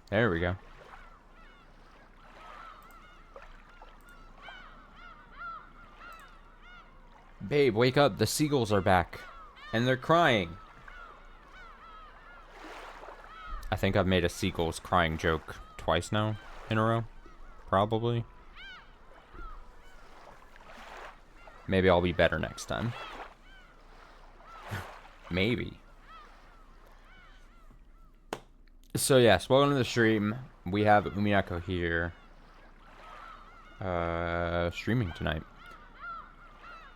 There we go. Babe, wake up. The seagulls are back. And they're crying. I think I've made a seagulls crying joke twice now in a row. Probably. Maybe I'll be better next time. Maybe. So yes, welcome to the stream. We have Umineko here. Streaming tonight.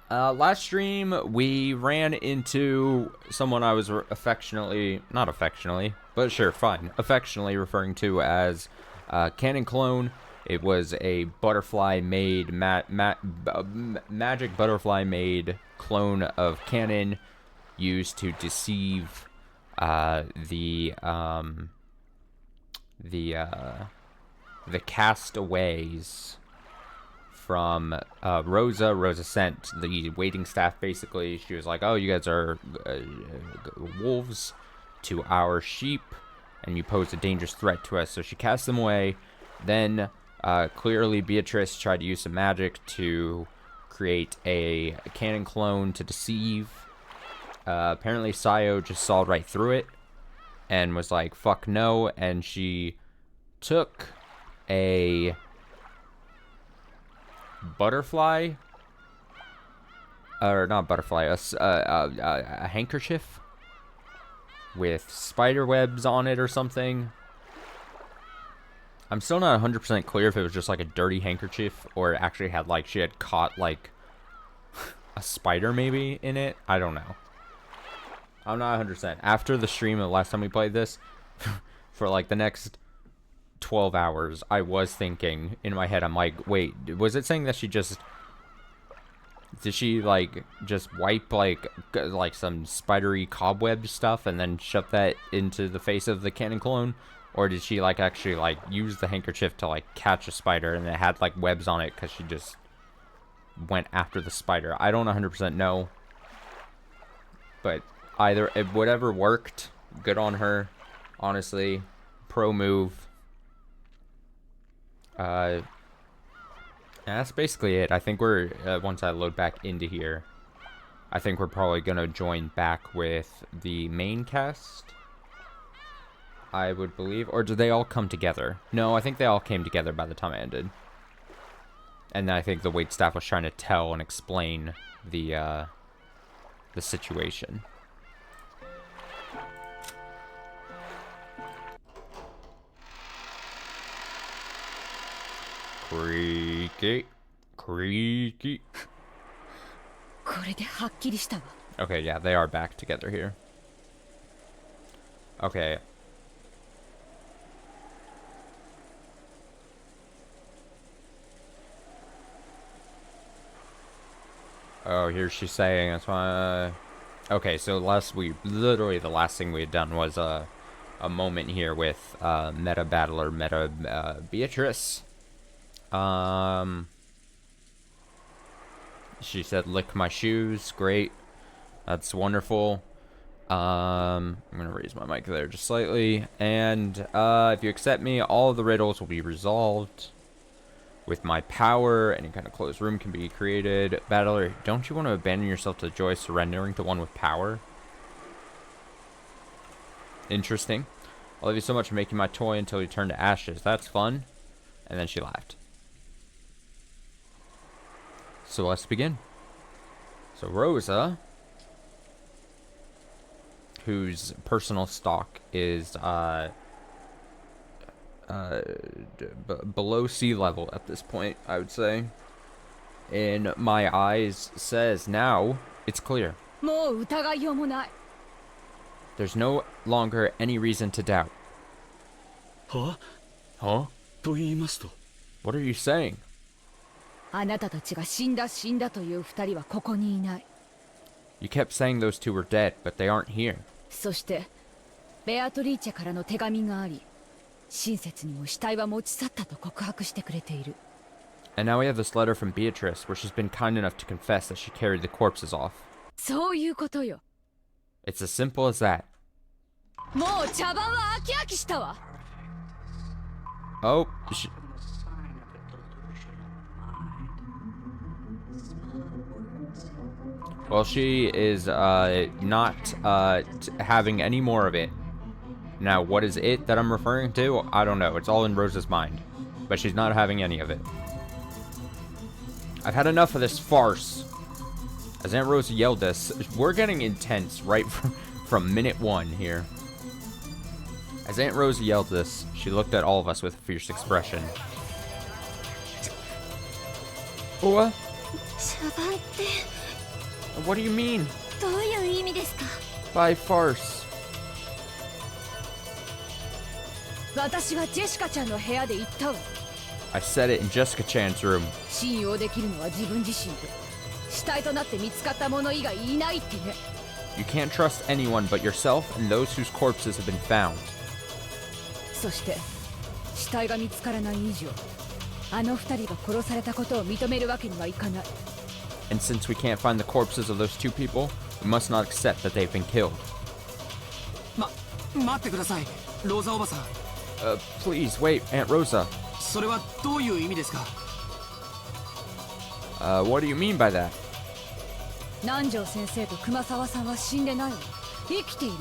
Last stream, we ran into someone I was affectionately, not affectionately, but sure, fine, affectionately referring to as Cannon Clone. It was a butterfly-made, magic butterfly-made clone of Cannon used to deceive the castaways from Rosa. Rosa sent the waiting staff, basically. She was like, oh, you guys are wolves to our sheep, and you pose a dangerous threat to us. So she cast them away. Then, clearly, Beatrice tried to use some magic to create a Cannon clone to deceive. Apparently, Sayo just saw right through it and was like, fuck no, and she took a butterfly, or not butterfly, a handkerchief with spider webs on it or something. I'm still not 100% clear if it was just like a dirty handkerchief or it actually had like, she had caught like a spider maybe in it. I don't know. I'm not 100%. After the stream of the last time we played this, for like the next 12 hours, I was thinking in my head, I'm like, wait, was it saying that she just, did she like just wipe like some spidery cobweb stuff and then shove that into the face of the Cannon clone? Or did she like actually like use the handkerchief to like catch a spider and it had like webs on it because she just went after the spider? I don't 100% know, but either, whatever worked, good on her, honestly, pro move. That's basically it. I think we're, once I load back into here, I think we're probably gonna join back with the main cast, I would believe. Or did they all come together? No, I think they all came together by the time I ended. And then I think the waitstaff was trying to tell and explain the situation. Creaky. Creaky. Okay, yeah, they are back together here. Okay. Oh, here's she's saying, that's why... Okay, so literally the last thing we had done was a moment here with Meta Battler, Beatrice. She said, lick my shoes. Great. That's wonderful. I'm gonna raise my mic there just slightly. And if you accept me, all of the riddles will be resolved. With my power, any kind of closed room can be created. Battler, don't you want to abandon yourself to joy, surrendering to one with power? Interesting. I love you so much for making my toy until you turn to ashes. That's fun. And then she laughed. So let's begin. So Rosa, whose personal stock is below sea level at this point, I would say, in my eyes, says now it's clear. There's no longer any reason to doubt. Huh? Huh? と言いますと What are you saying? あなたたちが死んだ死んだという二人はここにいない。 You kept saying those two were dead, but they aren't here. そしてベアトリーチェからの手紙があり、親切にも死体は持ち去ったと告白してくれている。 And now we have this letter from Beatrice, where she's been kind enough to confess that she carried the corpses off. そういうことよ。 It's as simple as that. もう茶番は飽き飽きしたわ。Oh, well, she is not having any more of it. Now, what is it that I'm referring to? I don't know. It's all in Rosa's mind. But she's not having any of it. I've had enough of this farce. As Aunt Rosa yelled this, we're getting intense right from minute 1 here. As Aunt Rosa yelled this, she looked at all of us with a fierce expression. What? What do you mean? By farce? 私はジェシカちゃんの部屋で言ったわ。 I said it in Jessica Chan's room. 信用できるのは自分自身で、死体となって見つかった者以外いないってね。 You can't trust anyone but yourself and those whose corpses have been found. そして死体が見つからない以上、あの二人が殺されたことを認めるわけにはいかない。 And since we can't find the corpses of those 2 people, we must not accept that they've been killed. 待ってください、ローザおばさん。Please, wait, Aunt Rosa. それはどういう意味ですか？ What do you mean by that? 南條先生と熊沢さんは死んでないわ。生きている。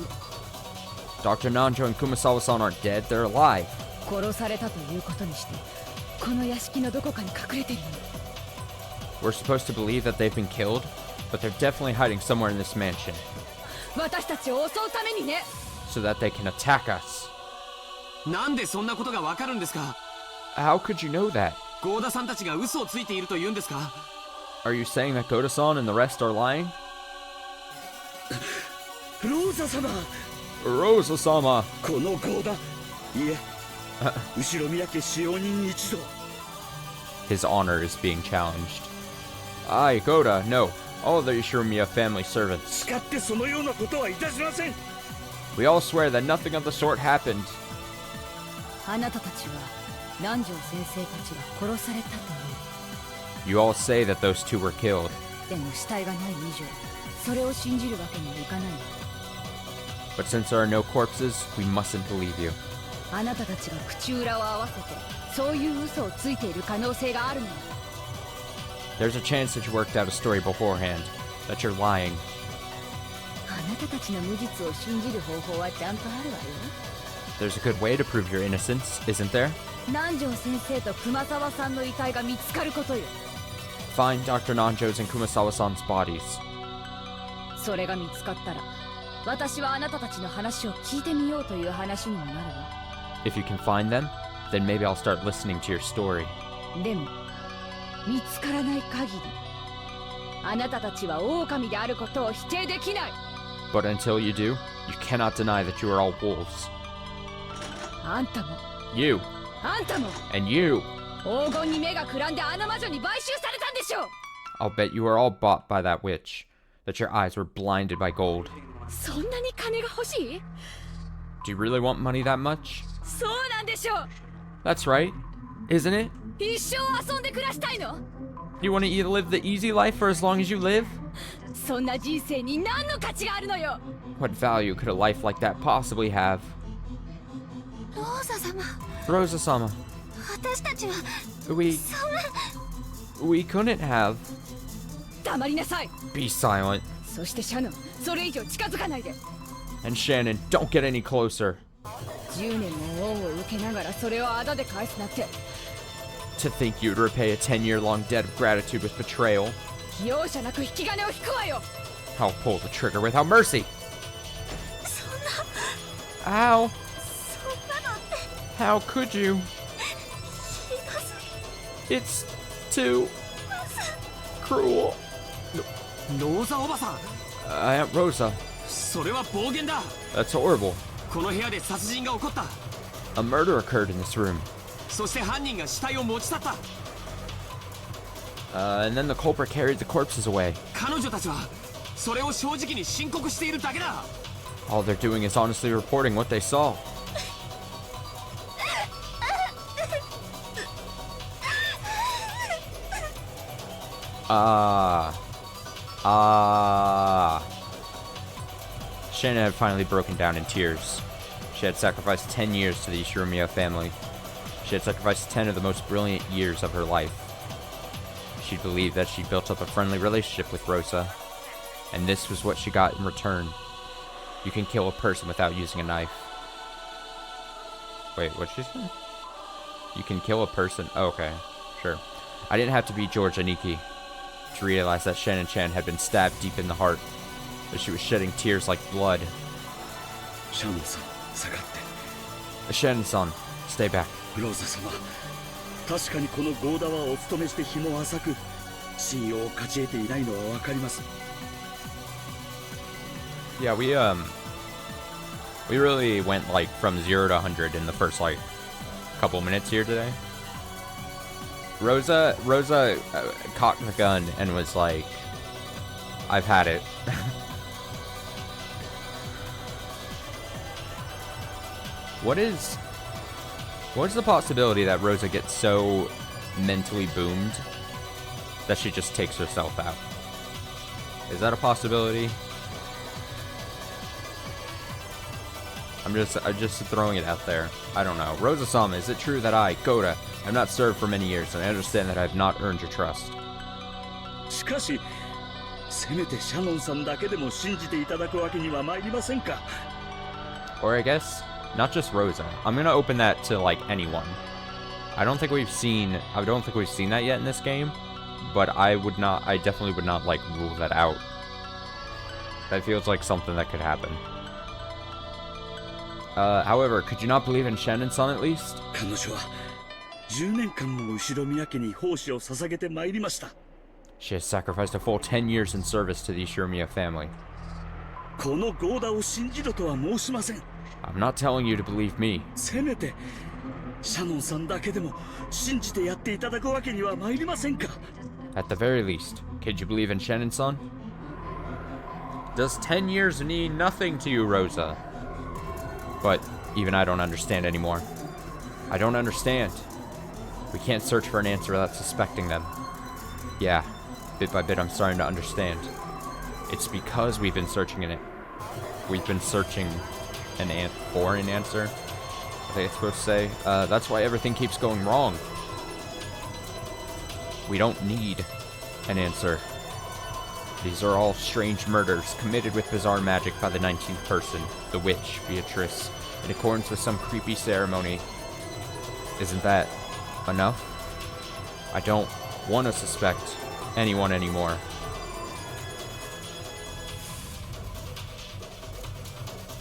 Dr. Nanjo and Kumasawa-san aren't dead, they're alive. 殺されたということにして、この屋敷のどこかに隠れてるの。 We're supposed to believe that they've been killed, but they're definitely hiding somewhere in this mansion. 私たちを襲うためにね。 So that they can attack us. なんでそんなことがわかるんですか？ How could you know that? ゴーダさんたちが嘘をついていると言うんですか？ Are you saying that Goda-san and the rest are lying? ローザ様、 Rosa-sama! このゴーダ、いえ、後ろ宮家使用人一同。 His honor is being challenged. Aye, Goda, no. All of the Ishiromiya family servants. 誓ってそのようなことはいたしません。 We all swear that nothing of the sort happened. あなたたちは南條先生たちが殺されたという。 You all say that those 2 were killed. でも死体がない以上、それを信じるわけにはいかない。 But since there are no corpses, we mustn't believe you. あなたたちが口裏を合わせて、そういう嘘をついている可能性があるのよ。 There's a chance that you worked out a story beforehand, that you're lying. あなたたちの無実を信じる方法はちゃんとあるわよ。 There's a good way to prove your innocence, isn't there? 南條先生と熊沢さんの遺体が見つかることよ。 Find Dr. Nanjo's and Kumasawa-san's bodies. それが見つかったら、私はあなたたちの話を聞いてみようという話にもなるわ。 If you can find them, then maybe I'll start listening to your story. でも、見つからない限り、あなたたちは狼であることを否定できない。 But until you do, you cannot deny that you are all wolves. あんたも、 You, あんたも、 and you. 黄金に目がくらんであの魔女に買収されたんでしょう。 I'll bet you were all bought by that witch, that your eyes were blinded by gold. そんなに金が欲しい？ Do you really want money that much? そうなんでしょう。 That's right, isn't it? 一生遊んで暮らしたいの？ You want to live the easy life for as long as you live? そんな人生に何の価値があるのよ。 What value could a life like that possibly have? ローザ様、 Rosa-sama, 私たちは we couldn't have. 黙りなさい。 Be silent. そしてシャノン、それ以上近づかないで。 And Shannon, don't get any closer. 10年も恩を受けながらそれをあだで返すなんて。 To think you'd repay a 10-year-long debt of gratitude with betrayal. 容赦なく引き金を引くわよ。 I'll pull the trigger without mercy. そんな、 Ow! そんなのって How could you? ひどすぎ。 It's too cruel. ローザおばさん、 Aunt Rosa, それは暴言だ。 that's horrible. この部屋で殺人が起こった。 A murder occurred in this room. そして犯人が死体を持ち去った。 And then the culprit carried the corpses away. 彼女たちはそれを正直に申告しているだけだ。 All they're doing is honestly reporting what they saw. Shannon had finally broken down in tears. She had sacrificed 10 years to the Ishiromiya family. She had sacrificed 10 of the most brilliant years of her life. She believed that she built up a friendly relationship with Rosa, and this was what she got in return. You can kill a person without using a knife. Wait, what'd she say? You can kill a person. Oh, okay, sure. I didn't have to be George Aniki to realize that Shannon-chan had been stabbed deep in the heart, that she was shedding tears like blood. Shannon-san, 下がって。 Shannon-san, stay back. ローザ様、確かにこのゴーダはお勤めして日も浅く、信用を勝ち得ていないのはわかります。 Yeah, we really went like from 0 to 100 in the first like couple minutes here today. Rosa cocked the gun and was like, I've had it. What is the possibility that Rosa gets so mentally boomed that she just takes herself out? Is that a possibility? I'm just throwing it out there. I don't know. Rosa-sama, is it true that I, Goda, have not served for many years, and I understand that I have not earned your trust? しかし、せめてシャノンさんだけでも信じていただくわけには参りませんか。 Or I guess, not just Rosa. I'm gonna open that to like anyone. I don't think we've seen that yet in this game, but I definitely would not like rule that out. That feels like something that could happen. However, could you not believe in Shannon-san at least? 彼女は10年間も後ろ宮家に奉仕を捧げて参りました。 She has sacrificed a full 10 years in service to the Ishiromiya family. このゴーダを信じろとは申しません。 I'm not telling you to believe me. せめてシャノンさんだけでも信じてやっていただくわけには参りませんか。 At the very least, could you believe in Shannon-san? Does 10 years mean nothing to you, Rosa? But even I don't understand anymore. I don't understand. We can't search for an answer without suspecting them. Yeah, bit by bit I'm starting to understand. It's because we've been searching in it. We've been searching for an answer, I think it's supposed to say. That's why everything keeps going wrong. We don't need an answer. These are all strange murders committed with bizarre magic by the 19th person, the witch, Beatrice, in accordance with some creepy ceremony. Isn't that enough? I don't want to suspect anyone anymore.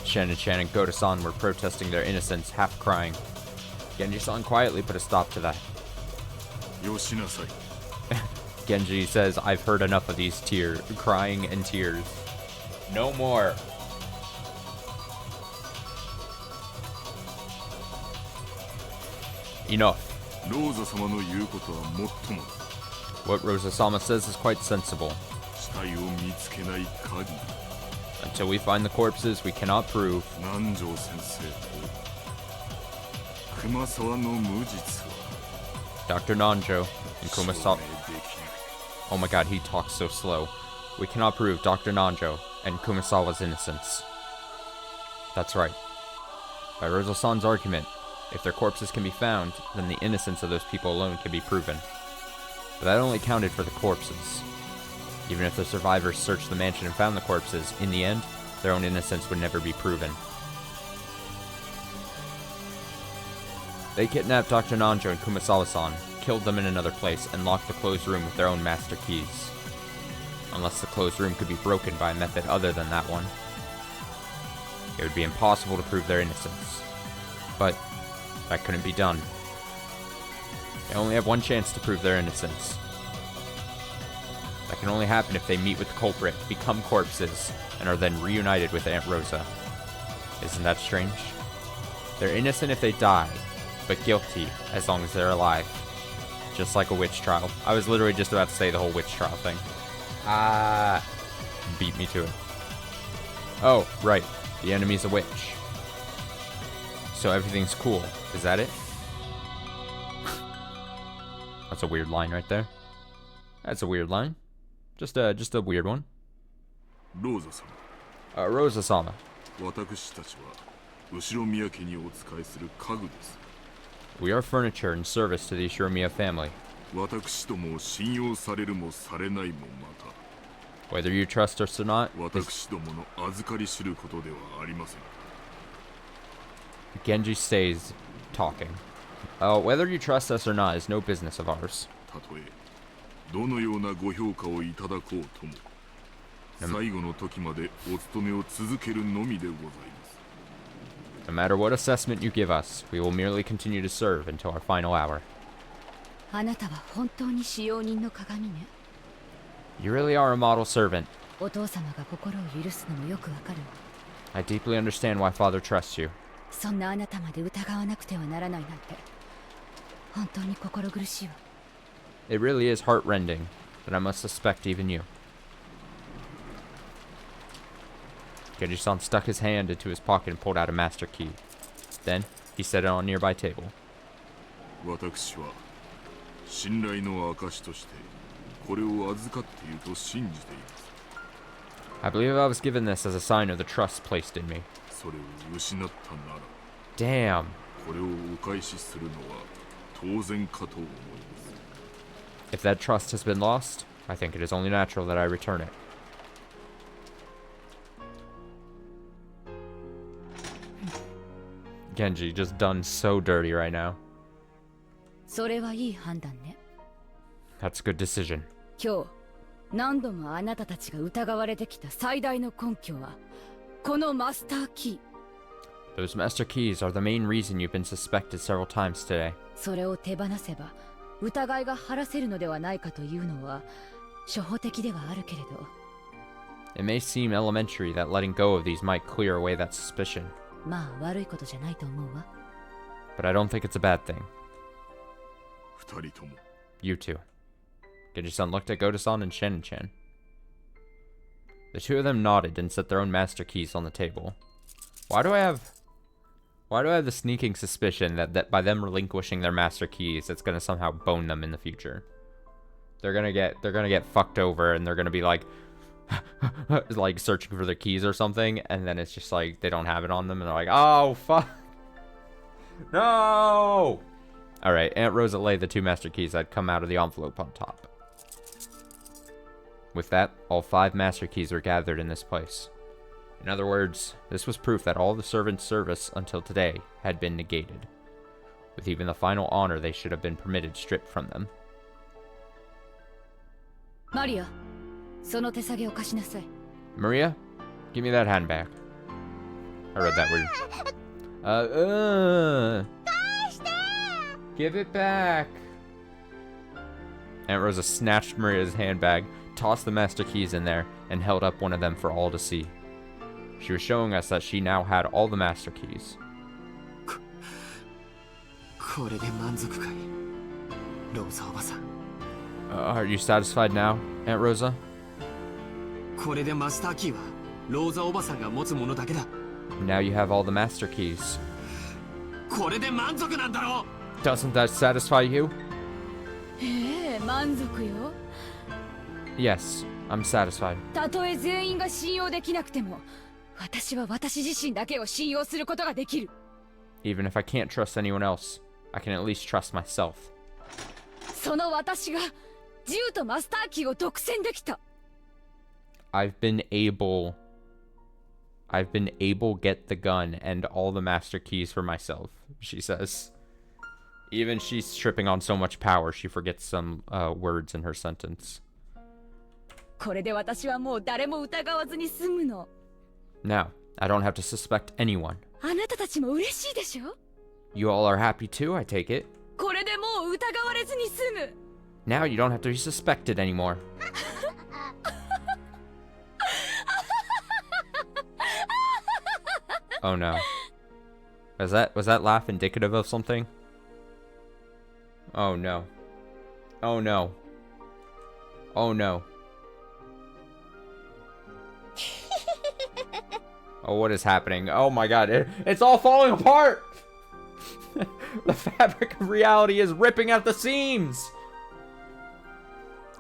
Shannon and Goda-san were protesting their innocence, half crying. Genji-san quietly put a stop to that. Yoshinasai. Genji says, I've heard enough of these crying and tears. No more. Enough. What Rosa-sama says is quite sensible. Until we find the corpses, we cannot prove. Dr. Nanjo and Kumasawa. Oh my god, he talks so slow. We cannot prove Dr. Nanjo and Kumasawa's innocence. That's right. By Rosa-san's argument, if their corpses can be found, then the innocence of those people alone can be proven. But that only counted for the corpses. Even if the survivors searched the mansion and found the corpses, in the end, their own innocence would never be proven. They kidnapped Dr. Nanjo and Kumasawa-san, killed them in another place, and locked the closed room with their own master keys. Unless the closed room could be broken by a method other than that one, it would be impossible to prove their innocence. But that couldn't be done. They only have one chance to prove their innocence. That can only happen if they meet with the culprit, become corpses, and are then reunited with Aunt Rosa. Isn't that strange? They're innocent if they die, but guilty as long as they're alive. Just like a witch trial. I was literally just about to say the whole witch trial thing. Beat me to it. Oh, right. The enemy's a witch. So everything's cool. Is that it? That's a weird line right there. That's a weird line. Just a weird one. Rosa-sama. We are furniture and service to the Ishirimiya family. 私どもを信用されるもされないもまた Whether you trust us or not, 私どもの預かり知ることではありません Genji stays talking. Whether you trust us or not is no business of ours. たとえどのようなご評価をいただこうとも最後の時までお勤めを続けるのみでございます No matter what assessment you give us, we will merely continue to serve until our final hour. あなたは本当に使用人の鏡ね。 You really are a model servant. お父様が心を許すのもよくわかるわ。 I deeply understand why Father trusts you. そんなあなたまで疑わなくてはならないなんて本当に心苦しいわ。 It really is heartrending that I must suspect even you. Genji-san stuck his hand into his pocket and pulled out a master key. Then, he set it on a nearby table. 私は信頼の証としてこれを預かっていると信じています I believe I was given this as a sign of the trust placed in me. それを失ったなら Damn. これをお返しするのは当然かと思います If that trust has been lost, I think it is only natural that I return it. Genji just done so dirty right now. それはいい判断ね。 That's a good decision. 今日何度もあなたたちが疑われてきた最大の根拠はこのマスターキー。 Those master keys are the main reason you've been suspected several times today. それを手放せば疑いが晴らせるのではないかというのは初歩的ではあるけれど。 It may seem elementary that letting go of these might clear away that suspicion, まあ悪いことじゃないと思うわ。 but I don't think it's a bad thing. 二人とも You two. Genji-san looked at Goto-san and Shannon-chan. The two of them nodded and set their own master keys on the table. Why do I have the sneaking suspicion that by them relinquishing their master keys, it's gonna somehow bone them in the future? They're gonna get fucked over and they're gonna be like like searching for their keys or something, and then it's just like they don't have it on them and they're like, oh fuck. No! Alright, Aunt Rosa laid the two master keys that come out of the envelope on top. With that, all 5 master keys were gathered in this place. In other words, this was proof that all the servants' service until today had been negated, with even the final honor they should have been permitted stripped from them. マリア、その手提げを貸しなさい。 Maria, give me that handbag. I read that weird. Give it back. Aunt Rosa snatched Maria's handbag, tossed the master keys in there, and held up one of them for all to see. She was showing us that she now had all the master keys. これで満足かい、ローザおばさん。 Are you satisfied now, Aunt Rosa? これでマスターキーはローザおばさんが持つものだけだ。 Now you have all the master keys. これで満足なんだろう。 Doesn't that satisfy you? ええ、満足よ。 Yes, I'm satisfied. たとえ全員が信用できなくても、私は私自身だけを信用することができる。 Even if I can't trust anyone else, I can at least trust myself. その私が銃とマスターキーを独占できた。 I've been able get the gun and all the master keys for myself, she says. Even she's tripping on so much power, she forgets some words in her sentence. これで私はもう誰も疑わずに済むの。 Now, I don't have to suspect anyone. あなたたちも嬉しいでしょ？ You all are happy too, I take it. これでもう疑われずに済む。 Now you don't have to be suspected anymore. Oh no. Was that laugh indicative of something? Oh no. Oh no. Oh no. Oh, what is happening? Oh my god, it's all falling apart! The fabric of reality is ripping at the seams!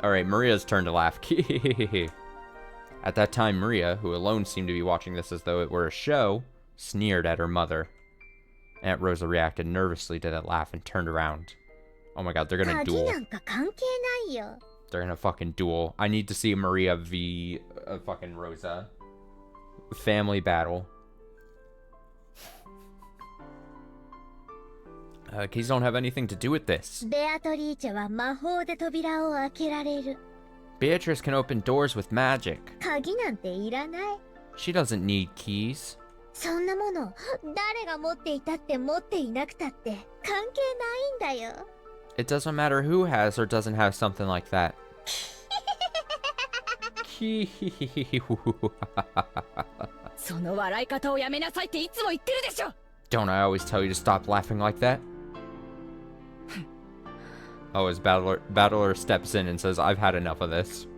Alright, Maria's turn to laugh. At that time, Maria, who alone seemed to be watching this as though it were a show, sneered at her mother. Aunt Rosa reacted nervously to that laugh and turned around. Oh my god, they're gonna 鍵 duel. なんか関係ないよ。 They're gonna fucking duel. I need to see Maria v. Fucking Rosa. Family battle. Keys don't have anything to do with this. ベアトリーチェは魔法で扉を開けられる。 Beatrice can open doors with magic. 鍵なんていらない。 She doesn't need keys. そんなもの、誰が持っていたって持っていなくたって関係ないんだよ。 It doesn't matter who has or doesn't have something like that. その笑い方をやめなさいっていつも言ってるでしょ。 Don't I always tell you to stop laughing like that? Oh, as Battler steps in and says, I've had enough of this.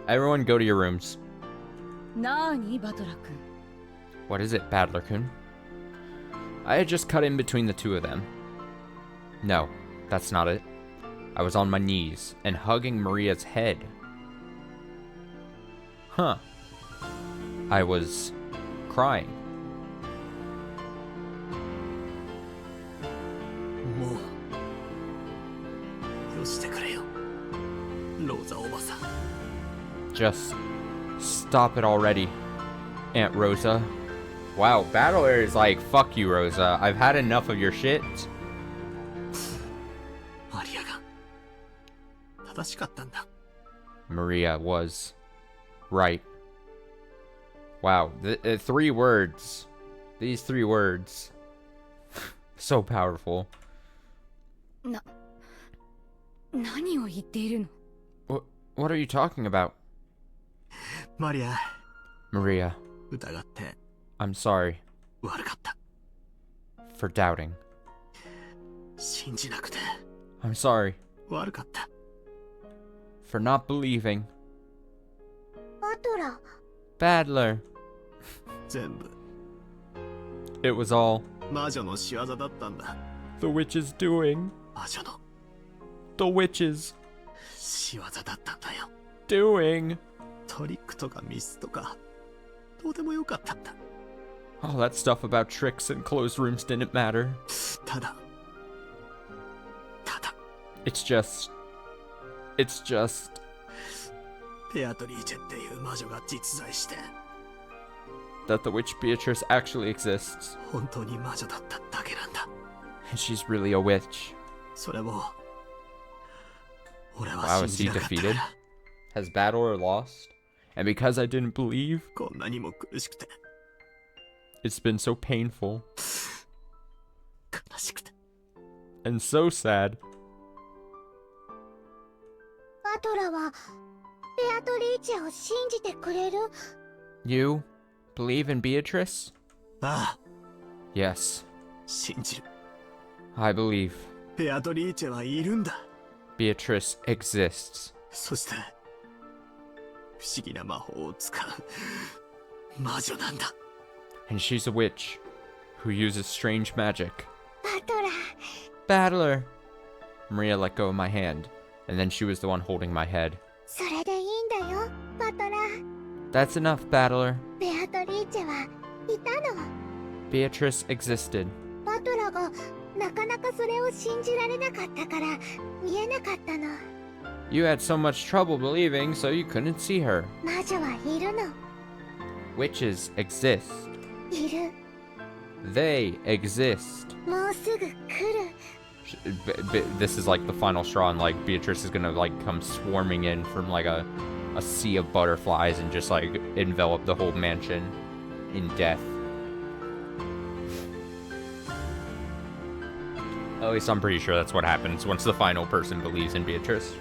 Everyone go to your rooms. なーに、バトラ君。 What is it, Battler-kun? I had just cut in between the two of them. No, that's not it. I was on my knees and hugging Maria's head. Huh. I was crying. もうよしてくれよローザおばさん。 Just stop it already, Aunt Rosa. Wow, Battler is like, fuck you, Rosa. I've had enough of your shit. マリアが正しかったんだ。 Maria was right. Wow, three words. These 3 words. So powerful. 何を言っているの？ What are you talking about? マリア、 Maria, 疑って I'm sorry 悪かった。 for doubting. 信じなくて I'm sorry 悪かった。 for not believing. バトラ、 Battler. 全部 It was all 魔女の仕業だったんだ。 the witch's doing. 魔女の The witch's 仕業だったんだよ。 doing. トリックとかミスとかどうでもよかったんだ。 All that stuff about tricks and closed rooms didn't matter. ただ It's just ベアトリーチェっていう魔女が実在して that the witch Beatrice actually exists. 本当に魔女だっただけなんだ。 And she's really a witch. それも俺 Wow, は is 信 he じなかった defeated? から。 Has Battler lost? And because I didn't believe, こんなにも苦しくて it's been so painful 悲しくて and so sad. バトラはベアトリーチェを信じてくれる？ You believe in Beatrice? ああ Yes, 信じる。 I believe ベアトリーチェはいるんだ。 Beatrice exists. そして不思議な魔法を使う魔女なんだ。 And she's a witch who uses strange magic. バトラ、 Battler! Maria let go of my hand, and then she was the one holding my head. それでいいんだよ、バトラ。 That's enough, Battler. ベアトリーチェはいたの。 Beatrice existed. バトラがなかなかそれを信じられなかったから見えなかったの。 You had so much trouble believing, so you couldn't see her. 魔女はいるの。 Witches exist. いる。 They exist. もうすぐ来る。 This is like the final straw, and like Beatrice is gonna like come swarming in from like a sea of butterflies and just like envelop the whole mansion in death. At least I'm pretty sure that's what happens once the final person believes in Beatrice.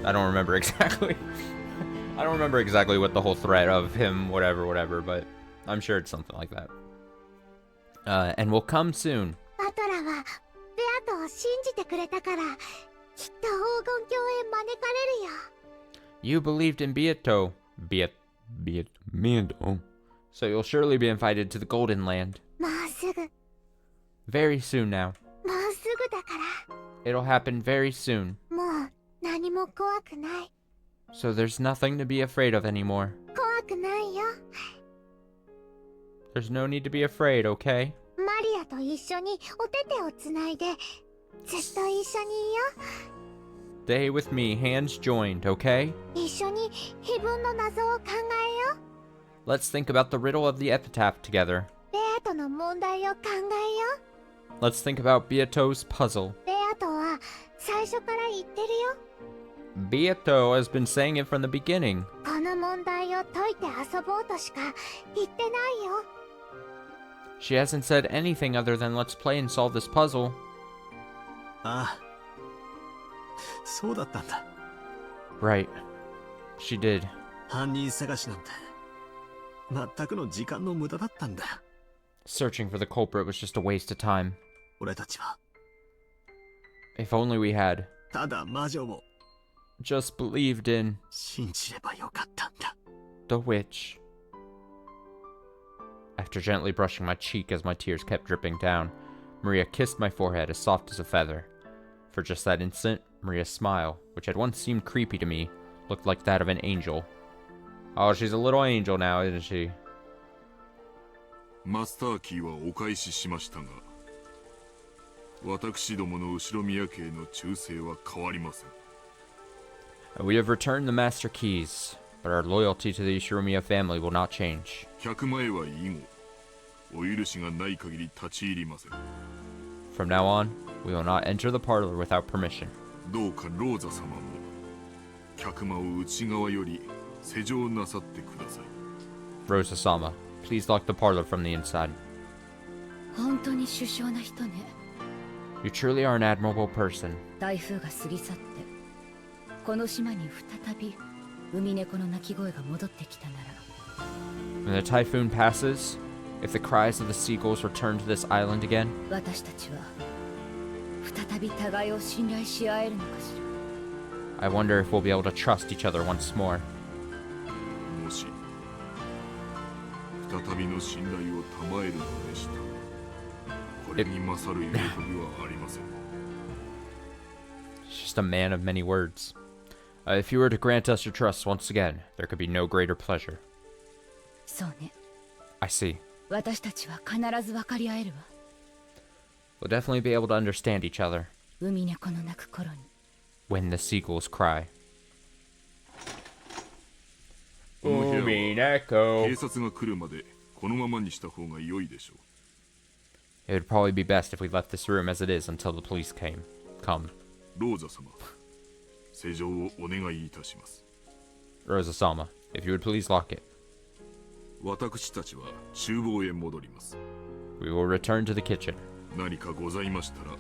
I don't remember exactly. I don't remember exactly what the whole threat of him, whatever, but I'm sure it's something like that. And will come soon. バトラはベアトを信じてくれたからきっと黄金鏡へ招かれるよ。 You believed in Beato. Mando. So you'll surely be invited to the Golden Land. もうすぐ、も Very soon now. うすぐだか It'll happen very soon. ら。もう何も怖くない。 So there's nothing to be afraid of anymore. 怖くないよ。 There's no need to be afraid, okay? マリアと一緒にお手手をつないでずっと一緒にいよ Stay with me, hands joined, okay? う。一緒に碑文の謎を考えよう。 Let's think about the riddle of the epitaph together. ベアとの問題を考えよ Let's think about Beato's puzzle. う。ベアとは最初から言ってるよ。 Beato has been saying it from the beginning. この問題を解いて遊ぼうとしか言ってないよ。 She hasn't said anything other than let's play and solve this puzzle. ああ、そうだったんだ。 Right. She did. 犯人探しなんて全くの時間の無駄だったんだ。 Searching for the culprit was just a waste of time. 俺たちは If only we had ただ魔女を just believed in 信じればよかったんだ。 the witch. After gently brushing my cheek as my tears kept dripping down, Maria kissed my forehead as soft as a feather. For just that instant, Maria's smile, which had once seemed creepy to me, looked like that of an angel. Oh, she's a little angel now, isn't she? マスターキーはお返ししましたが、私どもの後ろ宮家への忠誠は変わりません。 We have returned the master keys, but our loyalty to the Ishiromiya family will not change. 100前は以後、お許しがない限り立ち入りません。 From now on, we will not enter the parlor without permission. どうかローザ様も、客間を内側より施錠なさってください。 Rosa-sama, please lock the parlor from the inside. 本当に殊勝な人ね。 You truly are an admirable person. 台風が過ぎ去ってこの島に再びウミネコの鳴き声が戻ってきたなら、 When the typhoon passes, if the cries of the seagulls return to this island again, 私たちは再び互いを信頼し合えるのかし I wonder if we'll be able to trust each other once more. もし、再びの信頼を賜えるのでしたら、これに勝る喜びはありません。 She's just a man of many words. If you were to grant us your trust once again, there could be no greater pleasure. ら。そうね。 I see. 私たちは必ず分かり合えるわ。 We'll definitely be able to understand each other ウミネコの鳴く頃に。 when the seagulls cry. この部屋は Umineko. 警察が来るまでこのままにした方が良いでしょう。 It would probably be best if we left this room as it is until the police come. ローザ様、施錠をお願いいたします。 Rosa-sama, if you would please lock it. 私たちは厨房へ戻ります。 We will return to the kitchen. 何かございましたら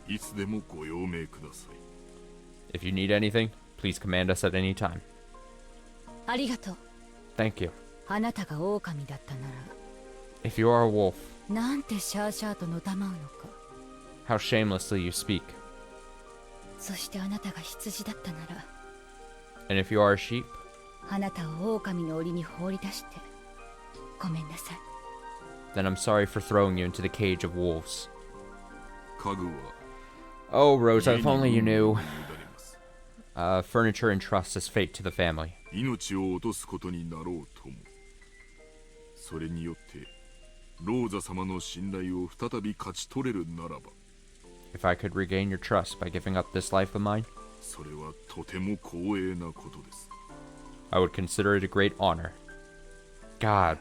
いつでもご用命ください。 If you need anything, please command us at any time. ありがとう。 Thank you. あなたが狼だったな If you are a wolf, ら、なんてシャーシャーとのたまうのか。 how shamelessly you speak. そしてあなたが羊だったなら、 And if you are a sheep, あなたを狼の檻に放り出してごめんなさい。 then I'm sorry for throwing you into the cage of wolves. 家具は Oh, Rosa, 家 if に only you 運 knew. 命に委ねます。 Furniture entrusts as fate to the family. 命を落とすことになろうとも、それによってローザ様の信頼を再び勝ち取れるならば、 If I could regain your trust by giving up this life of mine, それはとても光栄なことです。 I would consider it a great honor. God.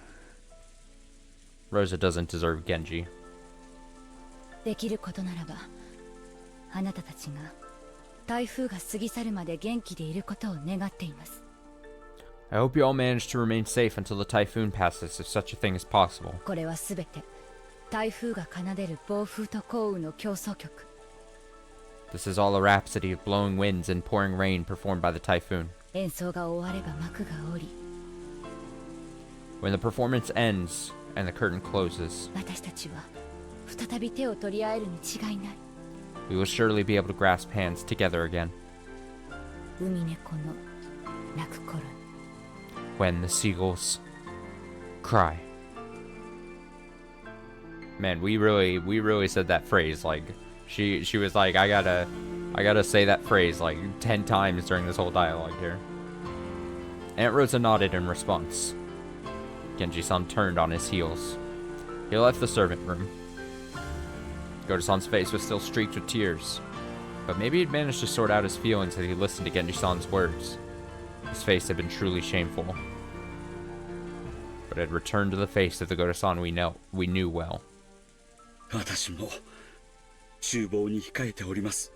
Rosa doesn't deserve Genji. できることならば、あなたたちが台風が過ぎ去るまで元気でいることを願っています。 I hope you all manage to remain safe until the typhoon passes, if such a thing is possible. これはすべて台風が奏でる暴風と降雨の競争曲。 This is all a rhapsody of blowing winds and pouring rain performed by the typhoon. 演奏が終われば幕が下り、 When the performance ends and the curtain closes, 私たちは再び手を取り合えるに違いない。 we will surely be able to grasp hands together again. 海猫の鳴く頃に。 When the seagulls cry. Man, we really said that phrase. Like, she was like, I gotta say that phrase like 10 times during this whole dialogue here. Aunt Rosa nodded in response. Genji-san turned on his heels. He left the servant room. Goto-san's face was still streaked with tears. But maybe he'd managed to sort out his feelings as he listened to Genji-san's words. His face had been truly shameful. But it had returned to the face of the Goto-san we knew well. 私も厨房に控えております。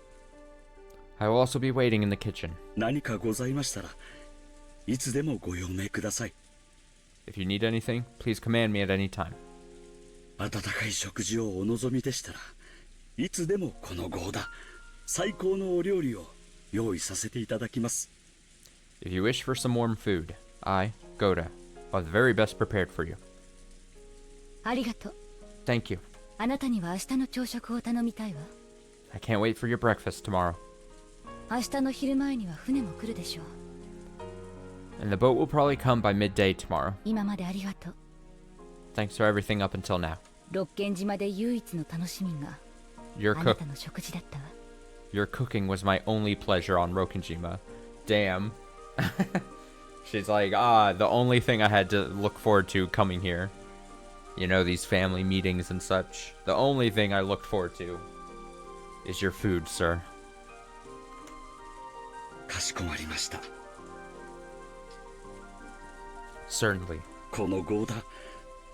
I will also be waiting in the kitchen. 何かございましたらいつでもご用命ください。 If you need anything, please command me at any time. 温かい食事をお望みでしたらいつでもこのゴーダ最高のお料理を用意させていただきます。 If you wish for some warm food, I, Goda, are the very best prepared for you. ありがとう。 Thank you. あなたには明日の朝食を頼みたいわ。 I can't wait for your breakfast tomorrow. 明日の昼前には船も来るでしょう。 And the boat will probably come by midday tomorrow. 今までありがとう。 Thanks for everything up until now. 六軒島で唯一の楽しみが Your あなたの食事だったわ。 Your cooking was my only pleasure on Rokenjima. Damn. She's like, the only thing I had to look forward to coming here. You know, these family meetings and such. The only thing I looked forward to is your food, sir. かしこまりました。 Certainly. このゴーダ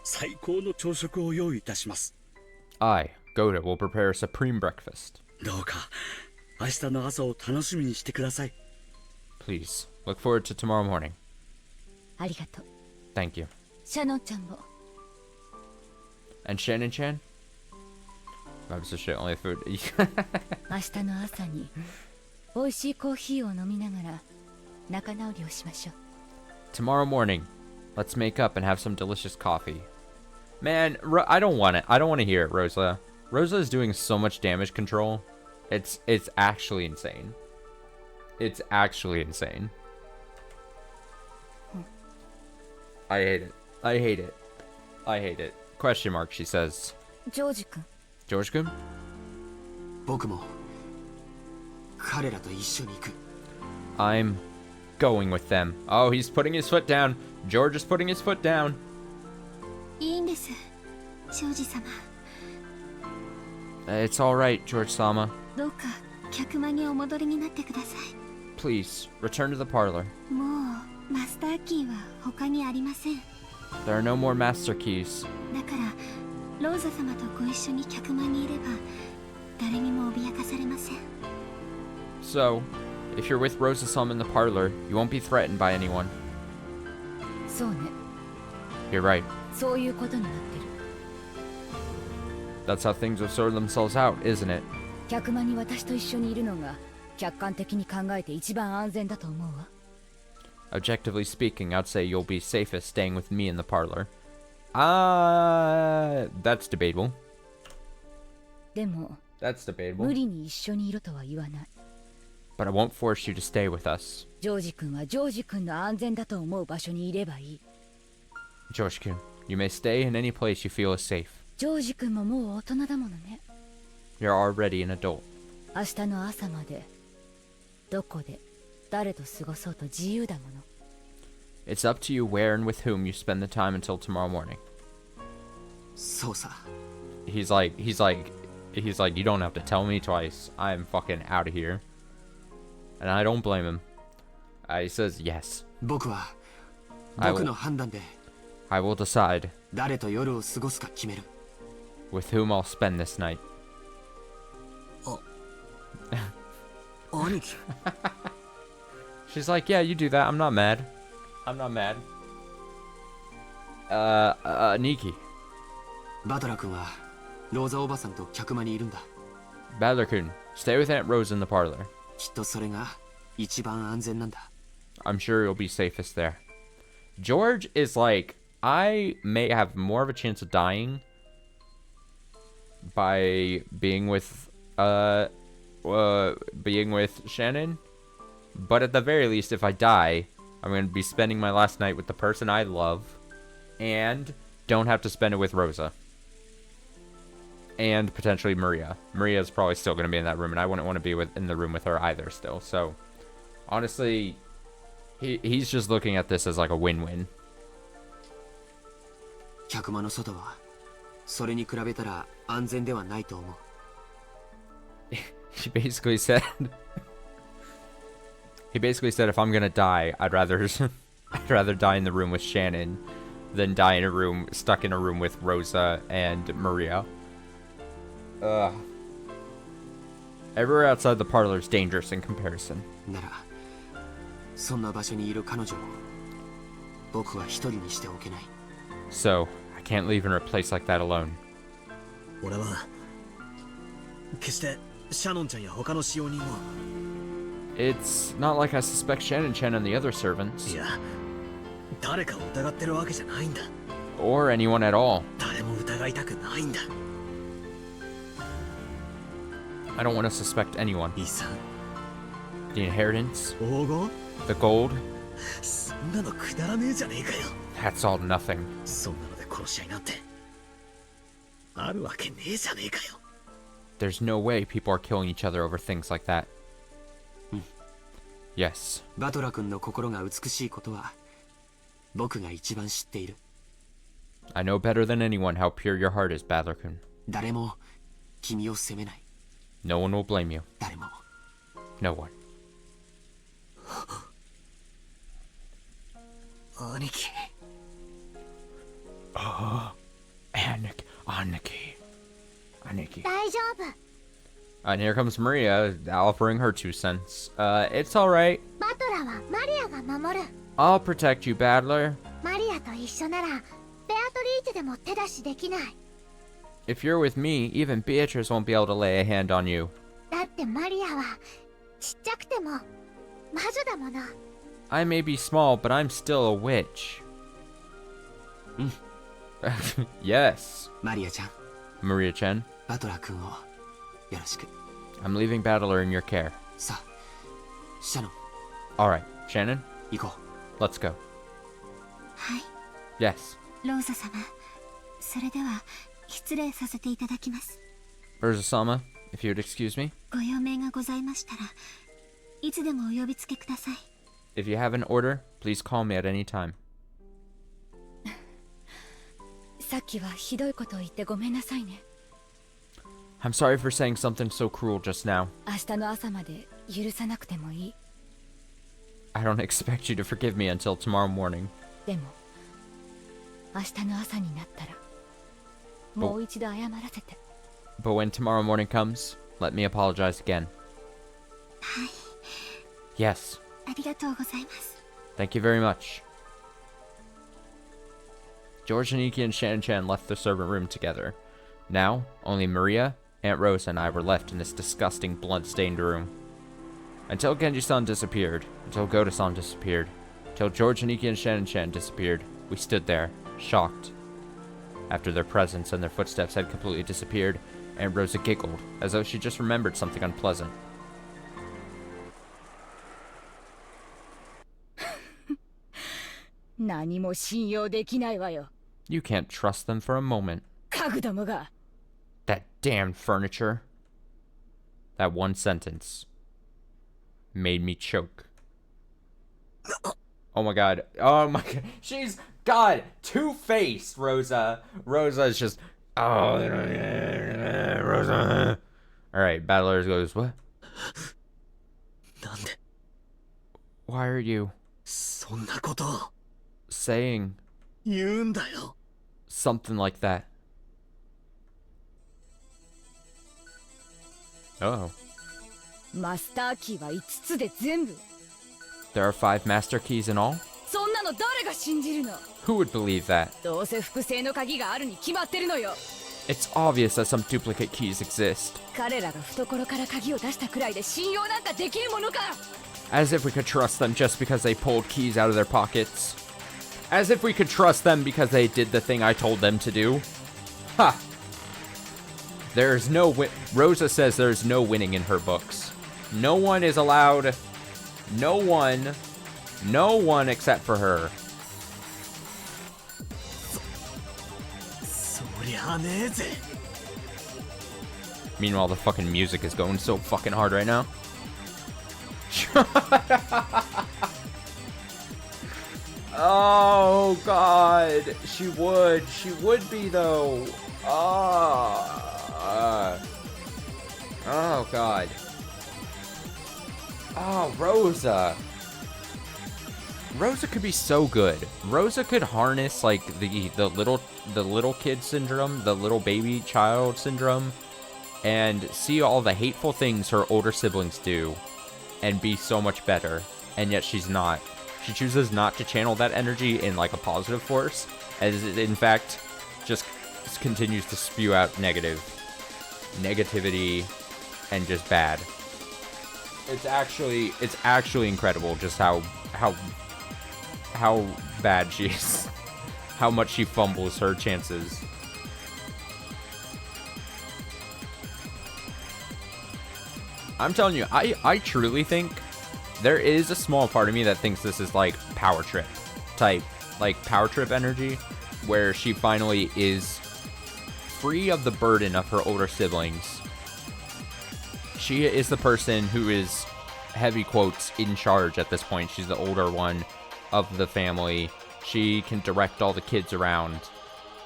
最高の朝食を用意いたします。 I, Goda, will prepare a supreme breakfast. どうか明日の朝を楽しみにしてください。 Please, look forward to tomorrow morning. ありがとう。 Thank you. シャノンちゃんも。 And Shannon-chan? Grabs the shit, only food. 明日の朝に美味しいコーヒーを飲みながら仲直りをしましょう。 Tomorrow morning, let's make up and have some delicious coffee. Man, I don't want it. I don't want to hear it, Rosa. Rosa is doing so much damage control. It's actually insane. It's actually insane. I hate it. I hate it. I hate it. Question mark, she says. ジョージ君。 George Kun? 僕も彼らと一緒に行く。 I'm going with them. Oh, he's putting his foot down. George is putting his foot down. いいんです、庄司様。 It's alright, George-sama. どうか客間にお戻りになってくださ Please, return to the parlor. い。もうマスターキーは他にありません。 There are no more master keys. だからローザ様とご一緒に客間にいれば誰にも脅かされません。 So, if you're with Rosa-sama in the parlor, you won't be threatened by anyone. そうね。 You're right. そういうことになってる。 That's how things will sort themselves out, isn't it? 客間に私と一緒にいるのが客観的に考えて一番安全だと思うわ。 Objectively speaking, I'd say you'll be safest staying with me in the parlor. That's debatable. でも That's 無 debatable. 理に一緒にいろとは言わない。 But I won't force you to stay with us. ジョージ君はジョージ君の安全だと思う場所にいればいい。 Josh-kun, you may stay in any place you feel is safe. ジョージ君ももう大人だものね。 You're already an adult. 明日の朝までどこで誰と過ごそうと自由だもの。 It's up to you where and with whom you spend the time until tomorrow morning. そうさ。 He's like, you don't have to tell me twice. I'm fucking out of here. And I don't blame him. He says yes. 僕は I 僕 will, の判断で I will decide 誰と夜を過ごすか決める。 with whom I'll spend this night. 兄貴。 She's like, yeah, you do that. I'm not mad. I'm not mad. Nikki. バトラ君はローザおばさんと客間にいるんだ。 Badler-kun, stay with Aunt Rose in the parlor. きっとそれが一番安全なんだ。 I'm sure you'll be safest there. George is like, I may have more of a chance of dying by being with Shannon, but at the very least, if I die, I'm going to be spending my last night with the person I love and don't have to spend it with Rosa. And potentially Maria. Maria is probably still going to be in that room, and I wouldn't want to be in the room with her either still. So, honestly, he's just looking at this as like a win-win. 客間の外はそれに比べたら安全ではないと思う。he basically said if I'm gonna die, I'd rather I'd rather die in the room with Shannon than die in a room stuck in a room with Rosa and Maria. Ugh. Everywhere outside the parlor is dangerous in comparison. ならそんな場所にいる彼女を僕は一人にしておけない。 So, I can't leave her in a place like that alone. 俺は決してシャノンちゃんや他の使用人を It's not like I suspect Shannon and the other servants. いや誰かを疑ってるわけじゃないんだ。 Or anyone at all. 誰も疑いたくないんだ。 I don't want to suspect anyone. 遺産 The inheritance, 黄金 the gold, そんなのくだらねえじゃねえかよ。 that's all nothing. そんなので殺し合いなんてあるわけねえじゃねえかよ。 There's no way people are killing each other over things like that. Yes. バトラ君の心が美しいことは僕が一番知っている。 I know better than anyone how pure your heart is, Badler-kun. 誰も君を責めない。 No one will blame you. 誰も。 No one. 兄貴 Aniki. 大丈夫。 And here comes Maria offering her 2 cents. It's alright. バトラはマリアが守る。 I'll protect you, Badler. マリアと一緒ならベアトリーチェでも手出しできない。 If you're with me, even Beatrice won't be able to lay a hand on you. だってマリアはちっちゃくても魔女だもの。 I may be small, but I'm still a witch. Yes. マリアちゃん、 Maria-chan, バトラ君をよろしく。 I'm leaving Battler in your care. さあ、シャノン、 Alright, Shannon, 行こ let's go. はい、 Yes. ローザ様。それでは失礼させていただきます。 Urza-sama, if you would excuse me. ご用命がございましたらいつでもお呼びつけください。 If you have an order, please call me at any time. さっきはひどいことを言ってごめんなさいね。 I'm sorry for saying something so cruel just now. 明日の朝まで許さなくてもいい。 I don't expect you to forgive me until tomorrow morning. でも明日の朝になったらもう一度謝らせて。 But when tomorrow morning comes, let me apologize again. はい、 Yes. ありがとうございます。 Thank you very much. George, Aniki, and Shannon left the servant room together. Now, only Maria, Aunt Rose, and I were left in this disgusting, blood-stained room. Until Genji-san disappeared, until Goda-san disappeared, until George, Aniki, and Shannon disappeared, we stood there, shocked. After their presence and their footsteps had completely disappeared, Aunt Rosa giggled, as though she just remembered something unpleasant. 何も信用できないわよ。 You can't trust them for a moment. 家具どもが。 That damned furniture. That one sentence made me choke. Oh my god. Oh my god. She's God, two-faced, Rosa. Rosa is just Rosa. Alright, Battler goes, what? なんで Why are you そんなことを saying 言うんだよ。 something like that? Oh. マスターキーは5つで全部。 There are 5 master keys in all? そんなの誰が信じるの。 Who would believe that? どうせ複製の鍵があるに決まってるのよ。 It's obvious that some duplicate keys exist. 彼らが懐から鍵を出したくらいで信用なんかできるものか。 As if we could trust them just because they pulled keys out of their pockets. As if we could trust them because they did the thing I told them to do. Ha! There's no Rosa says there's no winning in her books. No one is allowed. No one except for her. そりゃねえぜ。 Meanwhile, the fucking music is going so fucking hard right now. Oh god, she would be though. Oh God. Oh, Rosa. Rosa could be so good. Rosa could harness like the little kid syndrome, the little baby child syndrome, and see all the hateful things her older siblings do, and be so much better. And yet she's not. She chooses not to channel that energy in like a positive force, as it in fact just continues to spew out negativity, and just bad. It's actually incredible just how bad she is, how much she fumbles her chances. I'm telling you, I truly think there is a small part of me that thinks this is like power trip type, like power trip energy, where she finally is free of the burden of her older siblings. She is the person who is, heavy quotes, in charge at this point. She's the older one of the family. She can direct all the kids around.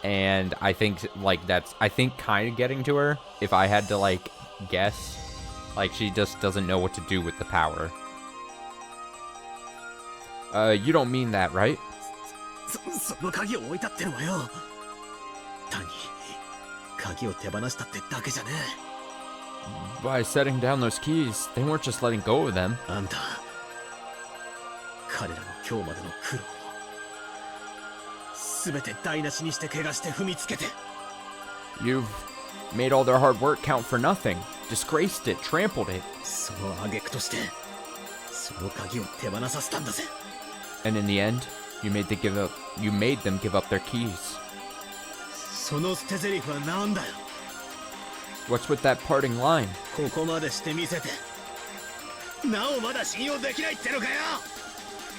And I think, like, that's, I think, kind of getting to her, if I had to, like, guess. Like, she just doesn't know what to do with the power. You don't mean that, right? その鍵を置いたってのはよ。単に鍵を手放したってだけじゃねえ。 By setting down those keys, they weren't just letting go of them. あんた、彼らの今日までの苦労を全て台無しにして怪我して踏みつけて。 You've made all their hard work count for nothing. Disgraced it, trampled it. その挙句としてその鍵を手放させたんだぜ。 And in the end, you made them give up their keys. その捨て台詞はなんだよ。 What's with that parting line? ここまでしてみせてなおまだ信用できないってのかよ。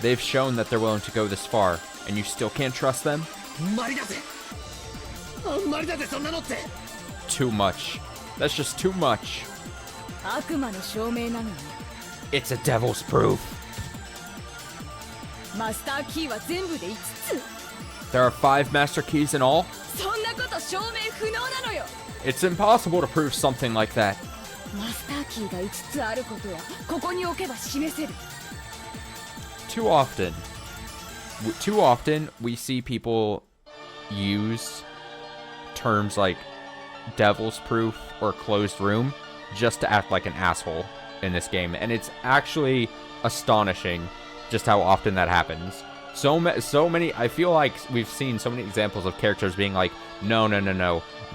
They've shown that they're willing to go this far, and you still can't trust them? あんまりだぜ。あんまりだぜ、そんなのって。 Too much. That's just too much. 悪魔の証明なのに It's a devil's proof. マスターキーは全部で5つ There are 5 master keys in all? そんなこと証明不能なのよ It's impossible to prove something like that. マスターキーが5つあることはここに置けば示せる Too often we see people use terms like devil's proof or closed room just to act like an asshole in this game, and it's actually astonishing just how often that happens. So many, I feel like we've seen so many examples of characters being like, no,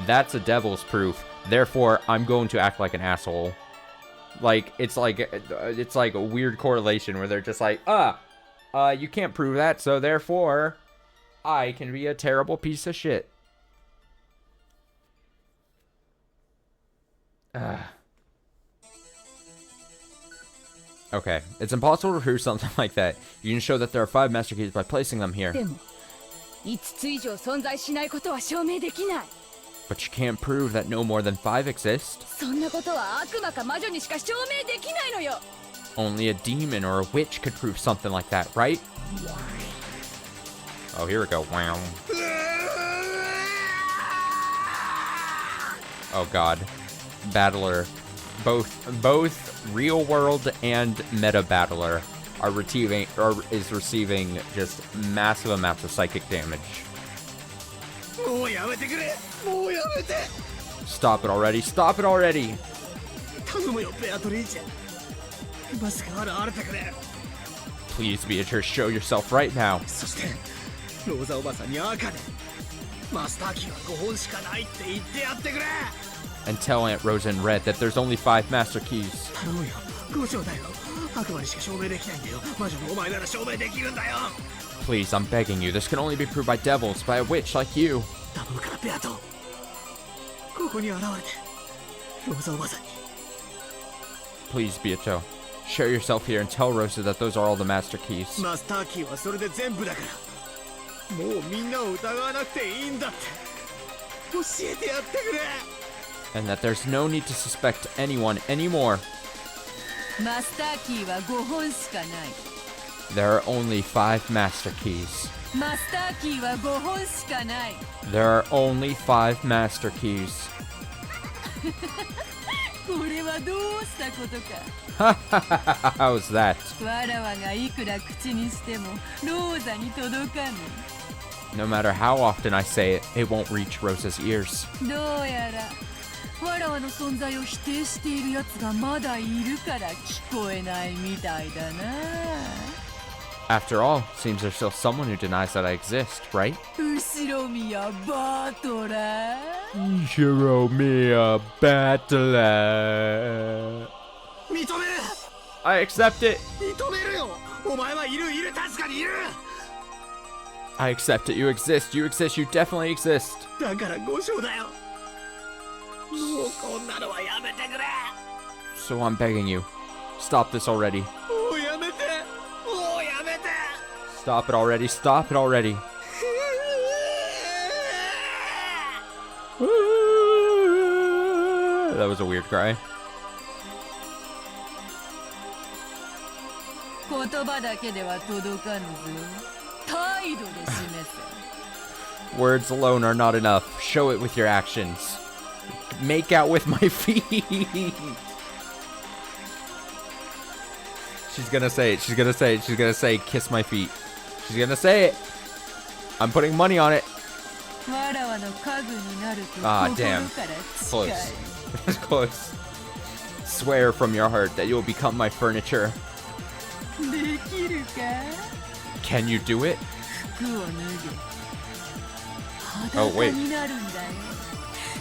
that's a devil's proof, therefore I'm going to act like an asshole. Like, it's like a weird correlation where they're just like, you can't prove that, so therefore I can be a terrible piece of shit. Okay, it's impossible to prove something like that. You can show that there are 5 master keys by placing them here. でも5つ以上存在しないことは証明できない But you can't prove that no more than 5 exist. そんなことは悪魔か魔女にしか証明できないのよ Only a demon or a witch could prove something like that, right? Oh, here we go. Wow. Oh god. Battler. Both real world and meta battler is receiving just massive amounts of psychic damage. もうやめてくれ。もうやめて。 Stop it already. Stop it already. 頼むよ、ベアトリーチェ。今すぐ現れてくれ。 Please, Beatrice, show yourself right now. そしてローザおばさんに赤でマスターキーは5本しかないって言ってやってくれ。 And tell Aunt Rosa in red that there's only 5 master keys. 頼むよ、5丁だよ。悪魔にしか証明できないんだよ。魔女のお前なら証明できるんだよ。 Please, I'm begging you. This can only be proved by devils, by a witch like you. 頼むからベアト。ここに現れてローザおばさんに。 Please, Beato. Show yourself here and tell Rosa that those are all the master keys. マスターキーはそれで全部だから。もうみんなを疑わなくていいんだって。教えてやってくれ。 And that there's no need to suspect anyone anymore. マスターキーは5本しかない There are only 5 master keys. マスターキーは5本しかない There are only 5 master keys. これはどうしたことか。 How's that? わらわがいくら口にしてもローザに届かぬ。 No matter how often I say it, it won't reach Rosa's ears. どうやらわらわの存在を否定しているやつがまだいるから聞こえないみたいだな。 After all, seems there's still someone who denies that I exist, right? 後ろ宮バトラー。 Shiromia Battler. 認める I accept it. 認めるよ。お前はいる確かにいる。 I accept it. You exist. You exist. You definitely exist. だから5章だよ。もうこんなのはやめてくれ。 So I'm begging you, stop this already. もうやめて。もうやめて。 Stop it already. Stop it already. That was a weird cry. 言葉だけでは届かぬぞ。態度で示せ。 Words alone are not enough. Show it with your actions. Make out with my feet. She's gonna say it. She's gonna say it. She's gonna say, kiss my feet. She's gonna say it. I'm putting money on it. わらわの家具になると Ah, 心 damn. から誓 Close. い。 Close. Swear from your heart that you'll become my furniture. できるか？ Can you do it? 服を脱 Oh, げ。 wait. 裸になるんだよ。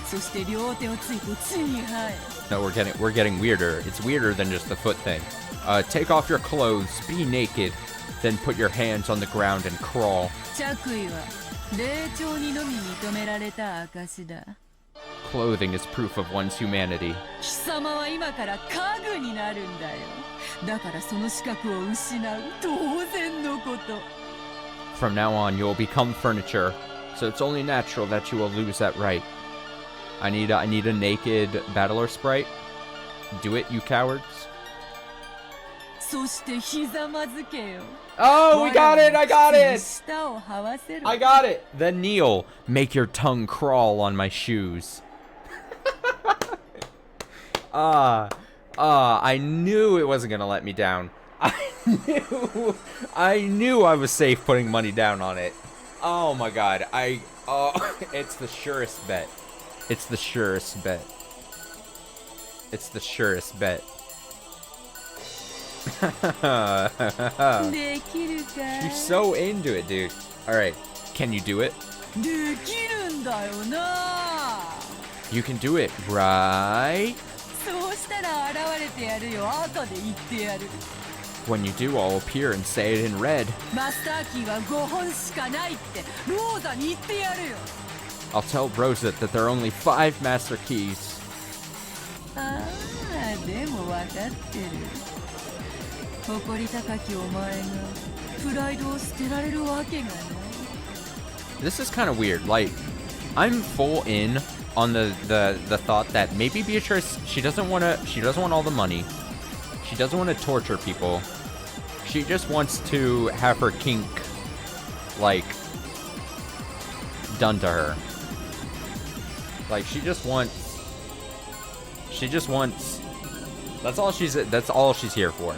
そして両手をついて地に這え。 No, we're getting weirder. It's weirder than just the foot thing. Take off your clothes, be naked, then put your hands on the ground and crawl. 着衣は霊長にのみ認められた証だ。 Clothing is proof of one's humanity. 貴様は今から家具になるんだよ。だからその資格を失う当然のこと。 From now on, you will become furniture, so it's only natural that you will lose that right. I need a naked battler sprite. Do it, you cowards. そしてひざまずけよ。 Oh, we got it! I got 我らの it! 靴の下を這わせろ。 I got it! Then kneel. Make your tongue crawl on my shoes. I knew it wasn't gonna let me down. I knew I was safe putting money down on it. Oh my god, it's the surest bet. It's the surest bet. It's the surest bet. できるか？ You're so into it, dude. Alright, can you do it? できるんだよな。 You can do it, right? そうしたら現れてやるよ。後で言ってやる。 When you do, I'll appear and say it in red. マスターキーは5本しかないってローザに言ってやるよ。 I'll tell Rosa that there are only 5 master keys. ああ、でも分かってる。誇り高きお前がプライドを捨てられるわけがない。 This is kind of weird. Like, I'm full in on the thought that maybe Beatrice, she doesn't want all the money. She doesn't want to torture people. She just wants to have her kink, like, done to her. Like, she just wants, that's all she's here for.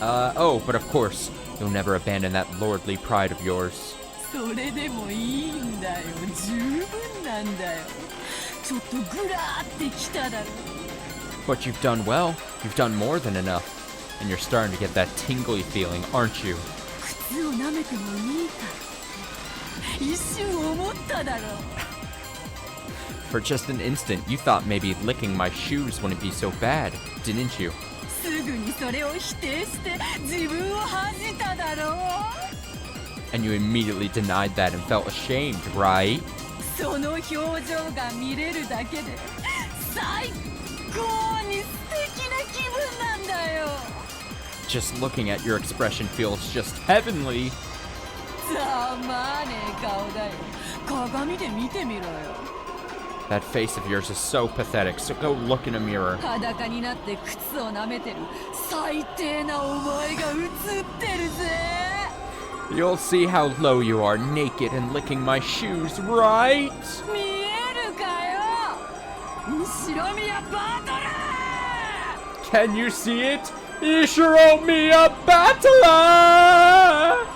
Oh, but of course, you'll never abandon that lordly pride of yours. それでもいいんだよ。十分なんだよ。ちょっとグラーってきただろ。 But you've done well. You've done more than enough. And you're starting to get that tingly feeling, aren't you? 靴を舐めてもいいか。一瞬思っただろ。 For just an instant, you thought maybe licking my shoes wouldn't be so bad, didn't you? すぐにそれを否定して自分を恥じただろう。 And you immediately denied that and felt ashamed, right? その表情が見れるだけで最高に素敵な気分なんだよ。 Just looking at your expression feels just heavenly. ざまねえ顔だよ。鏡で見てみろよ。 That face of yours is so pathetic, so go look in a mirror. 裸になって靴を舐めてる最低なお前が映ってるぜ。 You'll see how low you are, naked and licking my shoes, right? 見えるかよ。Can you see it? Ishiromiya Battler!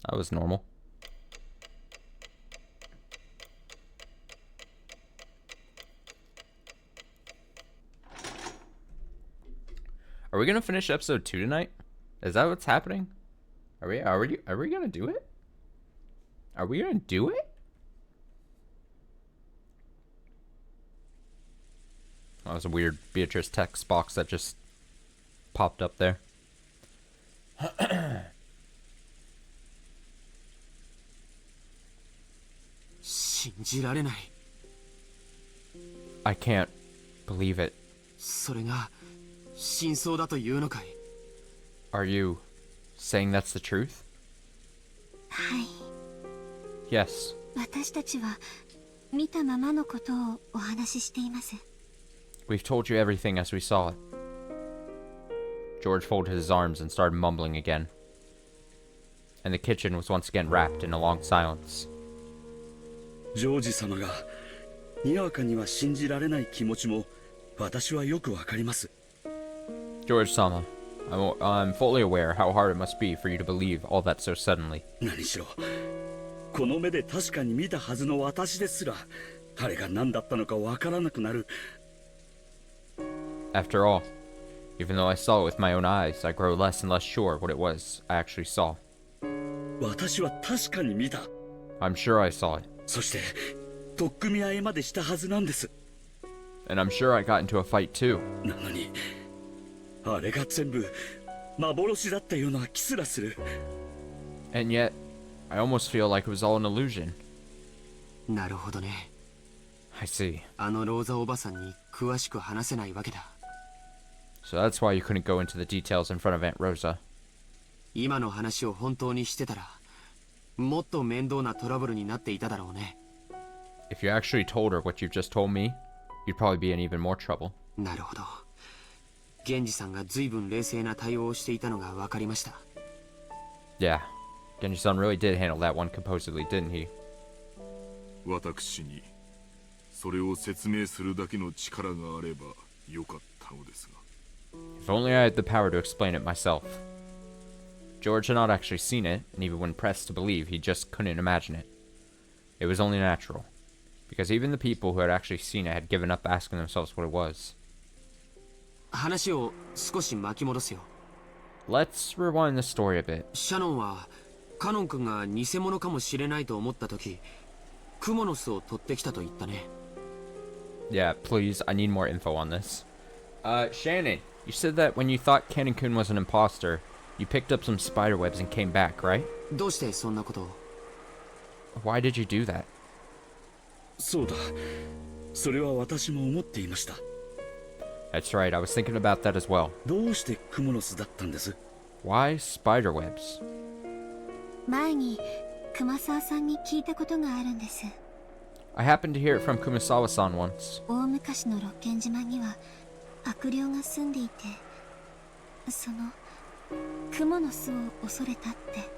That was normal. Are we gonna finish episode 2 tonight? Is that what's happening? Are we gonna do it? Are we gonna do it? That was a weird Beatrice text box that just popped up there. I can't believe it. それが真相だというのかい？ Are you saying that's the truth? はい。 Yes. 私たちは見たままのことをお話ししています。 We've told you everything as we saw it. George folded his arms and started mumbling again. And the kitchen was once again wrapped in a long silence. ジョージ様がにわかには信じられない気持ちも私はよくわかります。 George-sama, I'm fully aware how hard it must be for you to believe all that so suddenly. 何しろこの目で確かに見たはずの私ですらあれが何だったのかわからなくなる。 After all, even though I saw it with my own eyes, I grow less and less sure what it was I actually saw. 私は確かに見た。 I'm sure I saw it. そして取っ組み合いまでしたはずなんです。 And I'm sure I got into a fight too. なのにあれが全部幻だったような気すらする。 And yet, I almost feel like it was all an illusion. なるほどね。 I see. あのローザおばさんに詳しく話せないわけだ。 So that's why you couldn't go into the details in front of Aunt Rosa. 今の話を本当にしてたら、もっと面倒なトラブルになっていただろうね。 If you actually told her what you've just told me, you'd probably be in even more trouble. なるほど。源氏さんが随分冷静な対応をしていたのが分かりました。 Yeah, Genji-san really did handle that one composedly, didn't he? 私にそれを説明するだけの力があればよかったのですが。 If only I had the power to explain it myself. George had not actually seen it, and even when pressed to believe, he just couldn't imagine it. It was only natural, because even the people who had actually seen it had given up asking themselves what it was. 話を少し巻き戻すよ。 Let's rewind the story a bit. シャノンはカノン君が偽物かもしれないと思った時、クモの巣を取ってきたと言ったね。 Yeah, please, I need more info on this. Shannon, you said that when you thought Cannon-kun was an imposter, you picked up some spider webs and came back, right? どうしてそんなことを？ Why did you do that? そうだ、それは私も思っていました。 That's right, I was thinking about that as well. どうしてクモの巣だったんです？ Why spider webs? 前に熊沢さんに聞いたことがあるんです。 I happened to hear it from Kumasawa-san once. 大昔の六軒島には悪霊が住んでいて、その雲の巣を恐れたって。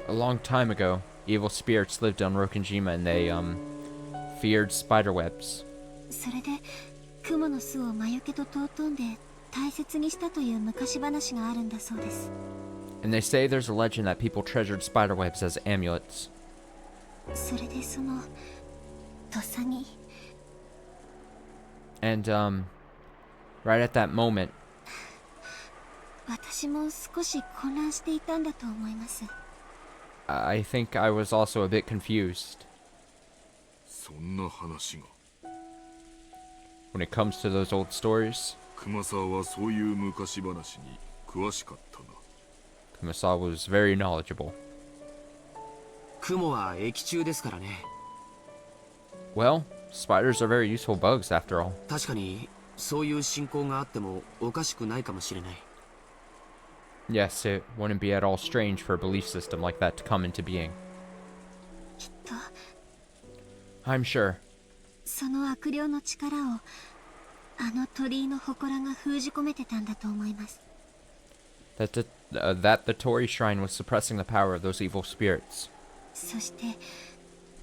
A long time ago, evil spirits lived on Rokenjima and they, feared spider webs. それで雲の巣を魔除けと尊んで大切にしたという昔話があるんだそうです。 And they say there's a legend that people treasured spider webs as amulets. それでその土佐に。 And, right at that moment, 私も少し混乱していたんだと思います。 I think I was also a bit confused. そんな話が。 When it comes to those old stories, 熊沢はそういう昔話に詳しかったな。 Kumasawa was very knowledgeable. クモは液中ですからね。 Well, spiders are very useful bugs after all. 確かにそういう信仰があってもおかしくないかもしれない。 Yes, it wouldn't be at all strange for a belief system like that to come into being. きっと I'm sure. その悪霊の力をあの鳥居の祠が封じ込めてたんだと思います。That that the Torii Shrine was suppressing the power of those evil spirits. そして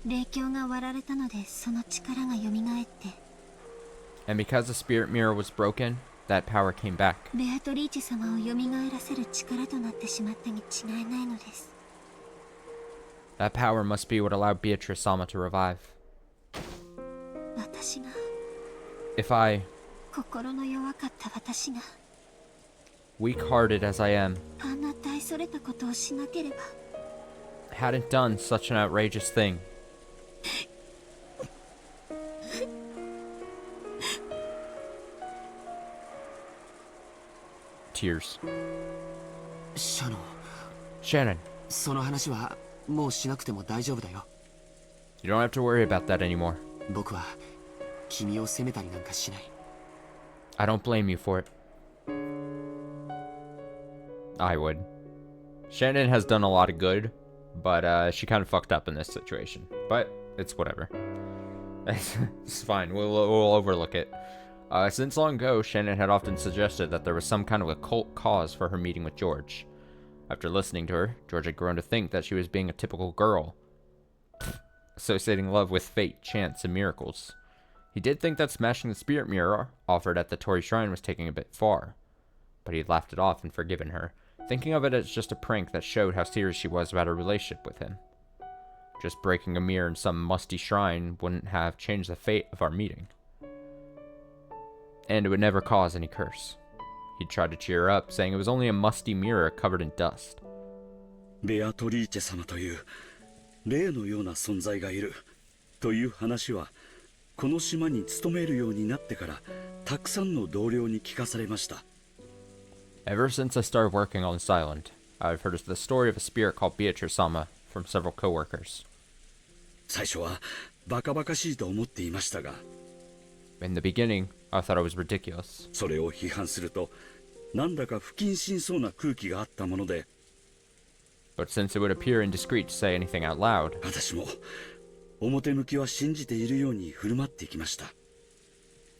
霊境が割られたのでその力が蘇って And because the spirit mirror was broken, that power came back. ベアトリーチ様を蘇らせる力となってしまったに違いないのです。 That power must be what allowed Beatrice-sama to revive. 私が If I, 心の弱かった私が weak-hearted as I am, あんな大それたことをしなければ hadn't done such an outrageous thing. Tears. シャノン、 Shannon, その話はもうしなくても大丈夫だよ。 you don't have to worry about that anymore. 僕は君を責めたりなんかしない。 I don't blame you for it. I would. Shannon has done a lot of good, but she kind of fucked up in this situation. But it's whatever. It's fine. We'll overlook it. Since long ago, Shannon had often suggested that there was some kind of occult cause for her meeting with George. After listening to her, George had grown to think that she was being a typical girl, associating love with fate, chance, and miracles. He did think that smashing the spirit mirror offered at the Torii Shrine was taking a bit far, but he'd laughed it off and forgiven her, thinking of it as just a prank that showed how serious she was about her relationship with him. Just breaking a mirror in some musty shrine wouldn't have changed the fate of our meeting. And it would never cause any curse. He tried to cheer her up, saying it was only a musty mirror covered in dust. ベアトリーチェ様という霊のような存在がいるという話はこの島に勤めるようになってからたくさんの同僚に聞かされました。 Ever since I started working on this island, I've heard the story of a spirit called Beatrice-sama from several coworkers. 最初はバカバカしいと思っていましたが、 In the beginning, I thought it was ridiculous. それを批判するとなんだか不謹慎そうな空気があったもので、 But since it would appear indiscreet to say anything out loud, 私も表向きは信じているように振る舞っていきました。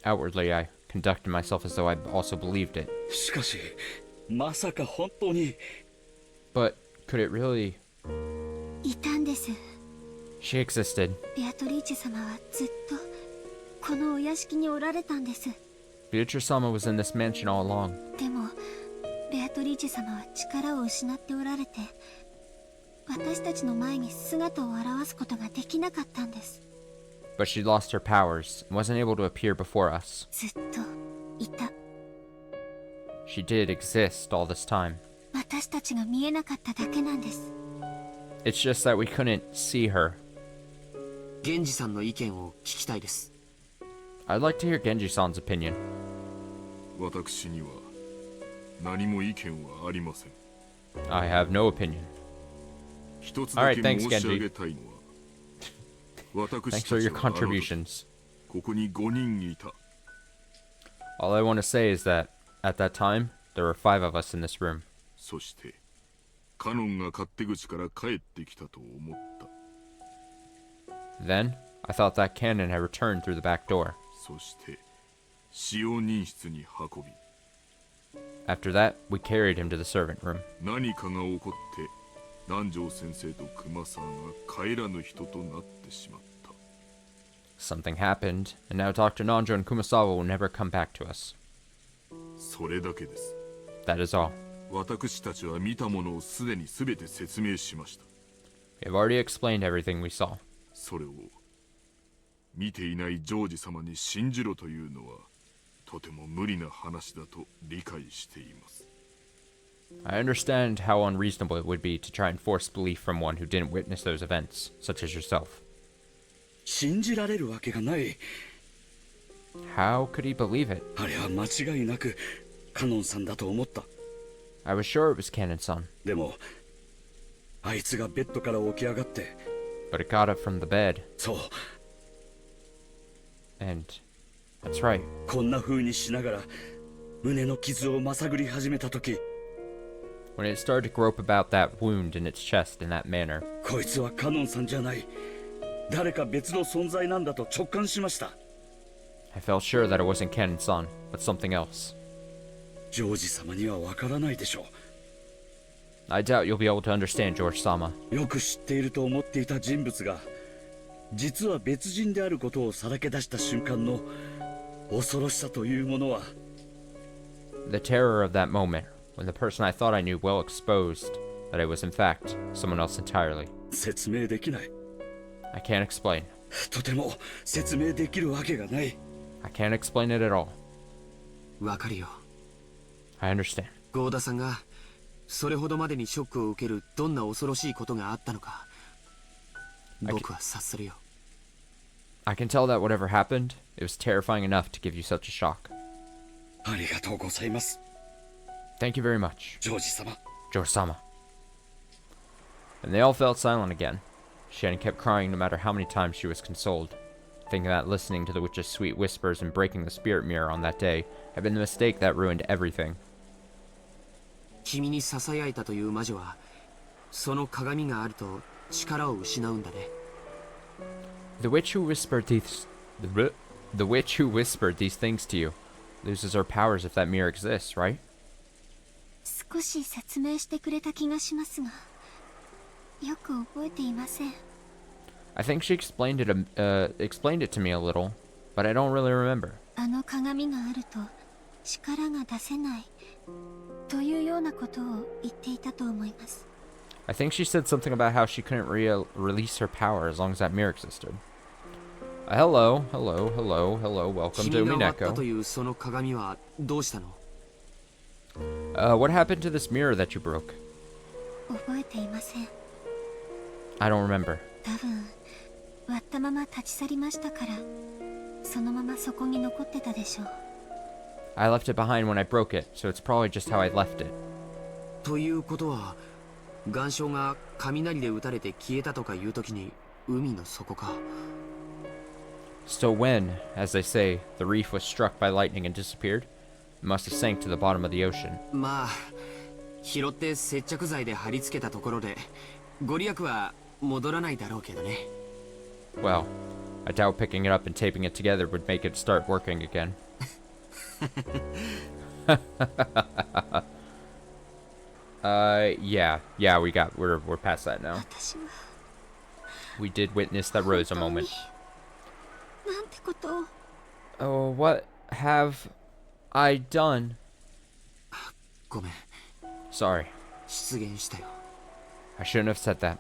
outwardly I conducted myself as though I also believed it. しかしまさか本当に But could it really... いたんです。 She existed. ベアトリーチェ様はずっとこのお屋敷におられたんです。 Beatrice-sama was in this mansion all along. でもベアトリーチェ様は力を失っておられて私たちの前に姿を現すことができなかったんです。 But she lost her powers and wasn't able to appear before us. ずっといた。 She did exist all this time. 私たちが見えなかっただけなんです。 It's just that we couldn't see her. 源氏さんの意見を聞きたいです。 I'd like to hear Genji-san's opinion. 私には何も意見はありません。 I have no opinion. 一つだけ Alright, thanks, 申し上げたいのは、私 Thanks た for ち your はあの時 contributions. ここに5人いた。 All I want to say is that, at that time, there were 5 of us in this room. そしてカノンが勝手口から帰ってきたと思った。 Then, I thought that cannon had returned through the back door. そして使用人室に運び、 After that, we carried him to the servant room. 何かが起こって南條先生と熊沢が帰らぬ人となってしまった。 Something happened, and now Dr. Nanjo and Kumasawa will never come back to us. それだけです。 That is all. 私たちは見たものをすでに全て説明しました。 We have already explained everything we saw. それを見ていないジョージ様に信じろというのはとても無理な話だと理解しています。 I understand how unreasonable it would be to try and force belief from one who didn't witness those events, such as yourself. 信じられるわけがない。 How could he believe it? あれは間違いなくカノンさんだと思った。 I was sure it was Cannon-san, でもあいつがベッドから起き上がって、 but it got up from the bed, そう and that's right. こんな風にしながら胸の傷をまさぐり始めた時、 When it started to grope about that wound in its chest in that manner, こいつはカノンさんじゃない、誰か別の存在なんだと直感しました。 I felt sure that it wasn't Cannon-san, but something else. ジョージ様にはわからないでしょう。I doubt you'll be able to understand, George-sama. よく知っていると思っていた人物が実は別人であることをさらけ出した瞬間の恐ろしさというものは The terror of that moment, when the person I thought I knew well exposed that I was in fact someone else entirely. 説明できない。 I can't explain. とても説明できるわけがない。 I can't explain it at all. わかるよ。 I understand. ゴーダさんがそれほどまでにショックを受けるどんな恐ろしいことがあったのか、僕は察するよ。 I can tell that whatever happened, it was terrifying enough to give you such a shock. ありがとうございます。 Thank you very much, ジョージ様。 George-sama. And they all felt silent again. Shannon kept crying no matter how many times she was consoled, thinking that listening to the witch's sweet whispers and breaking the spirit mirror on that day had been the mistake that ruined everything. 君に囁いたという魔女は、その鏡があると力を失うんだね。The witch who whispered these things to you loses her powers if that mirror exists, right? 少し説明してくれた気がしますが、よく覚えていません。 I think she explained it to me a little, but I don't really remember. あの鏡があると力が出せないというようなことを言っていたと思います。 I think she said something about how she couldn't release her power as long as that mirror existed. Hello, welcome 君 to が割ったと Umineko. いうその鏡はどうしたの？ What happened to this mirror that you broke? 覚えていません。 I don't remember. 多分割ったまま立ち去りましたから、そのままそこに残ってたでしょう。 I left it behind when I broke it, so it's probably just how I left it. ということは、岩礁が雷で打たれて消えたとかいうときに海の底か。 So when, as they say, the reef was struck by lightning and disappeared, it must have sank to the bottom of the ocean. まあ、拾って接着剤で貼り付けたところで、ご利益は戻らないだろうけどね。 Well, I doubt picking it up and taping it together would make it start working again. Yeah, we're past that now. 私は We did witness that Rosa moment. なんてことを。 Oh, what have I done? ごめん、 Sorry, 失言したよ。 I shouldn't have said that.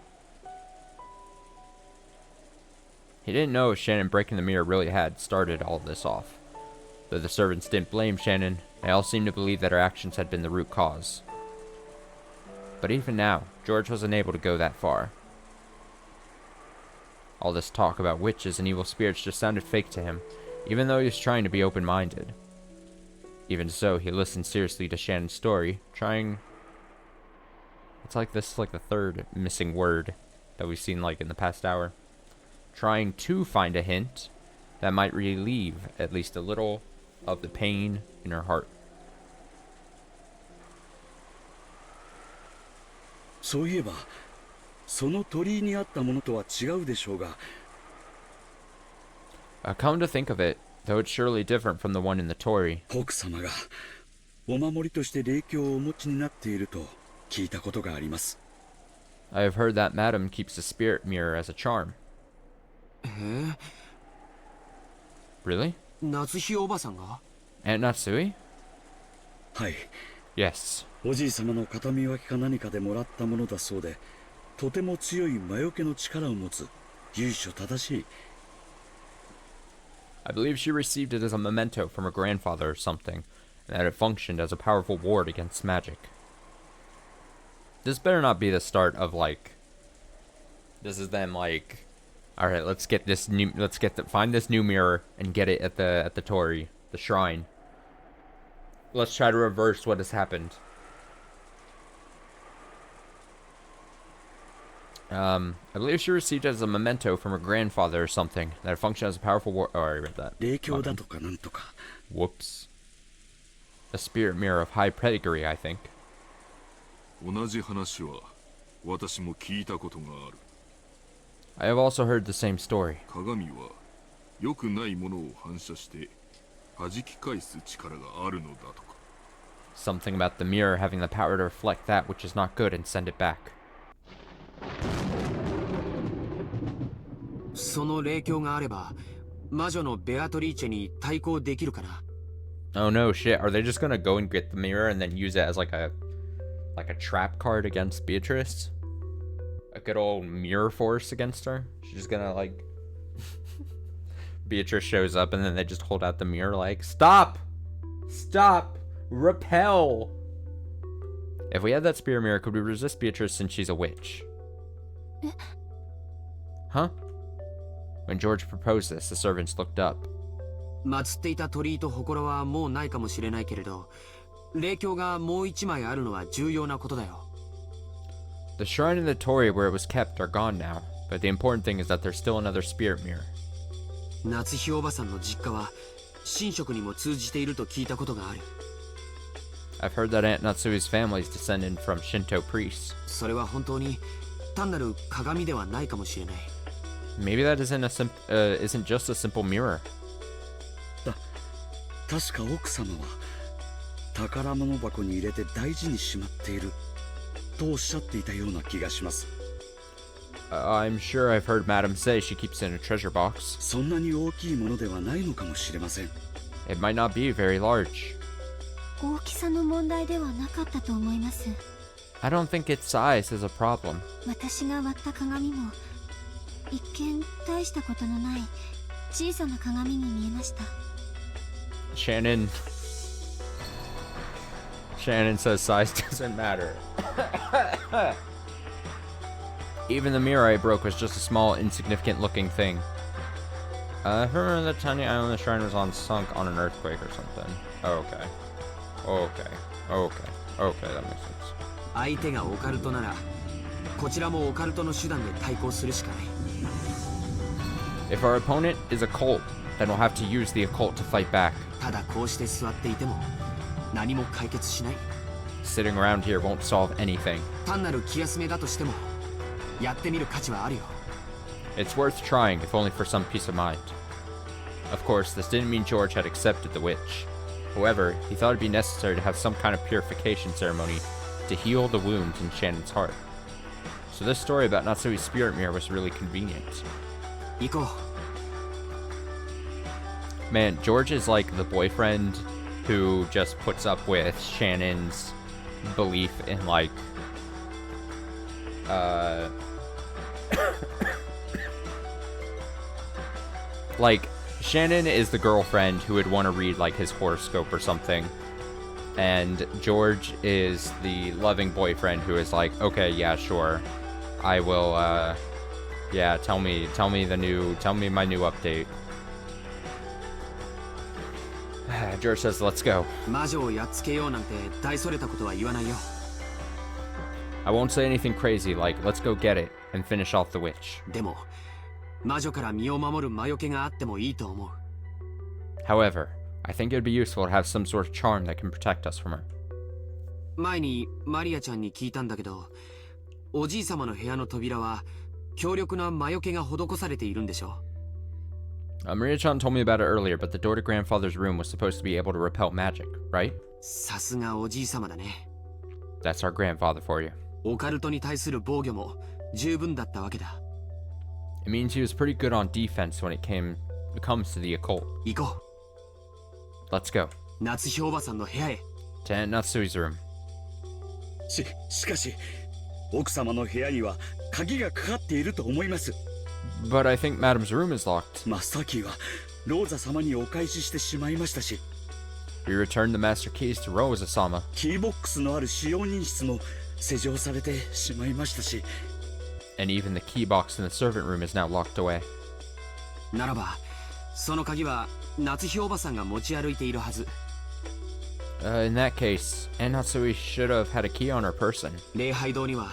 He didn't know if Shannon breaking the mirror really had started all of this off. Though the servants didn't blame Shannon, they all seemed to believe that her actions had been the root cause. But even now, George wasn't able to go that far. All this talk about witches and evil spirits just sounded fake to him, even though he was trying to be open-minded. Even so, he listened seriously to Shannon's story, trying... It's like this is like the third missing word that we've seen like in the past hour. Trying to find a hint that might relieve at least a little of the pain in her heart. そういえばその鳥居にあったものとは違うでしょうが、 Come to think of it, though it's surely different from the one in the Torii. 奥様がお守りとして霊鏡をお持ちになっていると聞いたことがあります。 I have heard that Madam keeps the spirit mirror as a charm. え？ Really? 夏日おばさんが？ Aunt Natsui? はい、 Yes. おじい様の形見分けか何かでもらったものだそうで、とても強い魔除けの力を持つ由緒正しい。 I believe she received it as a memento from her grandfather or something, and that it functioned as a powerful ward against magic. This better not be the start of like... This is them like... Alright, find this new mirror and get it at the Torii, the shrine. Let's try to reverse what has happened. I believe she received it as a memento from her grandfather or something, that it functioned as a powerful ward. Oh, I already read that. 霊鏡だとかなんとか。 Whoops. A spirit mirror of high pedigree, I think. 同じ話は私も聞いたことがある。 I have also heard the same story. 鏡は良くないものを反射して弾き返す力があるのだとか。Something about the mirror having the power to reflect that which is not good and send it back. その霊鏡があれば魔女のベアトリーチェに対抗できるかな。 Oh no, shit. Are they just gonna go and get the mirror and then use it as like a trap card against Beatrice? A good old mirror force against her? She's just gonna like... Beatrice shows up and then they just hold out the mirror like, Stop! Stop! Repel! If we had that spirit mirror, could we resist Beatrice since she's a witch? Huh? When George proposed this, the servants looked up. 祀っていた鳥居と祠はもうないかもしれないけれど、霊鏡がもう一枚あるのは重要なことだよ。 The shrine and the torii where it was kept are gone now, but the important thing is that there's still another spirit mirror. 夏日おばさんの実家は神職にも通じていると聞いたことがある。 I've heard that Aunt Natsui's family is descended from Shinto priests. それは本当に単なる鏡ではないかもしれない。 Maybe that isn't just a simple mirror. 確か奥様は宝物箱に入れて大事にしまっているとおっしゃっていたような気がします。 I'm sure I've heard Madam say she keeps it in a treasure box. そんなに大きいものではないのかもしれません。 It might not be very large. 大きさの問題ではなかったと思います。 I don't think its size is a problem. 私が割った鏡も一見大したことのない小さな鏡に見えました。 Shannon says size doesn't matter. Even the mirror I broke was just a small, insignificant looking thing. I heard that tiny island the shrine was sunk on an earthquake or something. Okay. Okay, that makes sense. 相手がオカルトなら、こちらもオカルトの手段で対抗するしかない。 If our opponent is a cult, then we'll have to use the occult to fight back. ただこうして座っていても何も解決しない。 Sitting around here won't solve anything. 単なる気休めだとしてもやってみる価値はあるよ。 It's worth trying, if only for some peace of mind. Of course, this didn't mean George had accepted the witch. However, he thought it'd be necessary to have some kind of purification ceremony to heal the wounds in Shannon's heart. So this story about Natsui's spirit mirror was really convenient. 行こう。 Man, George is like the boyfriend who just puts up with Shannon's belief in like like Shannon is the girlfriend who would want to read like his horoscope or something, and George is the loving boyfriend who is like, okay, yeah, sure, I will yeah, tell me my new update. George says, let's go. 魔女をやっつけようなんて大それたことは言わないよ。 I won't say anything crazy like, let's go get it and finish off the witch. でも魔女から身を守る魔除けがあってもいいと思う。 However, I think it would be useful to have some sort of charm that can protect us from her. 前にマリアちゃんに聞いたんだけど、おじい様の部屋の扉は強力な魔除けが施されているんでしょ。 Maria-chan told me about it earlier, but the door to grandfather's room was supposed to be able to repel magic, right? さすがおじい様だね。 That's our grandfather for you. オカルトに対する防御も十分だったわけだ。 It means he was pretty good on defense when it comes to the occult. 行こ Let's go. う。夏日おばさんの部屋へ。 To Aunt Natsui's room. しかし奥様の部屋には鍵がかかっていると思います。 But I think Madam's room is locked. 真っ先はローザ様にお返ししてしまいましたし、 We returned the master keys to Rosa-sama. キーボックスのある使用人室も施錠されてしまいましたし、 And even the key box in the servant room is now locked away. ならばその鍵は夏日おばさんが持ち歩いているはず。 In that case, Aunt Natsui should have had a key on her person. 礼拝堂には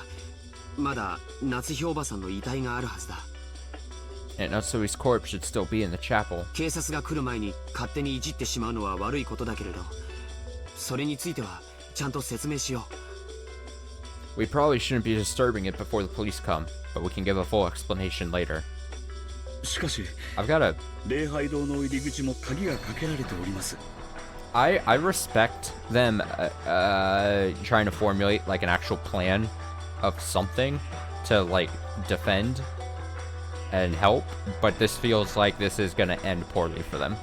まだ夏日おばさんの遺体があるはずだ。 Aunt Natsui's corpse should still be in the chapel. 警察が来る前に勝手にいじってしまうのは悪いことだけれど、それについてはちゃんと説明しよう。 We probably shouldn't be disturbing it before the police come, but we can give a full explanation later. しかし I've got a... 礼拝堂の入り口も鍵がかけられております。I respect them trying to formulate like an actual plan of something to like defend and help, but this feels like this is gonna end poorly for them.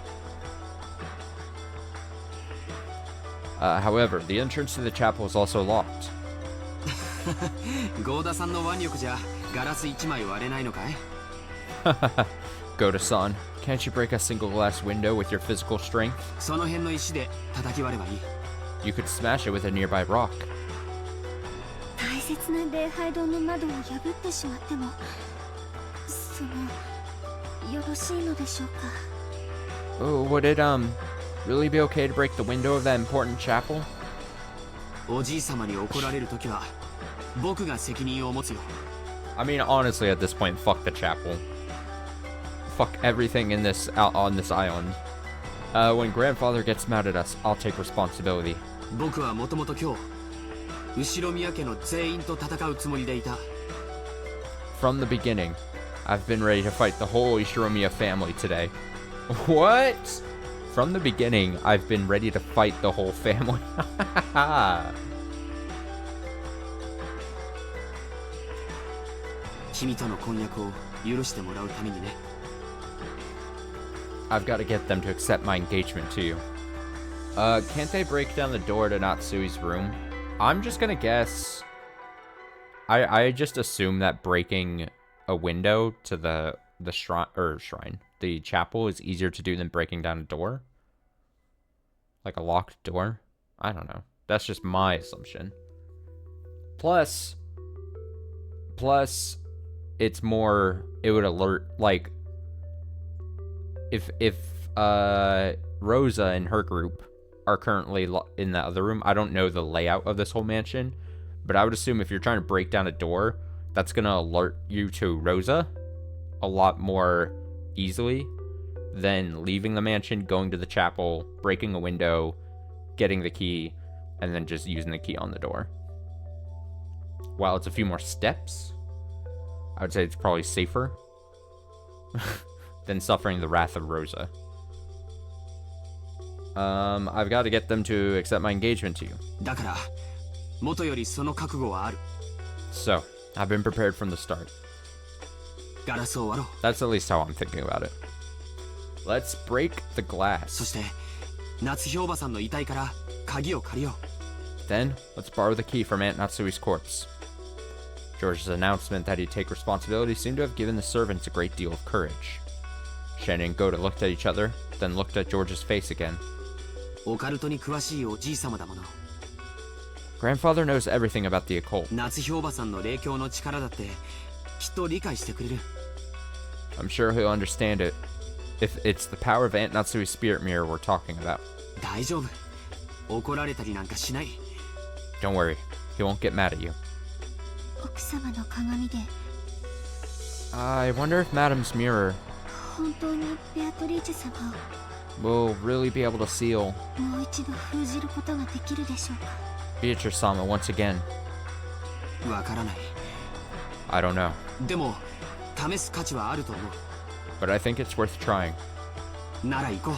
However, the entrance to the chapel is also locked. ゴーダさんの腕力じゃガラス1枚割れないのかい Goda-san, can't you break a single glass window with your physical strength? その辺の石で叩き割ればいい You could smash it with a nearby rock. 大切な礼拝堂の窓を破ってしまってもよろしいのでしょうか Oh, would it really be okay to break the window of that important chapel? おじい様に怒られるときは僕が責任を持つよ I mean, honestly, at this point, fuck the chapel. Fuck everything in this on this island. When grandfather gets mad at us, I'll take responsibility. 僕はもともと今日後宮家の全員と戦うつもりでいた From the beginning, I've been ready to fight the whole Ishiromiya family today. What? From the beginning, I've been ready to fight the whole family. 君との婚約を許してもらうためにね I've got to get them to accept my engagement to you. Can't they break down the door to Natsui's room? I'm just gonna guess. I just assume that breaking a window to the shrine, the chapel is easier to do than breaking down a door. Like a locked door. I don't know. That's just my assumption. Plus, it's more. It would alert like. If Rosa and her group are currently in the other room, I don't know the layout of this whole mansion, but I would assume if you're trying to break down a door, that's going to alert you to Rosa a lot more easily than leaving the mansion, going to the chapel, breaking a window, getting the key, and then just using the key on the door. While it's a few more steps, I would say it's probably safer than suffering the wrath of Rosa. I've got to get them to accept my engagement to you. だから元よりその覚悟はある So, I've been prepared from the start. ガラスを割ろう That's at least how I'm thinking about it. Let's break the そ glass. して夏日おばさんの遺体から鍵を借りよ Then, let's borrow the key from Aunt Natsui's corpse. George's announcement that he'd take responsibility seemed to have given the servants a great deal of courage. Shannon and Goda looked at each other, then looked at George's face again. うオカルトに詳しいおじい様だもの Grandfather knows everything about the occult. 夏日おばさんの霊境の力だってきっと理解してくれる I'm sure he'll understand it if it's the power of Aunt Natsui's spirit mirror we're talking about. 大丈夫怒られたりなんかしない Don't worry, he won't get mad at you. 奥様の鏡で I wonder if Madame's mirror 本当にベアトリーチェ様 will really be able to seal をもう一度封じることができるでしょうか Beatrice-sama once again. わからない I don't know, でも試す価値はあると思 but I think it's worth trying. うなら行こ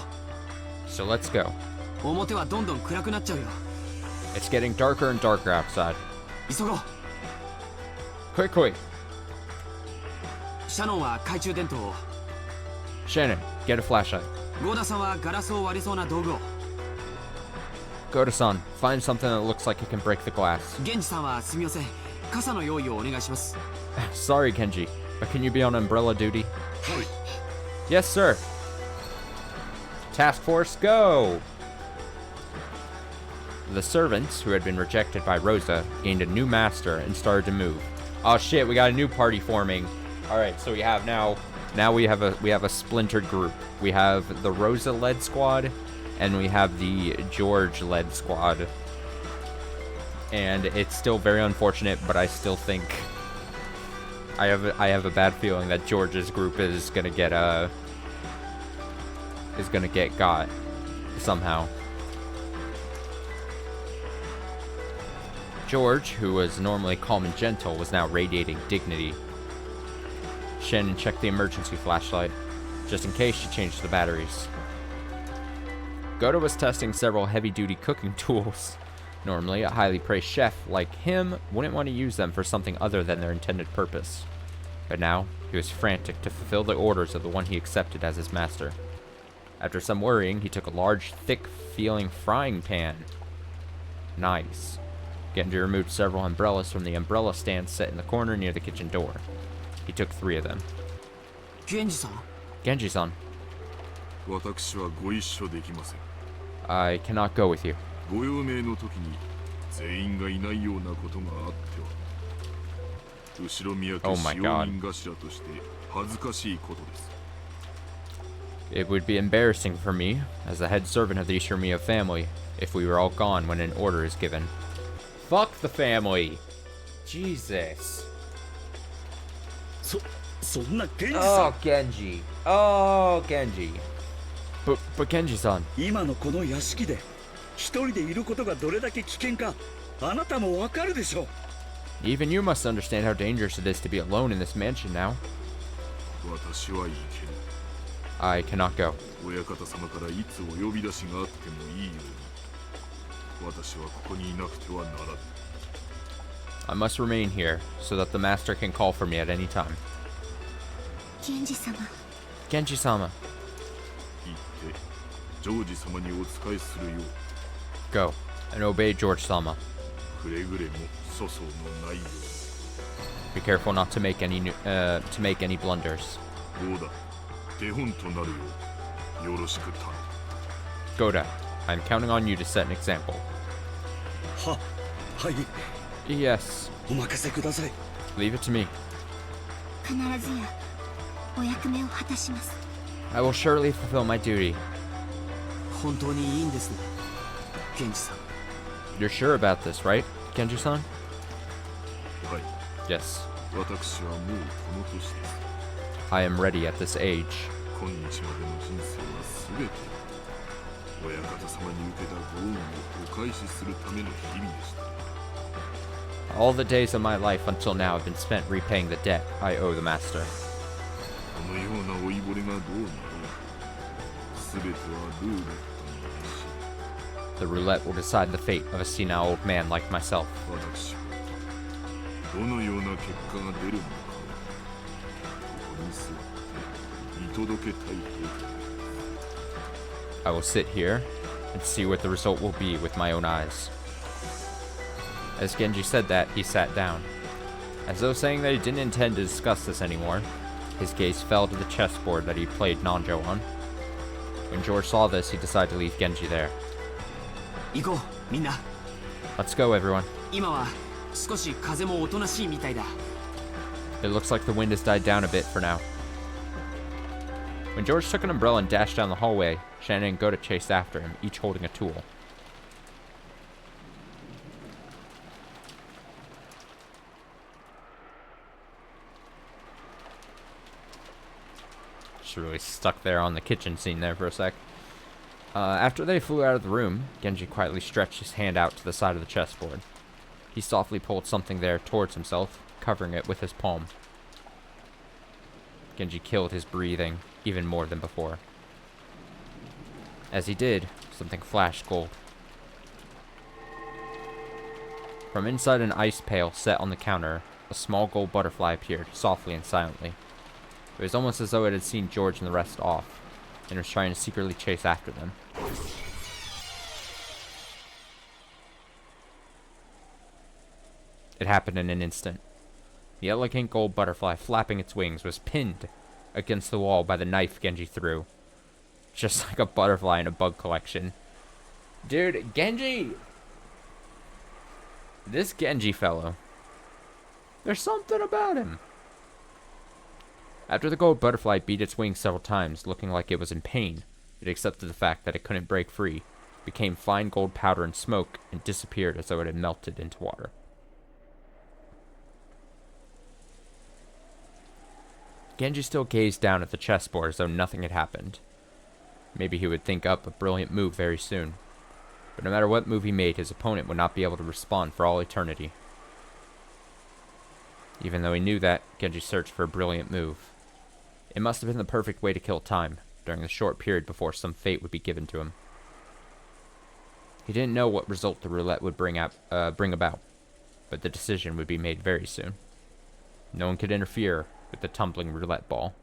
So let's go. う表はどんどん暗くなっちゃうよ It's getting darker and darker outside. 急ごう Quick. シャノンは懐中電灯を Shannon, get a flashlight. ゴーダさんはガラスを割れそうな道具を Goda-san, find something that looks like it can break the glass. ゲンジさんはすみません傘の用意をお願いします Sorry, Kenji, but can you be on umbrella duty? Yes, sir. Task Force, go! The servants, who had been rejected by Rosa, gained a new master and started to move. Oh shit, we got a new party forming. Alright, so we have now we have a splintered group. We have the Rosa-led squad, and we have the George-led squad. And it's still very unfortunate, but I still think I have a bad feeling that George's group is gonna get got somehow. George, who was normally calm and gentle, was now radiating dignity. Shannon checked the emergency flashlight, just in case she changed the batteries. Goto was testing several heavy-duty cooking tools. Normally, a highly praised chef like him wouldn't want to use them for something other than their intended purpose. But now, he was frantic to fulfill the orders of the one he accepted as his master. After some worrying, he took a large, thick-feeling frying pan. Nice. Genji removed several umbrellas from the umbrella stand set in the corner near the kitchen door. He took 3 of them. 源氏さん Genji-san, 私はご一緒できません。 I cannot go with you. ご用命の時に全員がいないようなことがあっては後ろ宮家 Oh my 使 God. 用人頭として恥ずかしいことです。 It would be embarrassing for me, as the head servant of the Ishimiya family, if we were all gone when an order is given. Fuck the family! Jesus. そんな源氏さ Oh, ん Genji. Oh, Genji. But Genji-san. 今のこの屋敷で一人でいることがどれだけ危険かあなたもわかるでしょう。 Even you must understand how dangerous it is to be alone in this mansion now. 私はいけ I cannot go. ぬ。親方様からいつお呼び出しがあってもいいように私はここにいなくてはならぬ。 I must remain here, so that the master can call for me at any time. 源氏様 Genji-sama, 行ってジョージ様にお仕えするよう go, and obey George-sama. くれぐれも粗相のないよ Be careful not to make any blunders. うに。どうだ手本となるようよろしく頼む。 Goda, I'm counting on you to set an example. はい Yes, お任せください。 leave it to me. 必ずやお役目を果たします。 I will surely fulfill my duty. 本当にいいんですね源氏さん You're sure about this, right, Genji-san? はい Yes, 私はもうこの年です。 I am ready at this age. 今日までの人生は全て親方様に受けたご恩をお返しするための日々でした。 All the days of my life until now have been spent repaying the debt I owe the master. このような老いぼれがどうになろう全てはルーレットによし The roulette will decide the fate of a senile old man like myself. 私はどのような結果が出るのかをここに座って見届けたいと思う。 I will sit here and see what the result will be with my own eyes. As Genji said that, he sat down. As though saying that he didn't intend to discuss this anymore, his gaze fell to the chessboard that he played Nanjo on. When George saw this, he decided to leave Genji there. 行こうみんな Let's go, everyone. 今は少し風もおとなしいみたいだ It looks like the wind has died down a bit for now. When George took an umbrella and dashed down the hallway, Shannon and Goda chased after him, each holding a tool. Just really stuck there on the kitchen scene there for a sec. After they flew out of the room, Genji quietly stretched his hand out to the side of the chessboard. He softly pulled something there towards himself, covering it with his palm. Genji killed his breathing even more than before. As he did, something flashed gold. From inside an ice pail set on the counter, a small gold butterfly appeared, softly and silently. It was almost as though it had seen George and the rest off, and was trying to secretly chase after them. It happened in an instant. The elegant gold butterfly flapping its wings was pinned against the wall by the knife Genji threw. Just like a butterfly in a bug collection. Dude, Genji! This Genji fellow. There's something about him. After the gold butterfly beat its wings several times, looking like it was in pain, it accepted the fact that it couldn't break free, became fine gold powder and smoke, and disappeared as though it had melted into water. Genji still gazed down at the chessboard as though nothing had happened. Maybe he would think up a brilliant move very soon. But no matter what move he made, his opponent would not be able to respond for all eternity. Even though he knew that, Genji searched for a brilliant move. It must have been the perfect way to kill time, during the short period before some fate would be given to him. He didn't know what result the roulette would bring about, but the decision would be made very soon. No one could interfere with the tumbling roulette ball.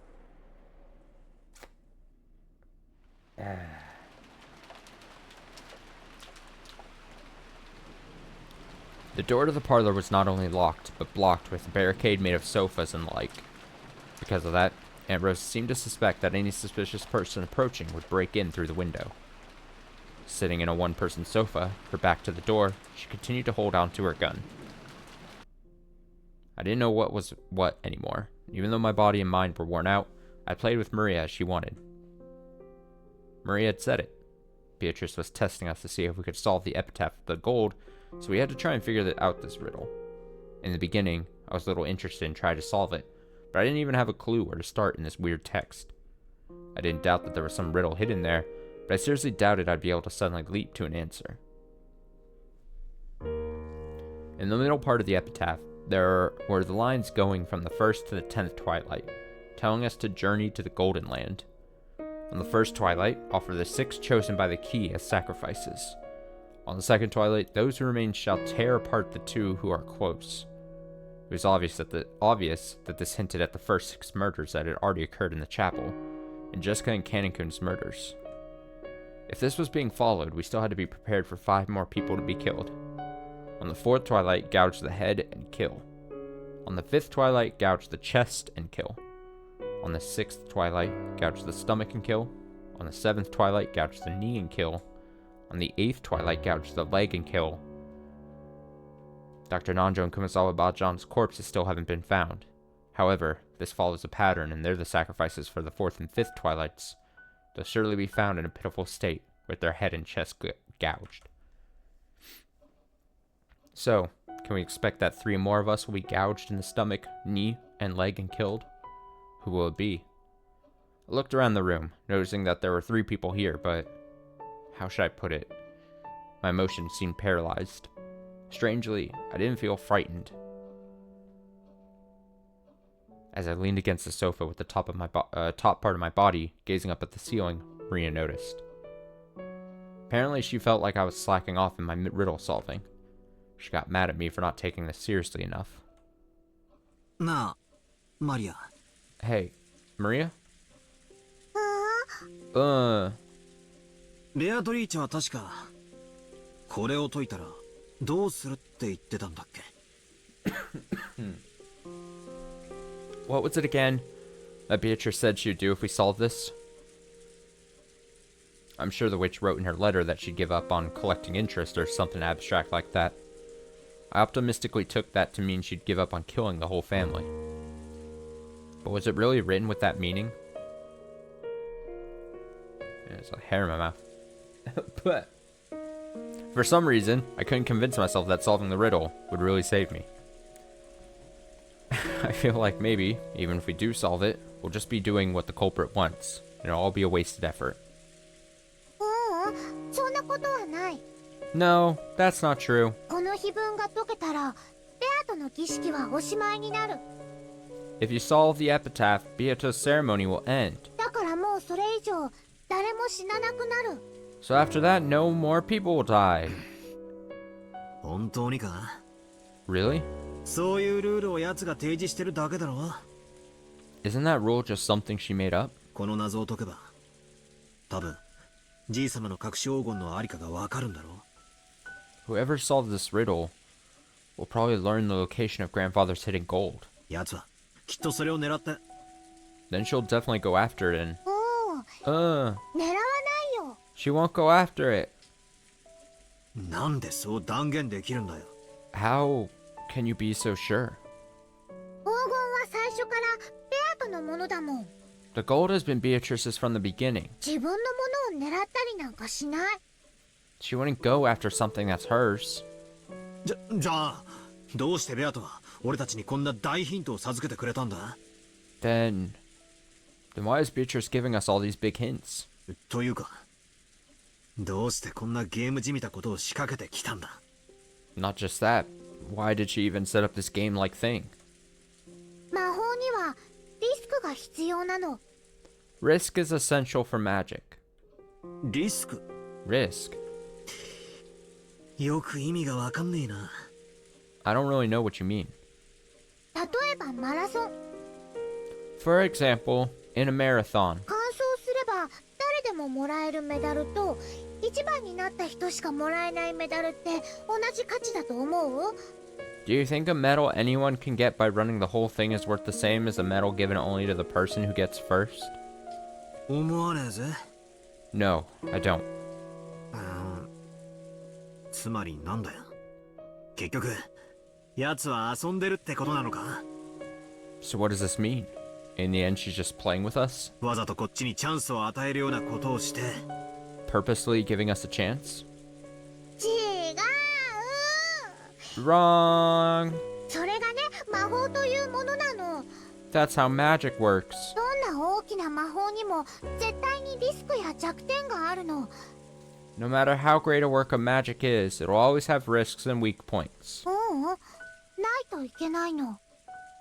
The door to the parlor was not only locked, but blocked with a barricade made of sofas and the like. Because of that, Aunt Rose seemed to suspect that any suspicious person approaching would break in through the window. Sitting in a one-person sofa, her back to the door, she continued to hold on to her gun. I didn't know what was what anymore. Even though my body and mind were worn out, I played with Maria as she wanted. Maria had said it. Beatrice was testing us to see if we could solve the epitaph of the gold, so we had to try and figure out this riddle. In the beginning, I was a little interested in trying to solve it, but I didn't even have a clue where to start in this weird text. I didn't doubt that there was some riddle hidden there, but I seriously doubted I'd be able to suddenly leap to an answer. In the middle part of the epitaph, there were the lines going from the 1st to the 10th twilight, telling us to journey to the Golden Land. On the 1st twilight, offer the 6 chosen by the key as sacrifices. On the 2nd twilight, those who remain shall tear apart the 2 who are close. It was obvious that this hinted at the first 6 murders that had already occurred in the chapel, and Jessica and Kannakun's murders. If this was being followed, we still had to be prepared for 5 more people to be killed. On the 4th twilight, gouge the head and kill. On the 5th twilight, gouge the chest and kill. On the 6th twilight, gouge the stomach and kill. On the 7th twilight, gouge the knee and kill. On the 8th twilight, gouge the leg and kill. Dr. Nanjo and Kumasawa Bajan's corpses still haven't been found. However, this follows a pattern, and they're the sacrifices for the 4th and 5th twilights. They'll surely be found in a pitiful state, with their head and chest gouged. So, can we expect that 3 more of us will be gouged in the stomach, knee, and leg and killed? Who will it be? I looked around the room, noticing that there were 3 people here, but how should I put it? My emotions seemed paralyzed. Strangely, I didn't feel frightened. As I leaned against the sofa with the top part of my body gazing up at the ceiling, Maria noticed. Apparently, she felt like I was slacking off in my riddle solving. She got mad at me for not taking this seriously enough. Na, Maria. Hey, Maria? ベアトリーチェは確かこれを解いたらどうするって言ってたんだっけ What was it again that Beatrice said she would do if we solved this? I'm sure the witch wrote in her letter that she'd give up on collecting interest or something abstract like that. I optimistically took that to mean she'd give up on killing the whole family. But was it really written with that meaning? There's a hair in my mouth. But for some reason, I couldn't convince myself that solving the riddle would really save me. I feel like maybe, even if we do solve it, we'll just be doing what the culprit wants. It'll all be a wasted effort. No, that's not true. If you solve the epitaph, Beato's ceremony will end. So after that, no more people will die. 本当にか Really? そういうルールを奴が提示してるだけだろ Isn't that rule just something she made up? この謎を解けば多分じい様の隠し黄金のありかがわかるんだろ Whoever solved this riddle will probably learn the location of grandfather's hidden gold. 奴はきっとそれを狙って Then she'll definitely go after it and... She won't go after it. なんでそう断言できるんだよ How can you be so sure? The gold has been Beatrice's from the beginning. She wouldn't go after something that's hers. じゃあどうしてベアトは俺たちにこんな大ヒントを授けてくれたんだ Then why is Beatrice giving us all these big hints? というかどうしてこんなゲームじみたことを仕掛けてきたんだ Not just that. Why did she even set up this game-like thing? Risk is essential for magic. リスク Risk. よく意味がわかんねえな。 I don't really know what you mean. 例えばマラソン。 For example, in a marathon, 完走すれば誰でももらえるメダルと一番になった人しかもらえないメダルって同じ価値だと思う？ do you think a medal anyone can get by running the whole thing is worth the same as a medal given only to the person who gets first? 思わねえぜ。 No, I don't. つまりなんだよ。結局、奴は遊んでるってことなのか？ So what does this mean? In the end, she's just playing with us? わざとこっちにチャンスを与えるようなことをして、 Purposely giving us a chance? 違う。 Wrong! それがね、魔法というものなの。 That's how magic works. どんな大きな魔法にも絶対にリスクや弱点があるの。 No matter how great a work of magic is, it'll always have risks and weak points. ないといけないの。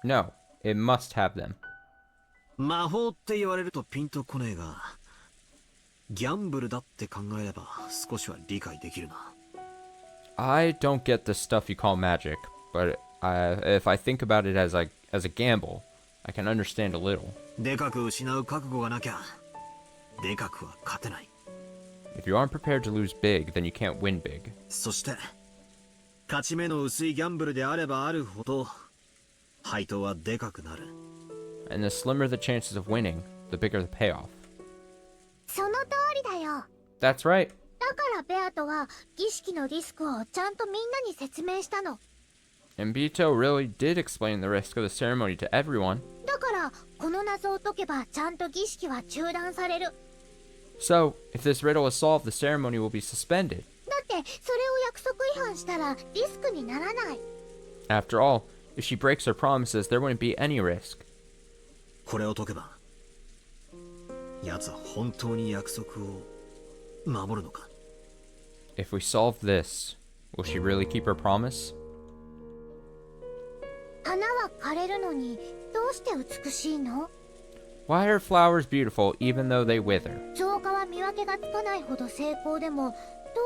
No, it must have them. 魔法って言われるとピンとこねえが、ギャンブルだって考えれば少しは理解できるな。 I don't get the stuff you call magic, but if I think about it as a gamble, I can understand a little. でかく失う覚悟がなきゃ、でかくは勝てない。 If you aren't prepared to lose big, then you can't win big. そして、勝ち目の薄いギャンブルであればあるほど、配当はでかくなる。 And the slimmer the chances of winning, the bigger the payoff. その通りだよ。 That's right. だからベアとは儀式のリスクをちゃんとみんなに説明したの。 And Bito really did explain the risk of the ceremony to everyone. だからこの謎を解けばちゃんと儀式は中断される。 So, if this riddle is solved, the ceremony will be suspended. だってそれを約束違反したらリスクにならない。 After all, if she breaks her promises, there wouldn't be any risk. これを解けば、奴は本当に約束を守るのか？ If we solve this, will she really keep her promise? 花は枯れるのにどうして美しいの？ Why are flowers beautiful even though they wither? 造花は見分けがつかないほど精巧でもど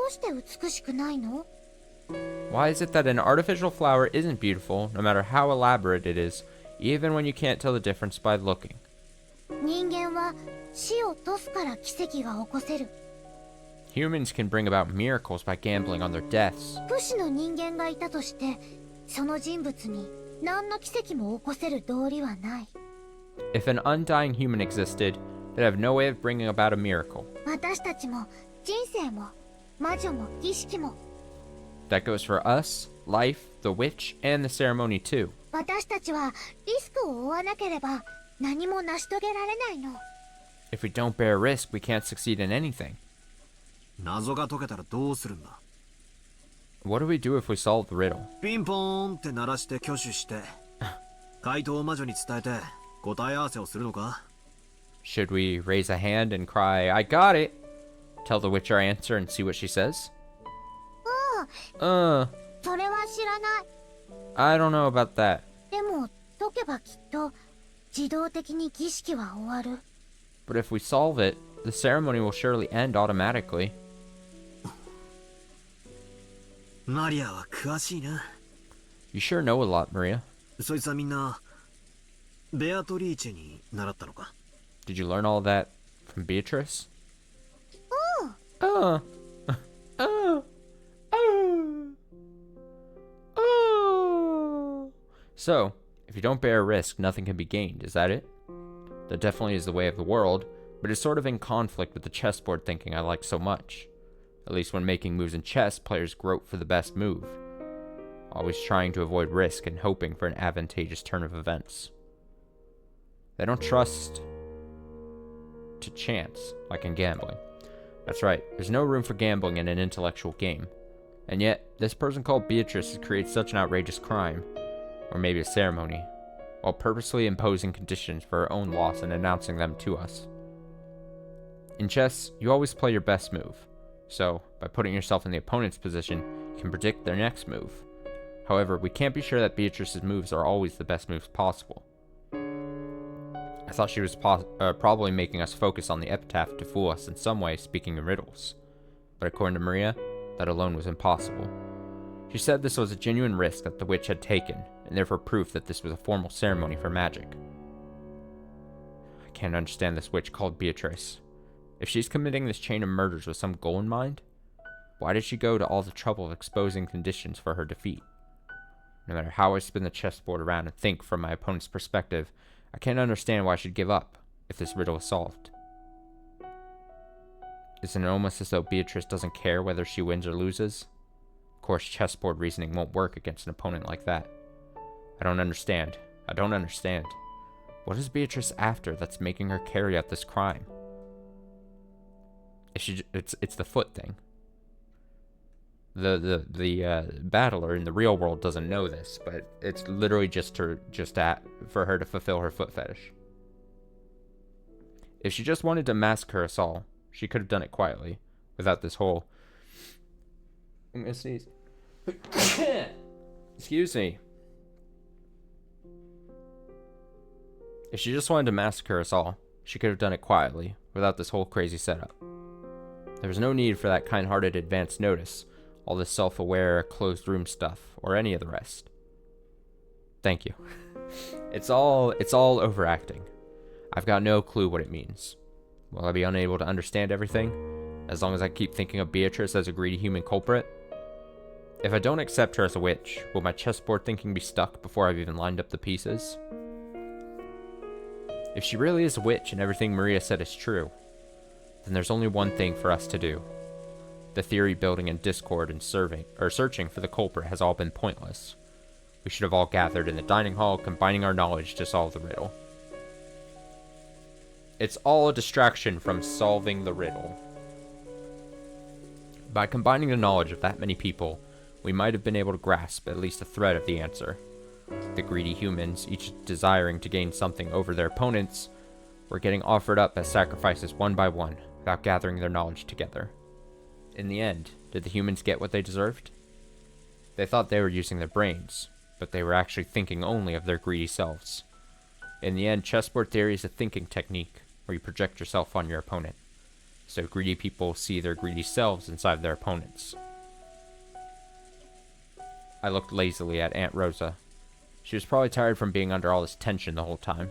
うして美しくないの？ Why is it that an artificial flower isn't beautiful, no matter how elaborate it is, even when you can't tell the difference by looking? 人間は死を賭すから奇跡が起こせる。 Humans can bring about miracles by gambling on their deaths. 不死の人間がいたとしてその人物に何の奇跡も起こせる道理はない。 If an undying human existed, they'd have no way of bringing about a miracle. 私たちも人生も魔女も儀式も That goes for us, life, the witch, and the ceremony too. 私たちはリスクを負わなければ何も成し遂げられないの。 If we don't bear risk, we can't succeed in anything. 謎が解けたらどうするんだ？ What do we do if we solve the riddle? ピンポーンって鳴らして挙手して、回答を魔女に伝えて答え合わせをするのか？ Should we raise a hand and cry, I got it? Tell the witch our answer and see what she says? それは知らない。 I don't know about that. でも解けばきっと自動的に儀式は終わる。 But if we solve it, the ceremony will surely end automatically. マリアは詳しいな。 You sure know a lot, Maria. そいつはみんなベアトリーチェに習ったのか？ Did you learn all that from Beatrice? Oh. So, if you don't bear risk, nothing can be gained, is that it? That definitely is the way of the world, but it's sort of in conflict with the chessboard thinking I like so much. At least when making moves in chess, players grope for the best move, always trying to avoid risk and hoping for an advantageous turn of events. They don't trust to chance, like in gambling. That's right, there's no room for gambling in an intellectual game. And yet, this person called Beatrice has created such an outrageous crime, or maybe a ceremony, while purposely imposing conditions for her own loss and announcing them to us. In chess, you always play your best move, so by putting yourself in the opponent's position, you can predict their next move. However, we can't be sure that Beatrice's moves are always the best moves possible. I thought she was probably making us focus on the epitaph to fool us in some way, speaking in riddles. But according to Maria, that alone was impossible. She said this was a genuine risk that the witch had taken, and therefore proof that this was a formal ceremony for magic. I can't understand this witch called Beatrice. If she's committing this chain of murders with some goal in mind, why did she go to all the trouble of exposing conditions for her defeat? No matter how I spin the chessboard around and think from my opponent's perspective, I can't understand why she'd give up if this riddle is solved. Isn't it almost as though Beatrice doesn't care whether she wins or loses? Of course, chessboard reasoning won't work against an opponent like that. I don't understand. I don't understand. What is Beatrice after that's making her carry out this crime? It's the foot thing. The battler in the real world doesn't know this, but it's literally for her to fulfill her foot fetish. If she just wanted to massacre us all, she could have done it quietly, without this whole... I'm gonna sneeze. Excuse me. If she just wanted to massacre us all, she could have done it quietly, without this whole crazy setup. There was no need for that kind-hearted advance notice, all this self-aware, closed-room stuff, or any of the rest. Thank you. It's all overacting. I've got no clue what it means. Will I be unable to understand everything, as long as I keep thinking of Beatrice as a greedy human culprit? If I don't accept her as a witch, will my chessboard thinking be stuck before I've even lined up the pieces? If she really is a witch and everything Maria said is true, then there's only one thing for us to do. The theory building in Discord and searching for the culprit has all been pointless. We should have all gathered in the dining hall, combining our knowledge to solve the riddle. It's all a distraction from solving the riddle. By combining the knowledge of that many people, we might have been able to grasp at least a thread of the answer. The greedy humans, each desiring to gain something over their opponents, were getting offered up as sacrifices one by one, without gathering their knowledge together. In the end, did the humans get what they deserved? They thought they were using their brains, but they were actually thinking only of their greedy selves. In the end, chessboard theory is a thinking technique, where you project yourself on your opponent. So greedy people see their greedy selves inside their opponents. I looked lazily at Aunt Rosa. She was probably tired from being under all this tension the whole time.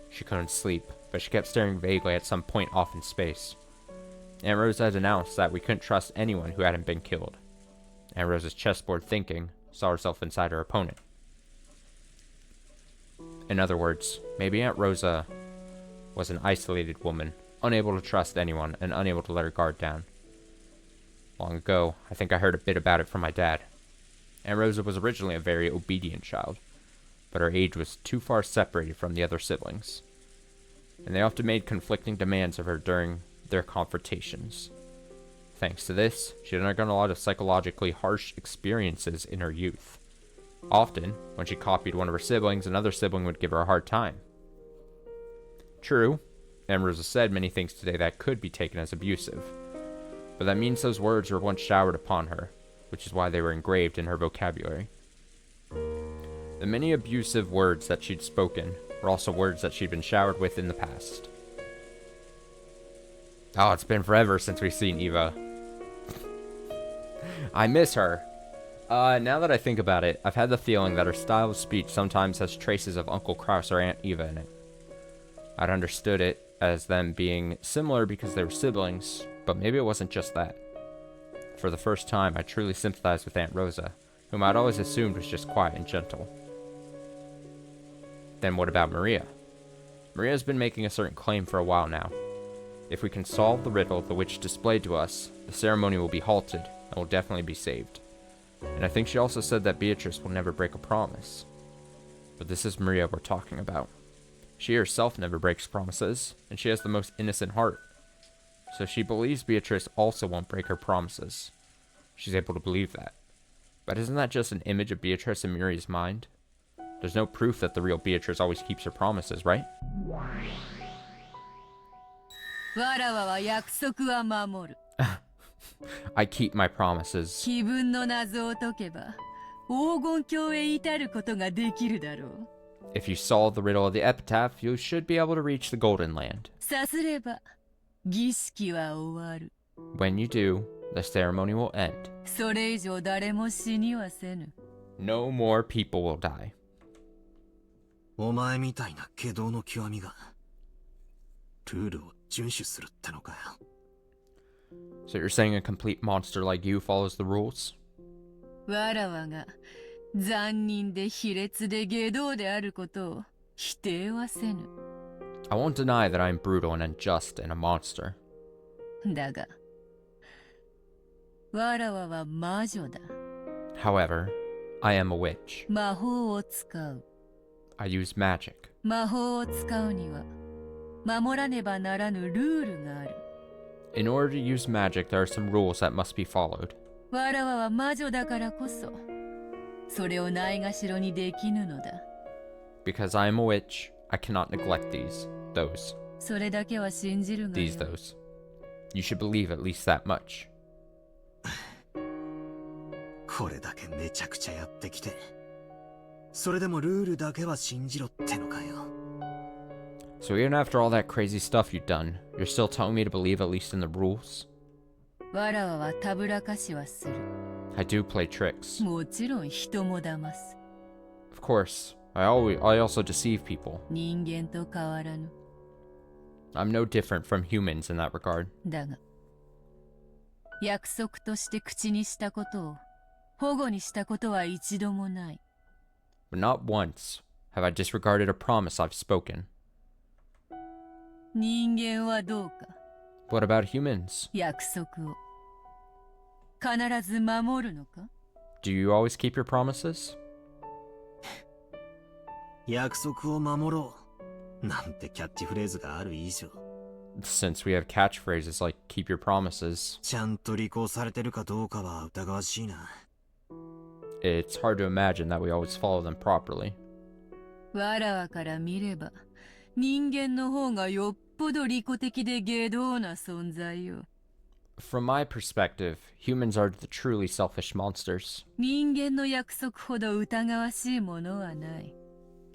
She couldn't sleep, but she kept staring vaguely at some point off in space. Aunt Rosa had announced that we couldn't trust anyone who hadn't been killed. Aunt Rosa's chessboard thinking saw herself inside her opponent. In other words, maybe Aunt Rosa was an isolated woman, unable to trust anyone and unable to let her guard down. Long ago, I think I heard a bit about it from my dad. Aunt Rosa was originally a very obedient child, but her age was too far separated from the other siblings, and they often made conflicting demands of her during their confrontations. Thanks to this, she had undergone a lot of psychologically harsh experiences in her youth. Often, when she copied one of her siblings, another sibling would give her a hard time. True, Aunt Rosa said many things today that could be taken as abusive, but that means those words were once showered upon her, which is why they were engraved in her vocabulary. The many abusive words that she'd spoken were also words that she'd been showered with in the past. Oh, it's been forever since we've seen Eva. I miss her. Now that I think about it, I've had the feeling that her style of speech sometimes has traces of Uncle Kraus or Aunt Eva in it. I'd understood it as them being similar because they were siblings, but maybe it wasn't just that. For the first time, I truly sympathized with Aunt Rosa, whom I'd always assumed was just quiet and gentle. Then what about Maria? Maria's been making a certain claim for a while now. If we can solve the riddle the witch displayed to us, the ceremony will be halted and will definitely be saved. And I think she also said that Beatrice will never break a promise. But this is Maria we're talking about. She herself never breaks promises, and she has the most innocent heart. So she believes Beatrice also won't break her promises. She's able to believe that. But isn't that just an image of Beatrice in Maria's mind? There's no proof that the real Beatrice always keeps her promises, right? I keep my promises. If you solve the riddle of the epitaph, you should be able to reach the Golden Land. When you do, the ceremony will end. それ以上誰も死にはせぬ。 No more people will die. お前みたいな下道の極みがルールを遵守するってのかよ。 So you're saying a complete monster like you follows the rules? わらわが残忍で卑劣で下道であることを否定はせぬ。 I won't deny that I'm brutal and unjust and a monster. だが、わらわは魔女だ。 However, I am a witch. 魔法を使う。 I use magic. 魔法を使うには守らねばならぬルールがある。 In order to use magic, there are some rules that must be followed. わらわは魔女だからこそ、それをないがしろにできぬのだ。 Because I am a witch, I cannot neglect those. それだけは信じるがよ。 Those. You should believe at least that much. これだけめちゃくちゃやってきて、それでもルールだけは信じろってのかよ。 So even after all that crazy stuff you've done, you're still telling me to believe at least in the rules? わらわはたぶらかしはする。 I do play tricks. もちろん人も騙す。 Of course, I also deceive people. 人間と変わらぬ。 I'm no different from humans in that regard. だが、約束として口にしたことを保護にしたことは一度もない。 But not once have I disregarded a promise I've spoken. 人間はどうか。 What about humans? 約束を必ず守るのか？ Do you always keep your promises? 約束を守ろうなんてキャッチフレーズがある以上、 Since we have catchphrases like keep your promises, ちゃんと履行されてるかどうかは疑わしいな。 it's hard to imagine that we always follow them properly. わらわから見れば人間の方がよっぽど利己的で下道な存在よ。 From my perspective, humans are the truly selfish monsters. 人間の約束ほど疑わしいものはない。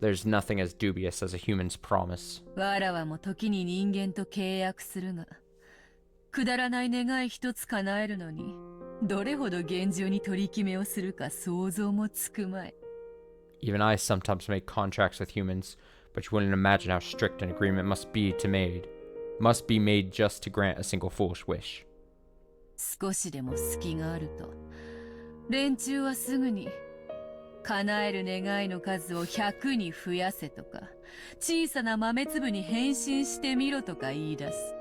There's nothing as dubious as a human's promise. わらわも時に人間と契約するが、くだらない願い一つ叶えるのにどれほど厳重に取り決めをするか想像もつくまい。 Even I sometimes make contracts with humans, but you wouldn't imagine how strict an agreement must be made just to grant a single foolish wish. 少しでも隙があると連中はすぐに叶える願いの数を100に増やせとか、小さな豆粒に変身してみろとか言い出す。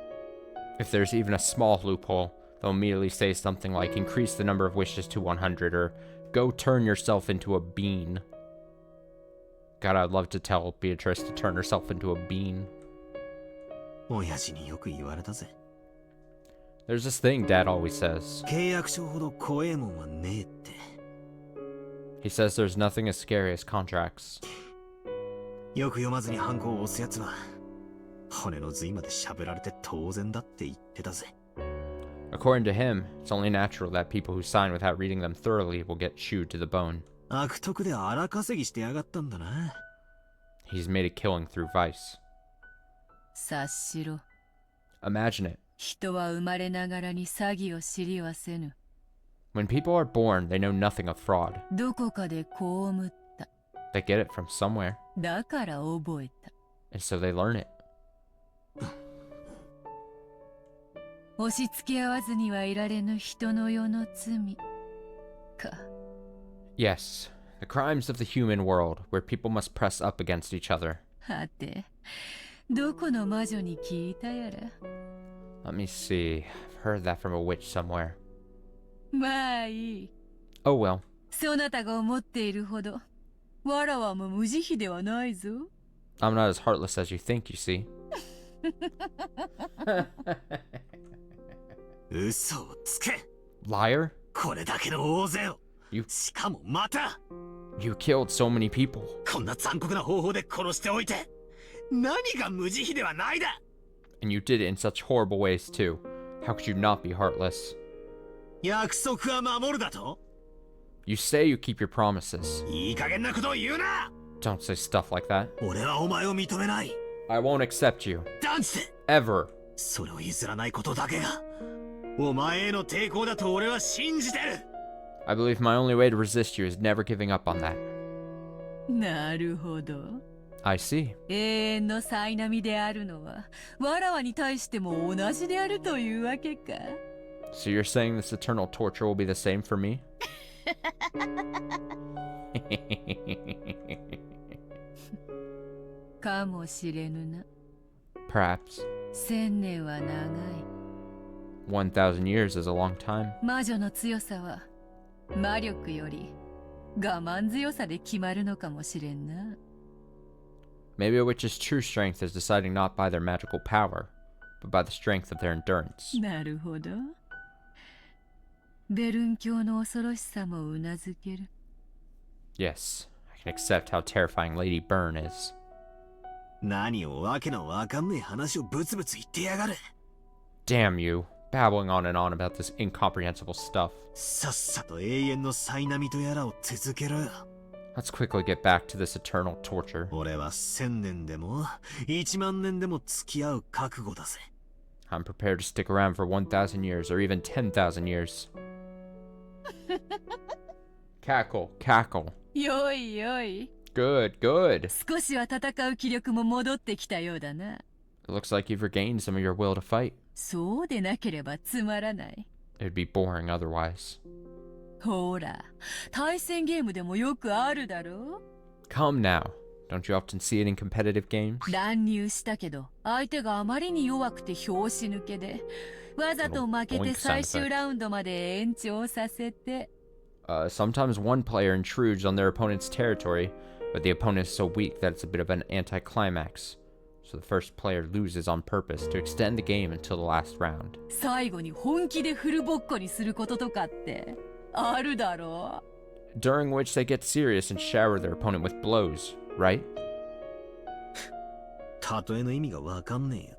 If there's even a small loophole, they'll immediately say something like increase the number of wishes to 100 or go turn yourself into a bean. God, I'd love to tell Beatrice to turn herself into a bean. 親父によく言われたぜ。 There's this thing Dad always says. 契約書ほど怖えもんはねえって。 He says there's nothing as scary as contracts. よく読まずにハンコを押すやつは骨の髄までしゃぶられて当然だって言ってたぜ。 According to him, it's only natural that people who sign without reading them thoroughly will get chewed to the bone. 悪徳で荒稼ぎしてやがったんだな。 He's made a killing through vice. 察しろ。 Imagine it. 人は生まれながらに詐欺を知りはせぬ。 When people are born, they know nothing of fraud. どこかで被った。 They get it from somewhere, だから覚えた。 and so they learn it. 押し付け合わずにはいられぬ人の世の罪か。 Yes, the crimes of the human world, where people must press up against each other. はて、どこの魔女に聞いたやら。 Let me see. I've heard that from a witch somewhere. まあいい。 Oh well. そなたが思っているほど、わらわも無慈悲ではないぞ。 I'm not as heartless as you think, you see. 嘘をつけ。 Liar? これだけの大勢を。 You しかもまた You killed so many people. こんな残酷な方法で殺しておいて何が無慈悲ではないだ。 And you did it in such horrible ways too. How could you not be heartless? 約束は守るだと。 You say you keep your promises. いい加減なことを言うな。 Don't say stuff like that. 俺はお前を認めない。 I won't accept you. 断じて Ever. それを譲らないことだけがお前への抵抗だと俺は信じてる。 I believe my only way to resist you is never giving up on that. なるほど。 I see. 永遠の苛波であるのは、わらわに対しても同じであるというわけか。So you're saying this eternal torture will be the same for me? かもしれぬな。 Perhaps. 千年は長い。 1,000 years is a long time. 魔女の強さは、魔力より我慢強さで決まるのかもしれんな。 Maybe a witch's true strength is deciding not by their magical power, but by the strength of their endurance. なるほど。ベルン教の恐ろしさもうなずける。 Yes, I can accept how terrifying Lady Byrne is. 何をわけのわかんねえ話をブツブツ言ってやがる。 Damn you, babbling on and on about this incomprehensible stuff. さっさと永遠の苛波とやらを続けろよ。 Let's quickly get back to this eternal torture. 俺は1000年でも1万年でも付き合う覚悟だぜ。 I'm prepared to stick around for 1,000 years or even 10,000 years. Cackle, cackle. よいよい。 Good, good. 少しは戦う気力も戻ってきたようだな。 It looks like you've regained some of your will to fight. そうでなければつまらない。 It'd be boring otherwise. ほら、対戦ゲームでもよくあるだろ。 Come now. Don't you often see it in competitive games? 乱入したけど、相手があまりに弱くて拍子抜けで、わざと負けて最終ラウンドまで延長させて。Sometimes one player intrudes on their opponent's territory, but the opponent is so weak that it's a bit of an anticlimax. So the first player loses on purpose to extend the game until the last round. 最後に本気でフルボッコにすることとかってあるだろう。 During which they get serious and shower their opponent with blows, right? 例えの意味がわかんね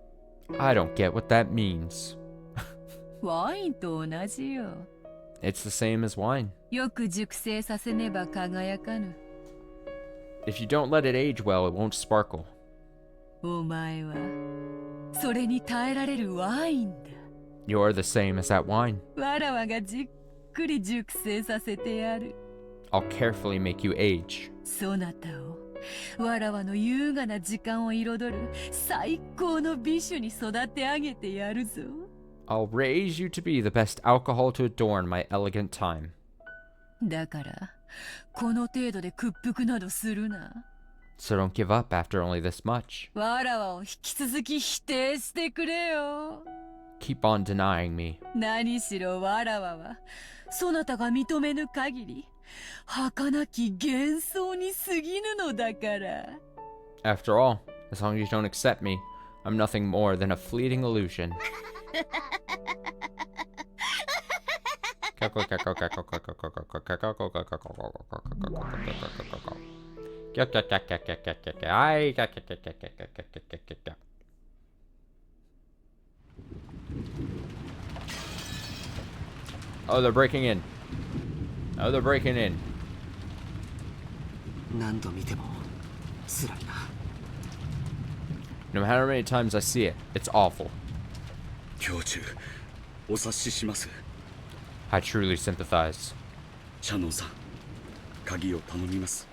えよ。 I don't get what that means. ワインと同じよ。 It's the same as wine. よく熟成させねば輝かぬ。 If you don't let it age well, it won't sparkle. お前はそれに耐えられるワインだ。 You're the same as that wine. わらわがじっくり熟成させてやる。 I'll carefully make you age. そなたをわらわの優雅な時間を彩る最高の美酒に育て上げてやるぞ。 I'll raise you to be the best alcohol to adorn my elegant time. だからこの程度で屈服などするな。 So don't give up after only this much. わらわを引き続き否定してくれよ。 Keep on denying me. 何しろわらわはそなたが認めぬ限り儚き幻想に過ぎぬのだから。 After all, as long as you don't accept me, I'm nothing more than a fleeting illusion. Oh, they're breaking in. Oh, they're breaking in. 何度見ても辛いな。 No matter how many times I see it, it's awful. 教中お察しします。 I truly sympathize. シャノンさん、鍵を頼みます。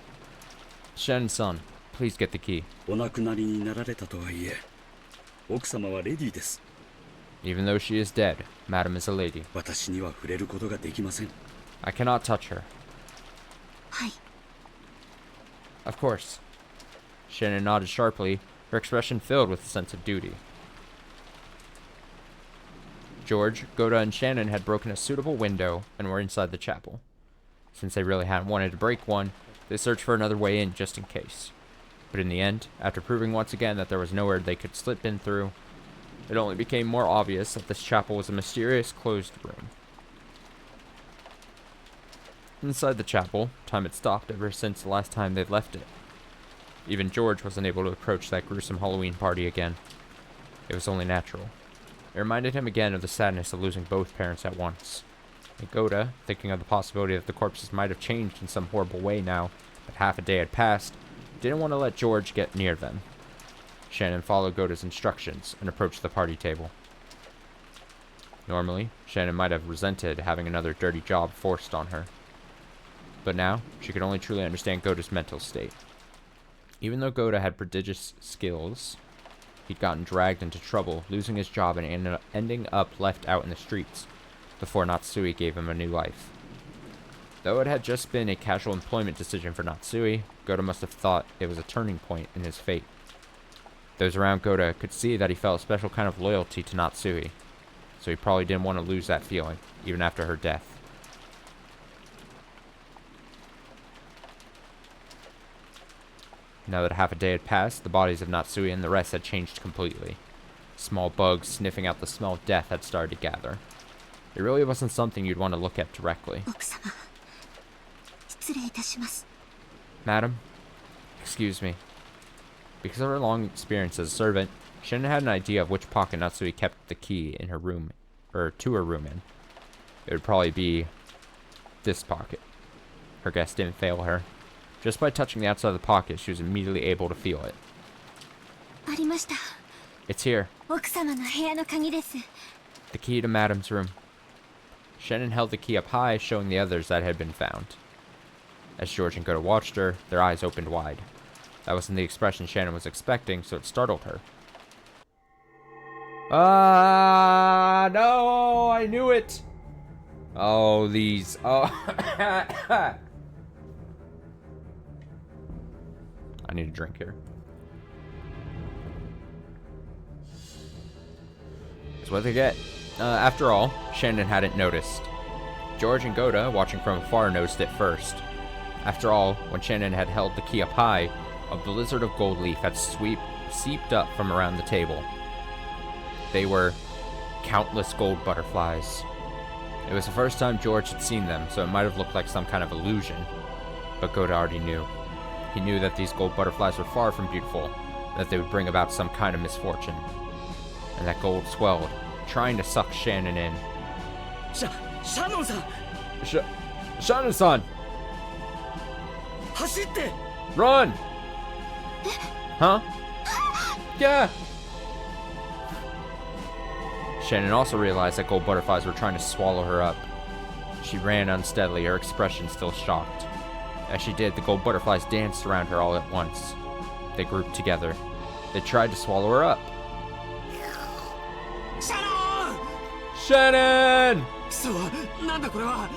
Shannon-san, please get the key. お亡くなりになられたとはいえ、奥様はレディーです。 Even though she is dead, Madam is a lady. 私には触れることができません。 I cannot touch her. はい。 Of course. Shannon nodded sharply, her expression filled with a sense of duty. George, Goda, and Shannon had broken a suitable window and were inside the chapel. Since they really hadn't wanted to break one, they searched for another way in just in case. But in the end, after proving once again that there was nowhere they could slip in through, it only became more obvious that this chapel was a mysterious closed room. Inside the chapel, time had stopped ever since the last time they'd left it. Even George wasn't able to approach that gruesome Halloween party again. It was only natural. It reminded him again of the sadness of losing both parents at once. And Goda, thinking of the possibility that the corpses might have changed in some horrible way now that half a day had passed, didn't want to let George get near them. Shannon followed Goda's instructions and approached the party table. Normally, Shannon might have resented having another dirty job forced on her. But now, she could only truly understand Goda's mental state. Even though Goda had prodigious skills, he'd gotten dragged into trouble, losing his job and ending up left out in the streets before Natsui gave him a new life. Though it had just been a casual employment decision for Natsui, Goda must have thought it was a turning point in his fate. Those around Goda could see that he felt a special kind of loyalty to Natsui, so he probably didn't want to lose that feeling, even after her death. Now that half a day had passed, the bodies of Natsui and the rest had changed completely. Small bugs sniffing out the smell of death had started to gather. It really wasn't something you'd want to look at directly. 奥様、失礼いたします。 Madam, excuse me. Because of her long experience as a servant, Shannon had an idea of which pocket Natsui kept the key in her room, or to her room in. It would probably be this pocket. Her guess didn't fail her. Just by touching the outside of the pocket, she was immediately able to feel it. ありました。 It's here. 奥様の部屋の鍵です。 The key to Madam's room. Shannon held the key up high, showing the others that it had been found. As George and Goda watched her, their eyes opened wide. That wasn't the expression Shannon was expecting, so it startled her. Ah, no, I knew it. Oh, these. Oh. I need a drink here. That's what they get. After all, Shannon hadn't noticed. George and Goda, watching from afar, noticed it first. After all, when Shannon had held the key up high, a blizzard of gold leaf had seeped up from around the table. They were countless gold butterflies. It was the first time George had seen them, so it might have looked like some kind of illusion. But Goda already knew. He knew that these gold butterflies were far from beautiful, that they would bring about some kind of misfortune. And that gold swelled, trying to suck Shannon in. Shannon-san! Shannon-san! 走って! Run! Huh? Yeah! Shannon also realized that gold butterflies were trying to swallow her up. She ran unsteadily, her expression still shocked. As she did, the gold butterflies danced around her all at once. They grouped together. They tried to swallow her up. Shannon! Shannon! くそ、なんだこれは。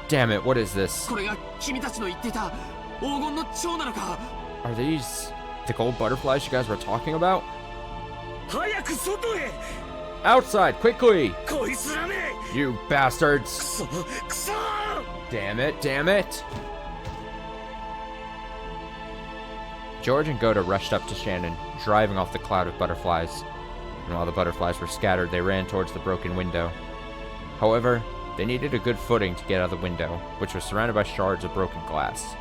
Damn it, what is this? これが君たちの言ってた黄金の蝶なのか。 Are these the gold butterflies you guys were talking about? 早く外へ! Outside, quickly! こいつらめ! You bastards! くそくそ! Damn it, damn it! George and Goda rushed up to Shannon, driving off the cloud of butterflies. And while the butterflies were scattered, they ran towards the broken window. However, they needed a good footing to get out of the window, which was surrounded by shards of broken glass.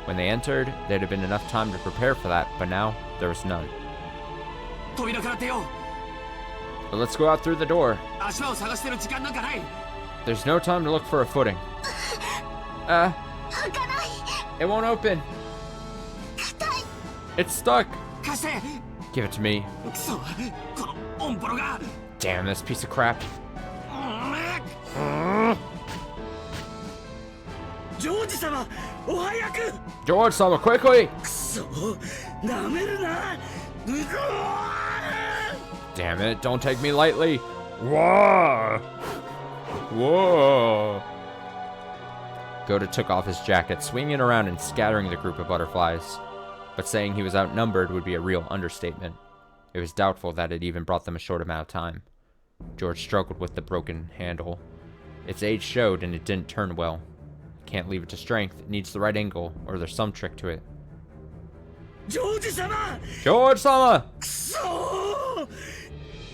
When they entered, there'd have been enough time to prepare for that, but now there was none. 扉から出よう。 But let's go out through the door. 足場を探してる時間なんかない。 There's no time to look for a footing. 開かない。 It won't open. 硬い。 It's stuck. 貸して。 Give it to me. くそ、このオンボロが。 Damn this piece of crap. ジョージ様、お早く! George-sama, quickly! くそ、なめるな! Damn it, don't take me lightly. Whoa! Whoa! Goda took off his jacket, swinging around and scattering the group of butterflies. But saying he was outnumbered would be a real understatement. It was doubtful that it even brought them a short amount of time. George struggled with the broken handle. Its age showed and it didn't turn well. Can't leave it to strength, it needs the right angle, or there's some trick to it. ジョージ様! George-sama! くそ!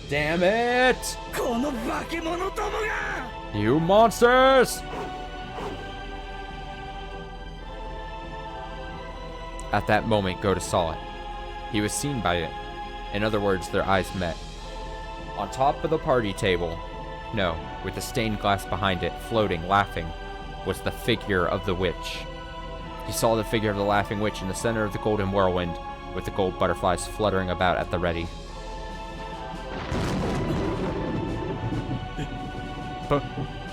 Damn it! この化け物どもが! You monsters! At that moment, Goda saw it. He was seen by it. In other words, their eyes met. On top of the party table, no, with the stained glass behind it, floating, laughing, was the figure of the witch. He saw the figure of the laughing witch in the center of the golden whirlwind, with the gold butterflies fluttering about at the ready.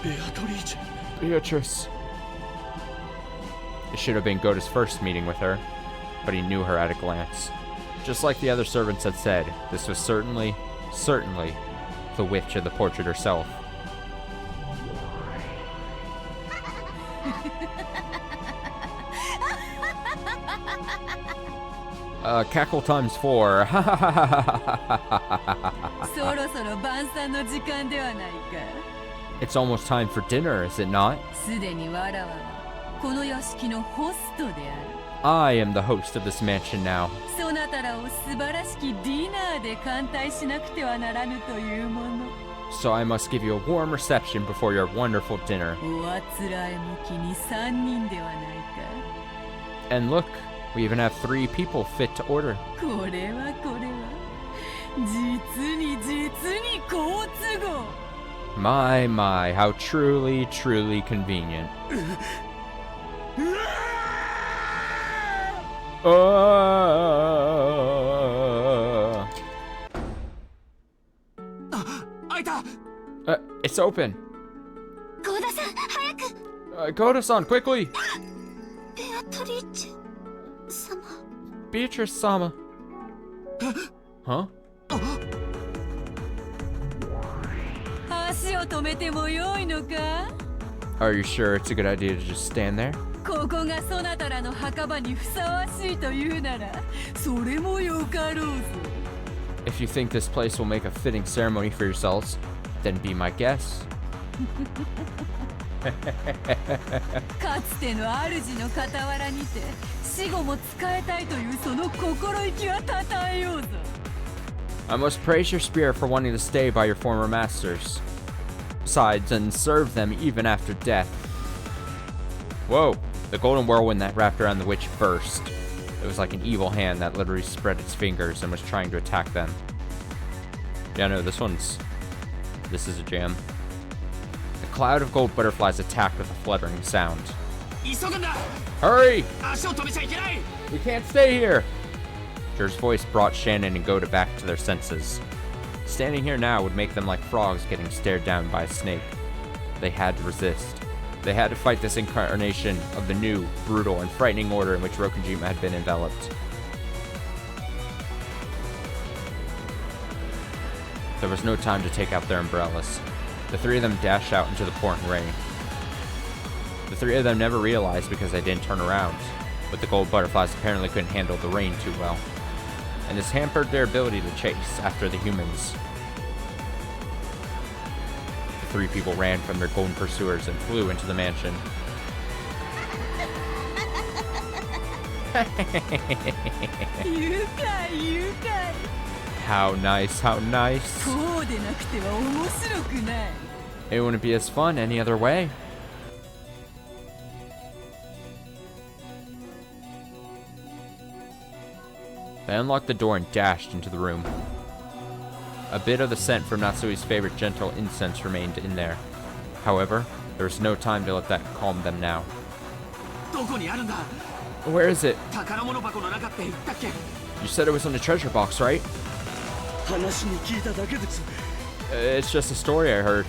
Beatrice. Beatrice. It should have been Gota's first meeting with her, but he knew her at a glance. Just like the other servants had said, this was certainly the witch of the portrait herself. Cackle times 4. そろそろ晩餐の時間ではないか。 It's almost time for dinner, is it not? すでにわらわはこの屋敷のホストである。 I am the host of this mansion now. そなたらを素晴らしきディナーで歓待しなくてはならぬというもの。 So I must give you a warm reception before your wonderful dinner. おあつらえ向きに3人ではないか。 And look, we even have 3 people fit to order. これは実に好都合。 My, how truly convenient. It's open. ゴーダさん早く。 Goda-san, quickly! ベアトリーチェ様。 Beatrice-sama. Huh? 足を止めてもよいのか？ Are you sure it's a good idea to just stand there? ここがそなたらの墓場にふさわしいというなら、それもよかろうぞ。 If you think this place will make a fitting ceremony for yourselves, then be my guest. かつての主の傍らにて死後も仕えたいというその心意気はたたえようぞ。 I must praise your spirit for wanting to stay by your former masters. Besides, and serve them even after death. Whoa! The golden whirlwind that wrapped around the witch burst. It was like an evil hand that literally spread its fingers and was trying to attack them. Yeah, no, this is a jam. The cloud of gold butterflies attacked with a fluttering sound. Hurry! We can't stay here! Jer's voice brought Shannon and Goda back to their senses. Standing here now would make them like frogs getting stared down by a snake. They had to resist. They had to fight this incarnation of the new, brutal, and frightening order in which Rokunjima had been enveloped. There was no time to take out their umbrellas. The 3 of them dashed out into the pouring rain. The 3 of them never realized because they didn't turn around, but the gold butterflies apparently couldn't handle the rain too well, and this hampered their ability to chase after the humans. The 3 people ran from their golden pursuers and flew into the mansion. How nice, how nice. It wouldn't be as fun any other way. They unlocked the door and dashed into the room. A bit of the scent from Natsui's favorite gentle incense remained in there. However, there was no time to let that calm them now. Where is it? You said it was in the treasure box, right? It's just a story I heard.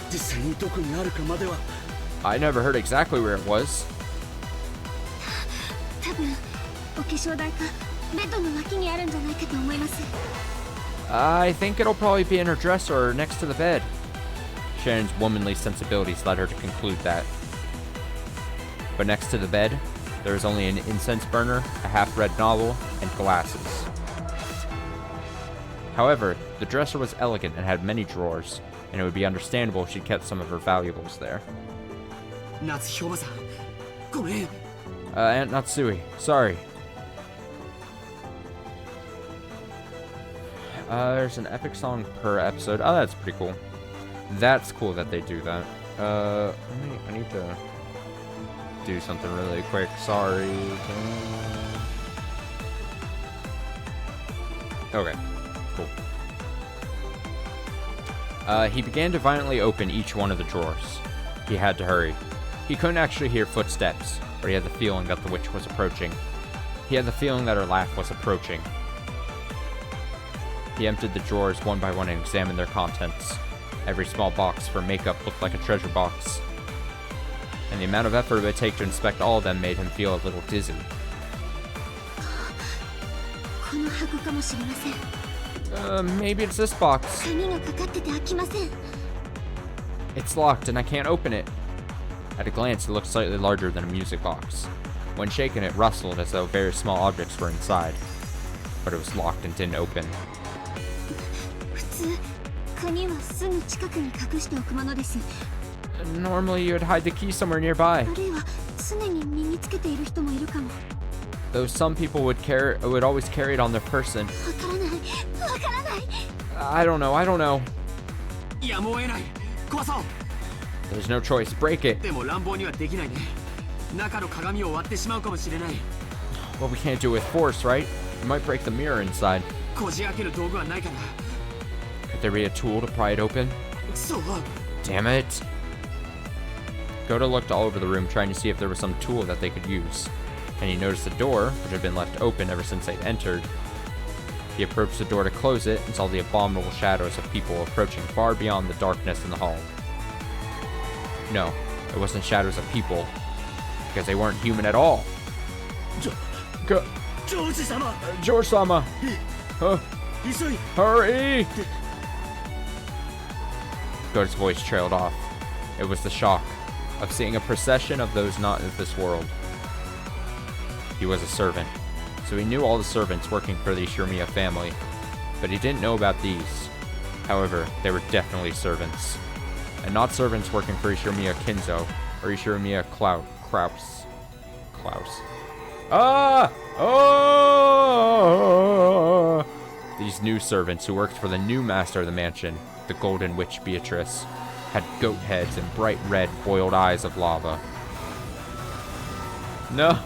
I never heard exactly where it was. 多分お化粧台かベッドの脇にあるんじゃないかと思います。 I think it'll probably be in her dresser or next to the bed. Shannon's womanly sensibilities led her to conclude that. But next to the bed, there was only an incense burner, a half-read novel, and glasses. However, the dresser was elegant and had many drawers, and it would be understandable if she kept some of her valuables there. Aunt Natsui, sorry. There's an epic song per episode. Oh, that's pretty cool. That's cool that they do that. I need to do something really quick. Sorry. Okay, cool. He began to violently open each one of the drawers. He had to hurry. He couldn't actually hear footsteps, but he had the feeling that the witch was approaching. He had the feeling that her laugh was approaching. He emptied the drawers one by one and examined their contents, Every small box for makeup looked like a treasure box. And the amount of effort it would take to inspect all of them made him feel a little dizzy. この箱かもしれません。 Maybe it's this box. 鍵がかかってて開きません。 It's locked and I can't open it. At a glance, it looked slightly larger than a music box. When shaken, it rustled as though very small objects were inside. But it was locked and didn't open. 普通、鍵はすぐ近くに隠しておくものです。 Normally, you would hide the key somewhere nearby. あるいは常に身につけている人もいるかも。 Though some people would always carry it on their person. わからない、わからない。 I don't know. やむを得ない。壊そう。 There's no choice. Break it. でも乱暴にはできないね。中の鏡を割ってしまうかもしれない。 Well, we can't do it with force, right? We might break the mirror inside. こじ開ける道具はないかな。 Could there be a tool to pry it open? そう。 Damn it. Goda looked all over the room trying to see if there was some tool that they could use. And he noticed the door, which had been left open ever since they entered. He approached the door to close it and saw the abominable shadows of people approaching far beyond the darkness in the hall. No, it wasn't shadows of people, because they weren't human at all. George-sama! George-sama! Hurry! Goda's voice trailed off. It was the shock of seeing a procession of those not of this world. He was a servant, so he knew all the servants working for the Ishimiya family, but he didn't know about these. However, they were definitely servants, and not servants working for Ishimiya Kinzo or Ishimiya Klaus. These new servants who worked for the new master of the mansion, the Golden Witch Beatrice, had goat heads and bright red boiled eyes of lava. No!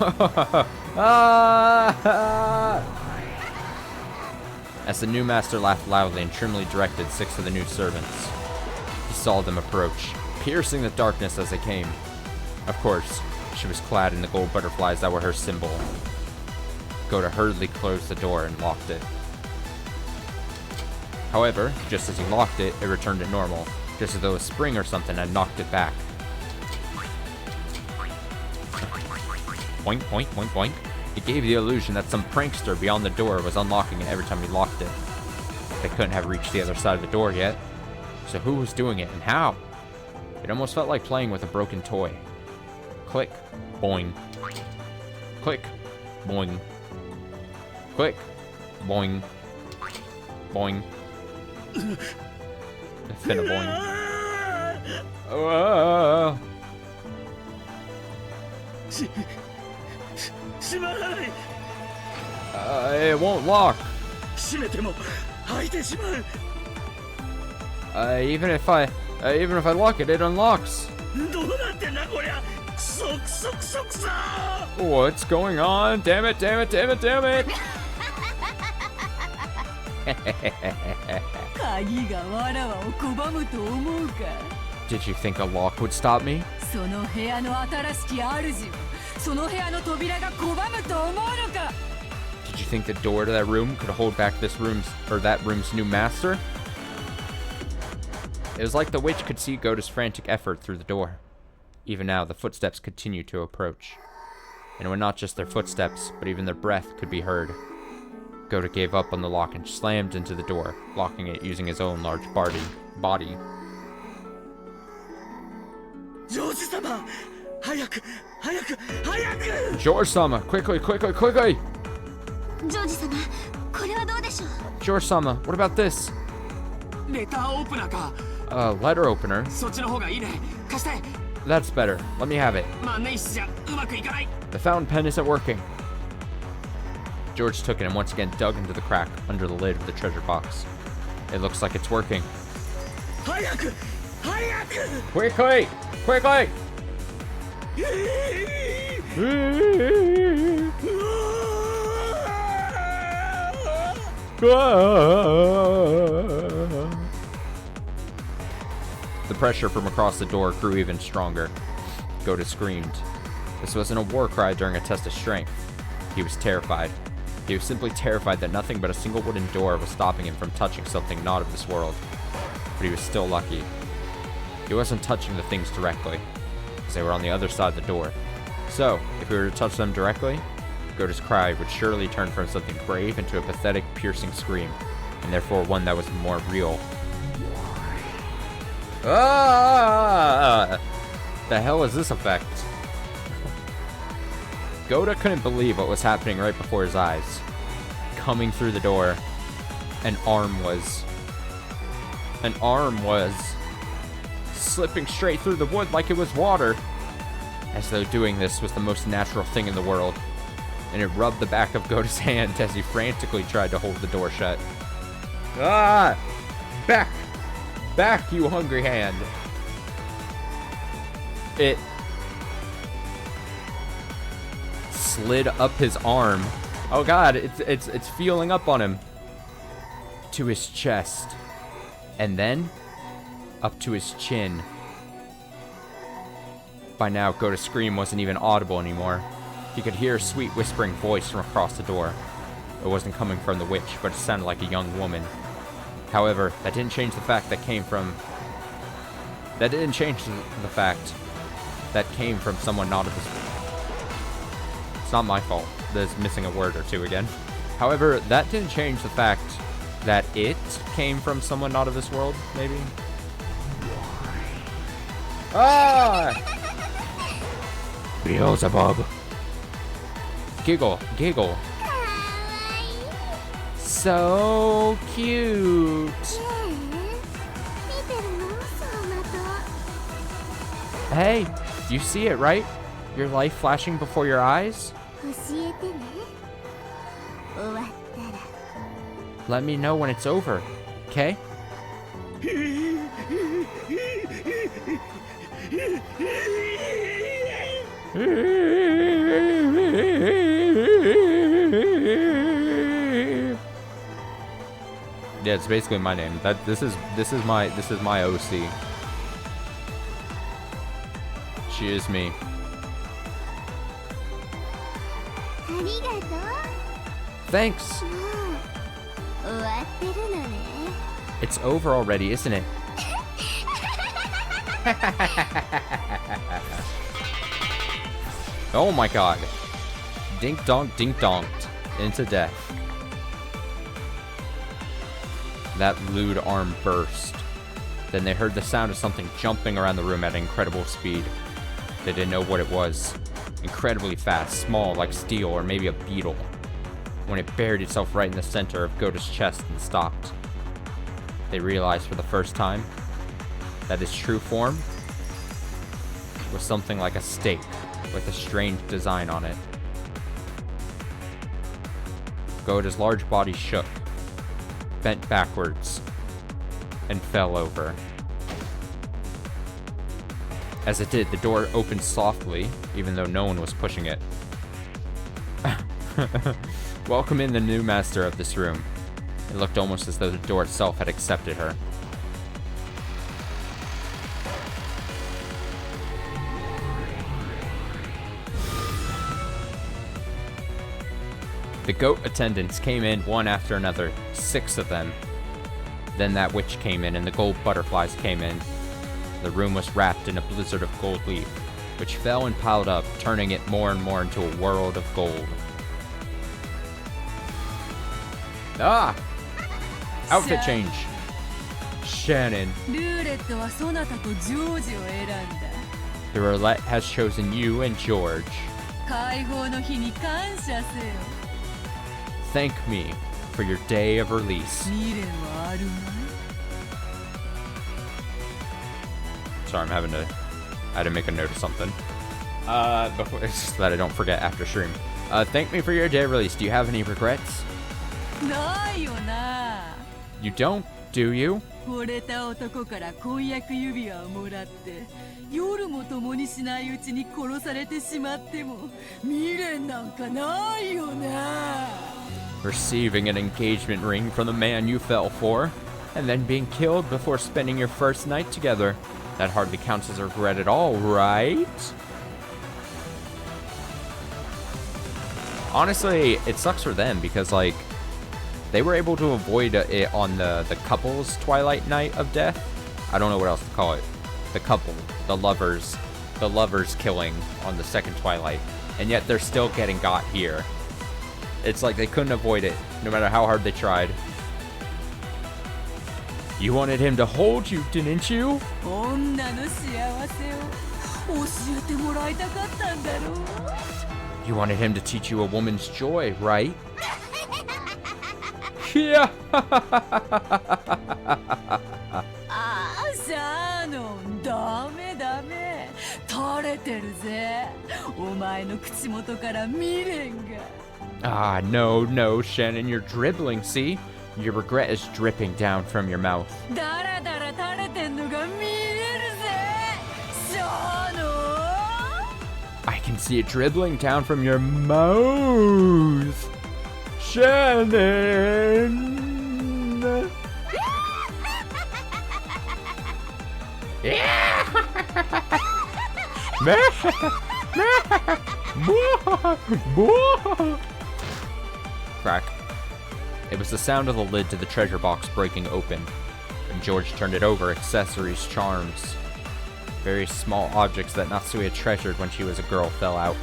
As the new master laughed loudly and trimly directed 6 of the new servants, he saw them approach, piercing the darkness as they came. Of course, she was clad in the gold butterflies that were her symbol. Goda hurriedly closed the door and locked it. However, just as he locked it, it returned to normal, just as though a spring or something had knocked it back. Boink, boink, boink, boink. It gave the illusion that some prankster beyond the door was unlocking it every time he locked it. They couldn't have reached the other side of the door yet. So who was doing it and how? It almost felt like playing with a broken toy. Click, boing. Click, boing. Click, boing. Boing. Finna boing. Oh. It won't lock. Even if I lock it, it unlocks. What's going on? Damn it, damn it, damn it, damn it. Did you think a lock would stop me? Did you think the door to that room could hold back that room's new master? It was like the witch could see Goda's frantic effort through the door. Even now, the footsteps continued to approach. And were not just their footsteps, but even their breath could be heard. Goda gave up on the lock and slammed into the door, locking it using his own large body. George-sama! George-sama! Quickly, quickly, quickly! ジョージ様、これはどうでしょう。 George-sama, what about this? レターオープナーか。Letter opener? そっちの方がいいね。貸して。 That's better. Let me have it. 万年筆じゃうまくいかない。 The fountain pen isn't working. George took it and once again dug into the crack under the lid of the treasure box. It looks like it's working. Quickly! Quickly! The pressure from across the door grew even stronger. Goda screamed. This wasn't a war cry during a test of strength. He was terrified. He was simply terrified that nothing but a single wooden door was stopping him from touching something not of this world. but he was still lucky. He wasn't touching the things directly, because they were on the other side of the door. So, if he were to touch them directly, Goda's cry would surely turn from something brave into a pathetic, piercing scream, and therefore one that was more real. Ah! The hell is this effect? Goda couldn't believe what was happening right before his eyes. Coming through the door, an arm was slipping straight through the wood like it was water, as though doing this was the most natural thing in the world, and it rubbed the back of Goda's hand as he frantically tried to hold the door shut. Ah! Back! Back, you hungry hand! It slid up his arm. Oh god, it's feeling up on him. To his chest. And then up to his chin. By now, Goda's scream wasn't even audible anymore. He could hear a sweet whispering voice from across the door. It wasn't coming from the witch, but it sounded like a young woman. However, that didn't change the fact that came from someone not of this world. It's not my fault. There's missing a word or two again. However, that didn't change the fact that it came from someone not of this world, maybe? Ah! Beelzebub. Giggle, giggle. So cute. Hey, you see it, right? Your life flashing before your eyes? Let me know when it's over, okay? Yeah, it's basically my name. This is my OC. She is me. Thanks. It's over already, isn't it? Oh my god. Dink donk, dink donked into death. That lewd arm burst. Then they heard the sound of something jumping around the room at incredible speed. They didn't know what it was. Incredibly fast, small like steel or maybe a beetle. When it buried itself right in the center of Goda's chest and stopped. They realized for the first time that its true form was something like a stake with a strange design on it. Goda's large body shook, bent backwards, and fell over. As it did, the door opened softly, even though no one was pushing it. Welcome in the new master of this room. It looked almost as though the door itself had accepted her. The goat attendants came in one after another, 6 of them. Then that witch came in and the gold butterflies came in. The room was wrapped in a blizzard of gold leaf, which fell and piled up, turning it more and more into a world of gold. Ah! Outfit change. Shannon. The roulette has chosen you and George. Thank me for your day of release. Sorry, I had to make a note of something. Before, so that I don't forget after stream. Thank me for your day of release. Do you have any regrets? You don't, do you? Receiving an engagement ring from the man you fell for, and then being killed before spending your first night together. That hardly counts as a regret at all, right? Honestly, it sucks for them because, like, They were able to avoid it on the couple's Twilight Night of Death. I don't know what else to call it. The couple, the lovers killing on the second Twilight. And yet they're still getting got here. It's like they couldn't avoid it, no matter how hard they tried. You wanted him to hold you, didn't you? 女の幸せを教えてもらいたかったんだろう。 You wanted him to teach you a woman's joy, right? Yeah. ああ、シャーノン、ダメダメ。垂れてるぜ。お前の口元から未練が。 Ah, no, Shannon, you're dribbling, see? Your regret is dripping down from your mouth. だらだら垂れてんのが見えるぜ。シャーノン。 I can see it dribbling down from your mouth. Shannon! Crack. It was the sound of the lid to the treasure box breaking open. When George turned it over, accessories, charms, various small objects that Natsui had treasured when she was a girl fell out.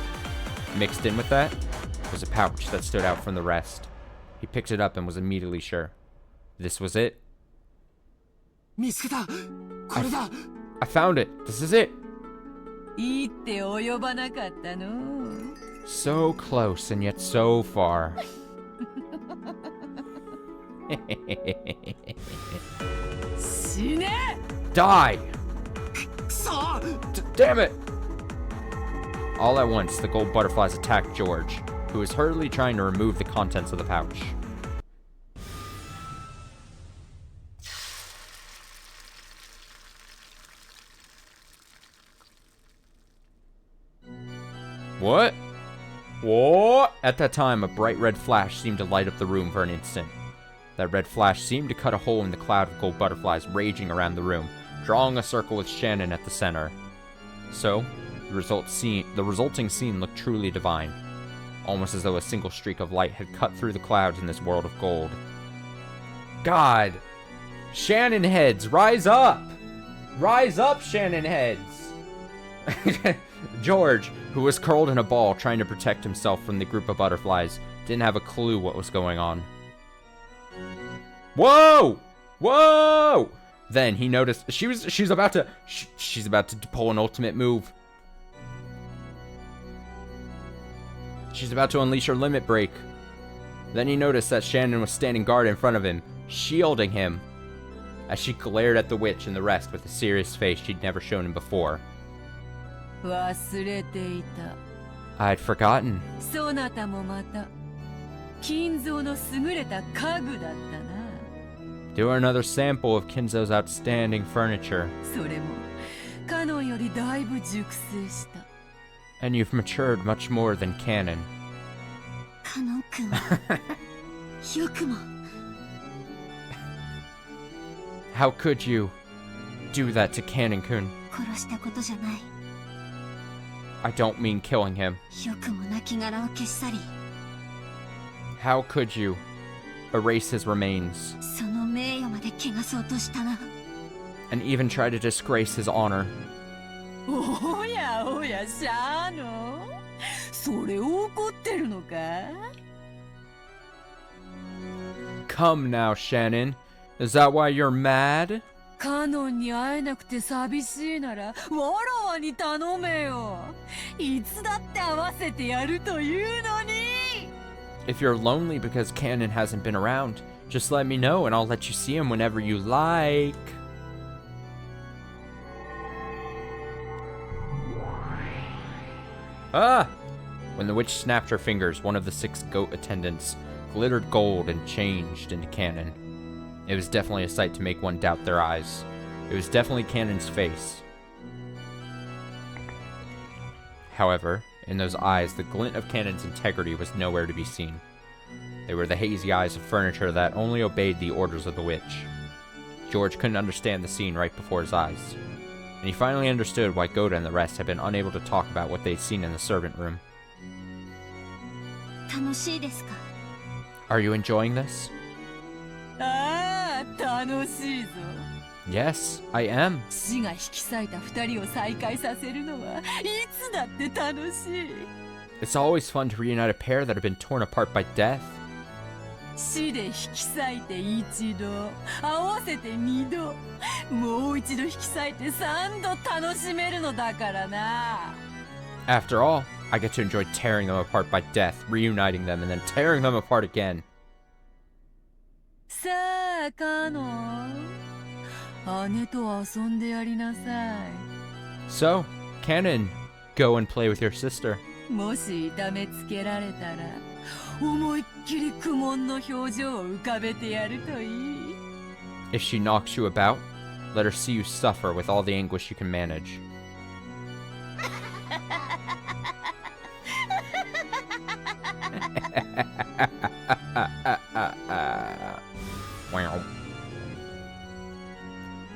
Mixed in with that was a pouch that stood out from the rest. He picked it up and was immediately sure. This was it. 見つけた。これだ。 I found it. This is it. いいって及ばなかったの。 So close and yet so far. 死ね。 Die! くそ。 Damn it! All at once, the gold butterflies attacked George, who was hurriedly trying to remove the contents of the pouch. What? What? At that time, a bright red flash seemed to light up the room for an instant. That red flash seemed to cut a hole in the cloud of gold butterflies raging around the room, drawing a circle with Shannon at the center. So, the resulting scene looked truly divine, almost as though a single streak of light had cut through the clouds in this world of gold. God! Shannon heads, rise up! Rise up, Shannon heads! George, who was curled in a ball trying to protect himself from the group of butterflies, didn't have a clue what was going on. Whoa! Whoa! Then he noticed she's about to pull an ultimate move. She's about to unleash her limit break. Then he noticed that Shannon was standing guard in front of him, shielding him, as she glared at the witch and the rest with a serious face she'd never shown him before. 忘れていた。 I'd forgotten. そなたもまた金蔵の優れた家具だったな。 Do another sample of Kinzo's outstanding furniture. それもカノンよりだいぶ熟成した。 And you've matured much more than Canon. カノン君はよくも。 How could you do that to Canon-kun? 殺したことじゃない。 I don't mean killing him. よくも亡骸を消し去り。 How could you erase his remains その名誉まで汚そうとしたな。 and even try to disgrace his honor? おやおやシャーノン、それを怒ってるのか？ Come now, Shannon. Is that why you're mad? カノンに会えなくて寂しいならわらわに頼めよ。いつだって会わせてやるというのに。 If you're lonely because Canon hasn't been around, just let me know and I'll let you see him whenever you like. Ah! When the witch snapped her fingers, one of the 6 goat attendants glittered gold and changed into Canon. It was definitely a sight to make one doubt their eyes. It was definitely Canon's face. However, in those eyes, the glint of Canon's integrity was nowhere to be seen. They were the hazy eyes of furniture that only obeyed the orders of the witch. George couldn't understand the scene right before his eyes, and he finally understood why Goda and the rest had been unable to talk about what they'd seen in the servant room. 楽しいですか？ Are you enjoying this? ああ、楽しいぞ。 Yes, I am. 死が引き裂いた二人を再会させるのはいつだって楽しい。 It's always fun to reunite a pair that have been torn apart by death. 死で引き裂いて一度、合わせて二度、もう一度引き裂いて三度楽しめるのだからな。 After all, I get to enjoy tearing them apart by death, reuniting them, and then tearing them apart again. さあ、カノン、姉と遊んでやりなさい。 So, Cannon, go and play with your sister. もし痛めつけられたら、思いっきり苦悶の表情を浮かべてやるといい。 If she knocks you about, let her see you suffer with all the anguish you can manage. Wow.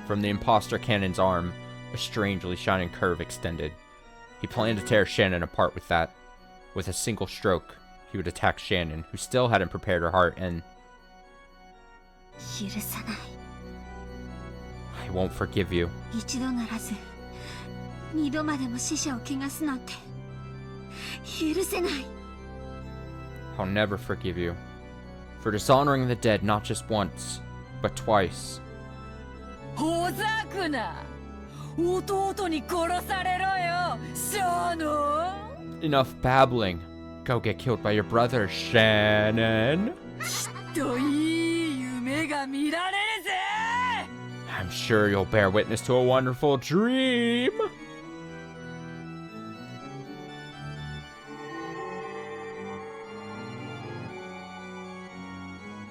From the imposter Cannon's arm, a strangely shining curve extended. He planned to tear Shannon apart with that. With a single stroke, he would attack Shannon, who still hadn't prepared her heart, and 許さない。 I won't forgive you. 一度ならず二度までも死者を汚すなんて許せない。 I'll never forgive you. For dishonoring the dead not just once, but twice. ほざくな。弟に殺されろよ、シャーノン。 Enough babbling. Go get killed by your brother, Shannon. といい夢が見られるぜ。 I'm sure you'll bear witness to a wonderful dream.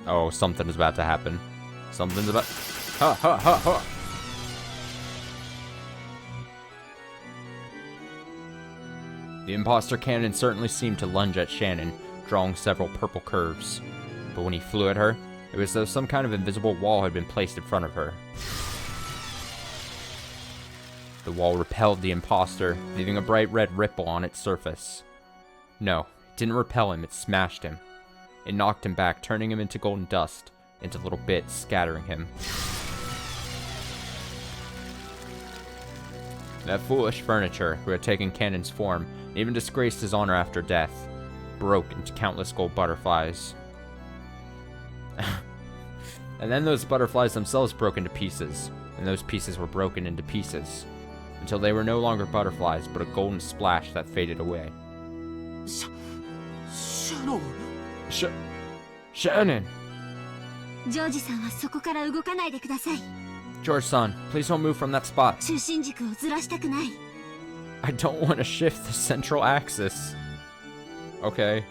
Oh, something is about to happen. Something's about... Ha ha ha ha! The imposter cannon certainly seemed to lunge at Shannon, drawing several purple curves. But when he flew at her, it was as though some kind of invisible wall had been placed in front of her. The wall repelled the imposter, leaving a bright red ripple on its surface. No, it didn't repel him, it smashed him. It knocked him back, turning him into golden dust, into little bits, scattering him. That foolish furniture, who had taken Cannon's form, and even disgraced his honor after death, broke into countless gold butterflies. And then those butterflies themselves broke into pieces, and those pieces were broken into pieces, until they were no longer butterflies, but a golden splash that faded away. Shannon! Shannon! ジョージさんはそこから動かないでください。 George-san, please don't move from that spot. 中心軸をずらしたくない。 I don't want to shift the central axis. Okay.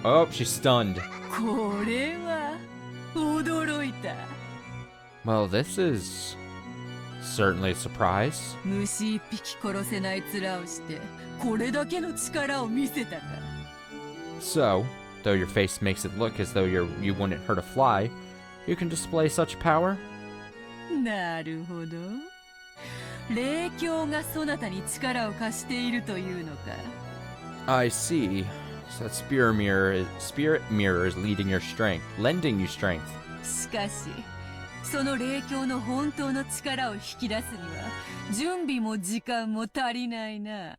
Oh, she's stunned. これは驚いた。 Well, this is certainly a surprise. 虫一匹殺せない面をしてこれだけの力を見せたか。 So, though your face makes it look as though you wouldn't hurt a fly, you can display such power? なるほど。霊境がそなたに力を貸しているというのか。 I see. So that spirit mirror is leading your strength, lending you strength. しかし、その霊境の本当の力を引き出すには準備も時間も足りないな。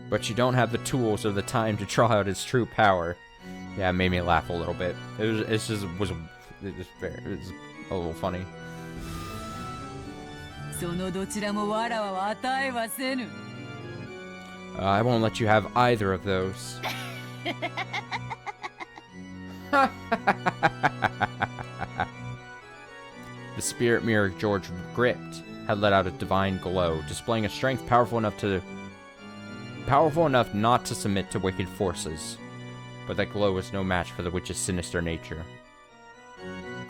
But you don't have the tools or the time to draw out its true power. Yeah, it made me laugh a little bit. It was a little funny. そのどちらもわらわは与えはせぬ。 I won't let you have either of those. The spirit mirror George gripped had let out a divine glow, displaying a strength powerful enough not to submit to wicked forces. But that glow was no match for the witch's sinister nature.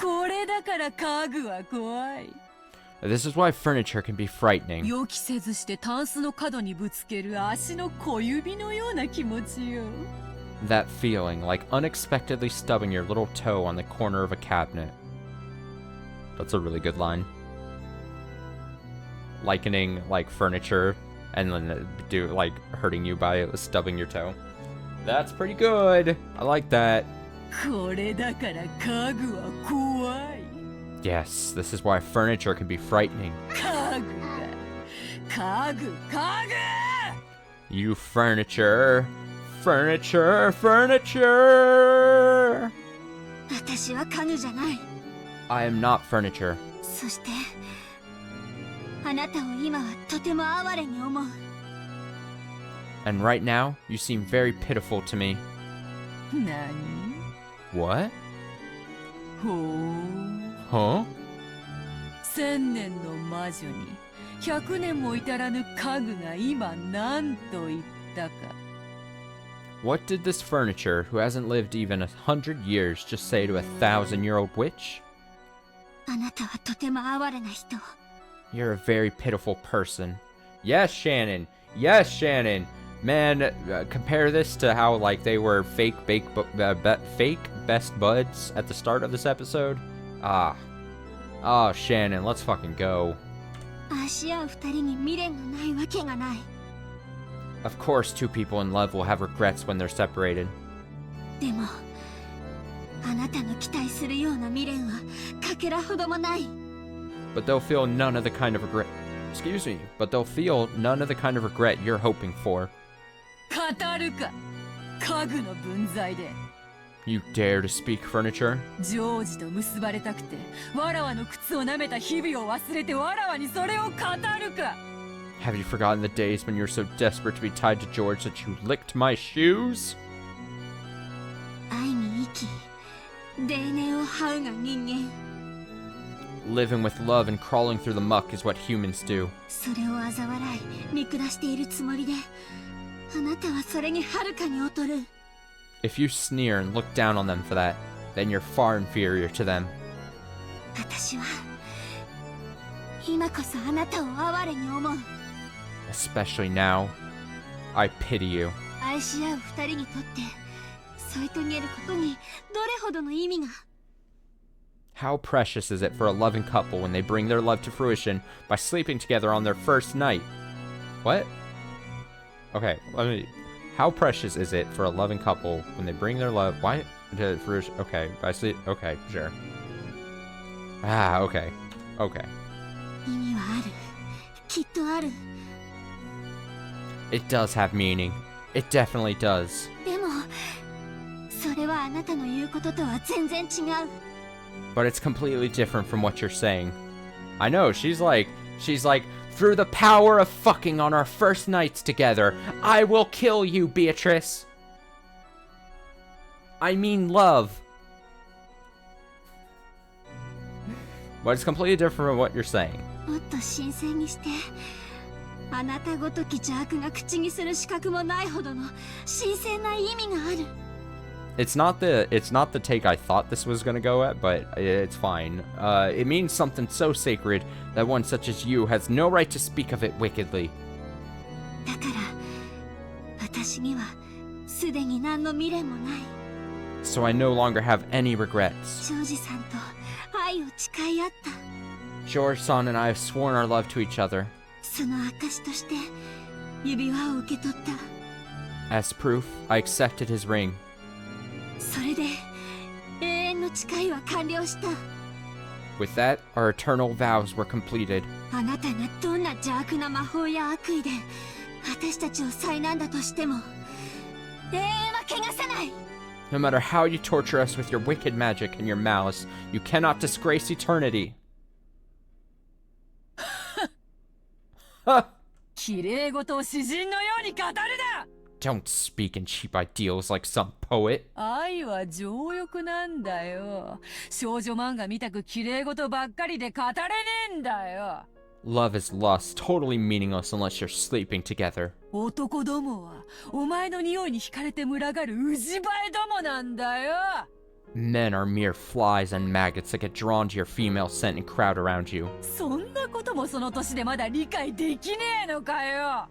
これだから家具は怖い。 This is why furniture can be frightening. 予期せずしてタンスの角にぶつける足の小指のような気持ちよ。 That feeling, like unexpectedly stubbing your little toe on the corner of a cabinet. That's a really good line. Likening, like, furniture, and then hurting you by stubbing your toe. That's pretty good. I like that. これだから家具は怖い。 Yes, this is why furniture can be frightening. 家具。 You furniture. Furniture. 私は家具じゃない。 I am not furniture. そしてあなたを今はとても哀れに思う。 And right now, you seem very pitiful to me. 何？ What? ほう。 Huh? 1000年の魔女に100年も至らぬ家具が今何と言ったか。 What did this furniture, who hasn't lived even 100 years, just say to a 1,000-year-old witch? あなたはとても哀れな人。 You're a very pitiful person. Yes, Shannon. Yes, Shannon. Man, compare this to how like they were fake best buds at the start of this episode. Oh, Shannon, let's fucking go. 愛し合う二人に未練がないわけがない。 Of course, two people in love will have regrets when they're separated. でもあなたの期待するような未練はかけらほどもない。 But they'll feel none of the kind of regret. Excuse me. But they'll feel none of the kind of regret you're hoping for. 語るか、家具の分際で。 You dare to speak furniture? ジョージと結ばれたくてわらわの靴を舐めた日々を忘れてわらわにそれを語るか。 Have you forgotten the days when you were so desperate to be tied to George that you licked my shoes? 愛に生き泥濘を這うが人間。 Living with love and crawling through the muck is what humans do. それを嘲笑い見下しているつもりであなたはそれにはるかに劣る。 If you sneer and look down on them for that, then you're far inferior to them. 私は今こそあなたを哀れに思う。 Especially now. I pity you. 愛し合う二人にとって添い遂げることにどれほどの意味が。 How precious is it for a loving couple when they bring their love to fruition by sleeping together on their first night? What? Okay, let me... How precious is it for a loving couple when they bring their love... Why? To fruition... Okay, by sleep... Okay, sure. Okay. Okay. 意味はある。きっとある。 It does have meaning. It definitely does. でもそれはあなたの言うこととは全然違う。 But it's completely different from what you're saying. I know, she's like, through the power of fucking on our first nights together, I will kill you, Beatrice. I mean love. But it's completely different from what you're saying. もっと新鮮にして。あなたごとき邪悪が口にする資格もないほどの新鮮な意味がある。 It's not the take I thought this was gonna go at, but it's fine. It means something so sacred that one such as you has no right to speak of it wickedly. だから私にはすでに何の未練もない。 So I no longer have any regrets. ジョージさんと愛を誓い合った。 George-san and I have sworn our love to each other. その証として指輪を受け取った。 As proof, I accepted his ring. それで永遠の誓いは完了した。 With that, our eternal vows were completed. あなたがどんな邪悪な魔法や悪意で私たちを災難だとしても永遠は汚さない。 No matter how you torture us with your wicked magic and your malice, you cannot disgrace eternity. 綺麗事を詩人のように語るな。 Don't speak in cheap ideals like some poet. 愛は情欲なんだよ。少女漫画見たく綺麗事ばっかりで語れねえんだよ。 Love is lust, totally meaningless unless you're sleeping together. 男どもはお前の匂いに惹かれて群がるウジバエどもなんだよ。 Men are mere flies and maggots that get drawn to your female scent and crowd around you. そんなこともその年でまだ理解できねえのかよ。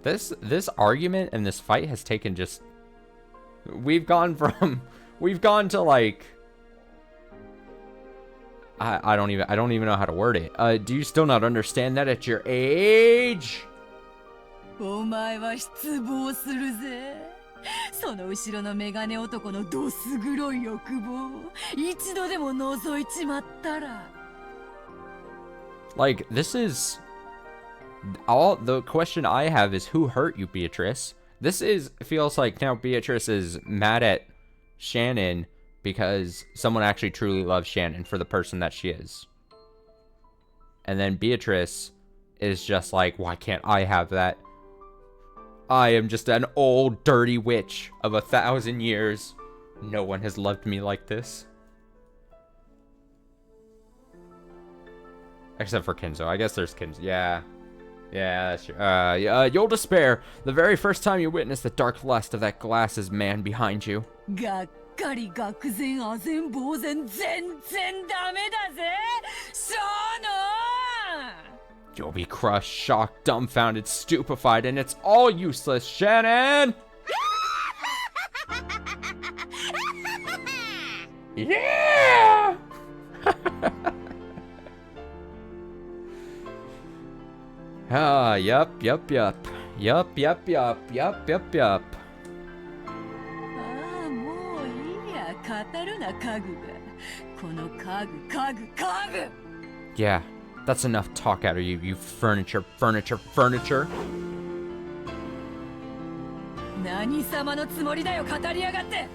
This argument and this fight has taken just... We've gone to like... I don't even know how to word it. Do you still not understand that at your age? お前は失望するぜ。その後ろのメガネ男のどす黒い欲望、一度でも覗いちまったら。Like, this is all the question I have is who hurt you, Beatrice? This is feels like now Beatrice is mad at Shannon because someone actually truly loves Shannon for the person that she is. And then Beatrice is just like, why can't I have that? I am just an old dirty witch of 1,000 years. No one has loved me like this. Except for Kinzo. I guess there's Kinzo. Yeah. Yeah, sure. You'll despair the very first time you witness the dark lust of that glasses man behind you. がっかり愕然唖然呆然、全然ダメだぜ、シャーノン。 You'll be crushed, shocked, dumbfounded, stupefied, and it's all useless, Shannon! Yeah! Yup. Yup. ああ、もういいや、語るな家具が。この家具。Yeah, that's enough talk out of you, you furniture. 何様のつもりだよ、語りやがって。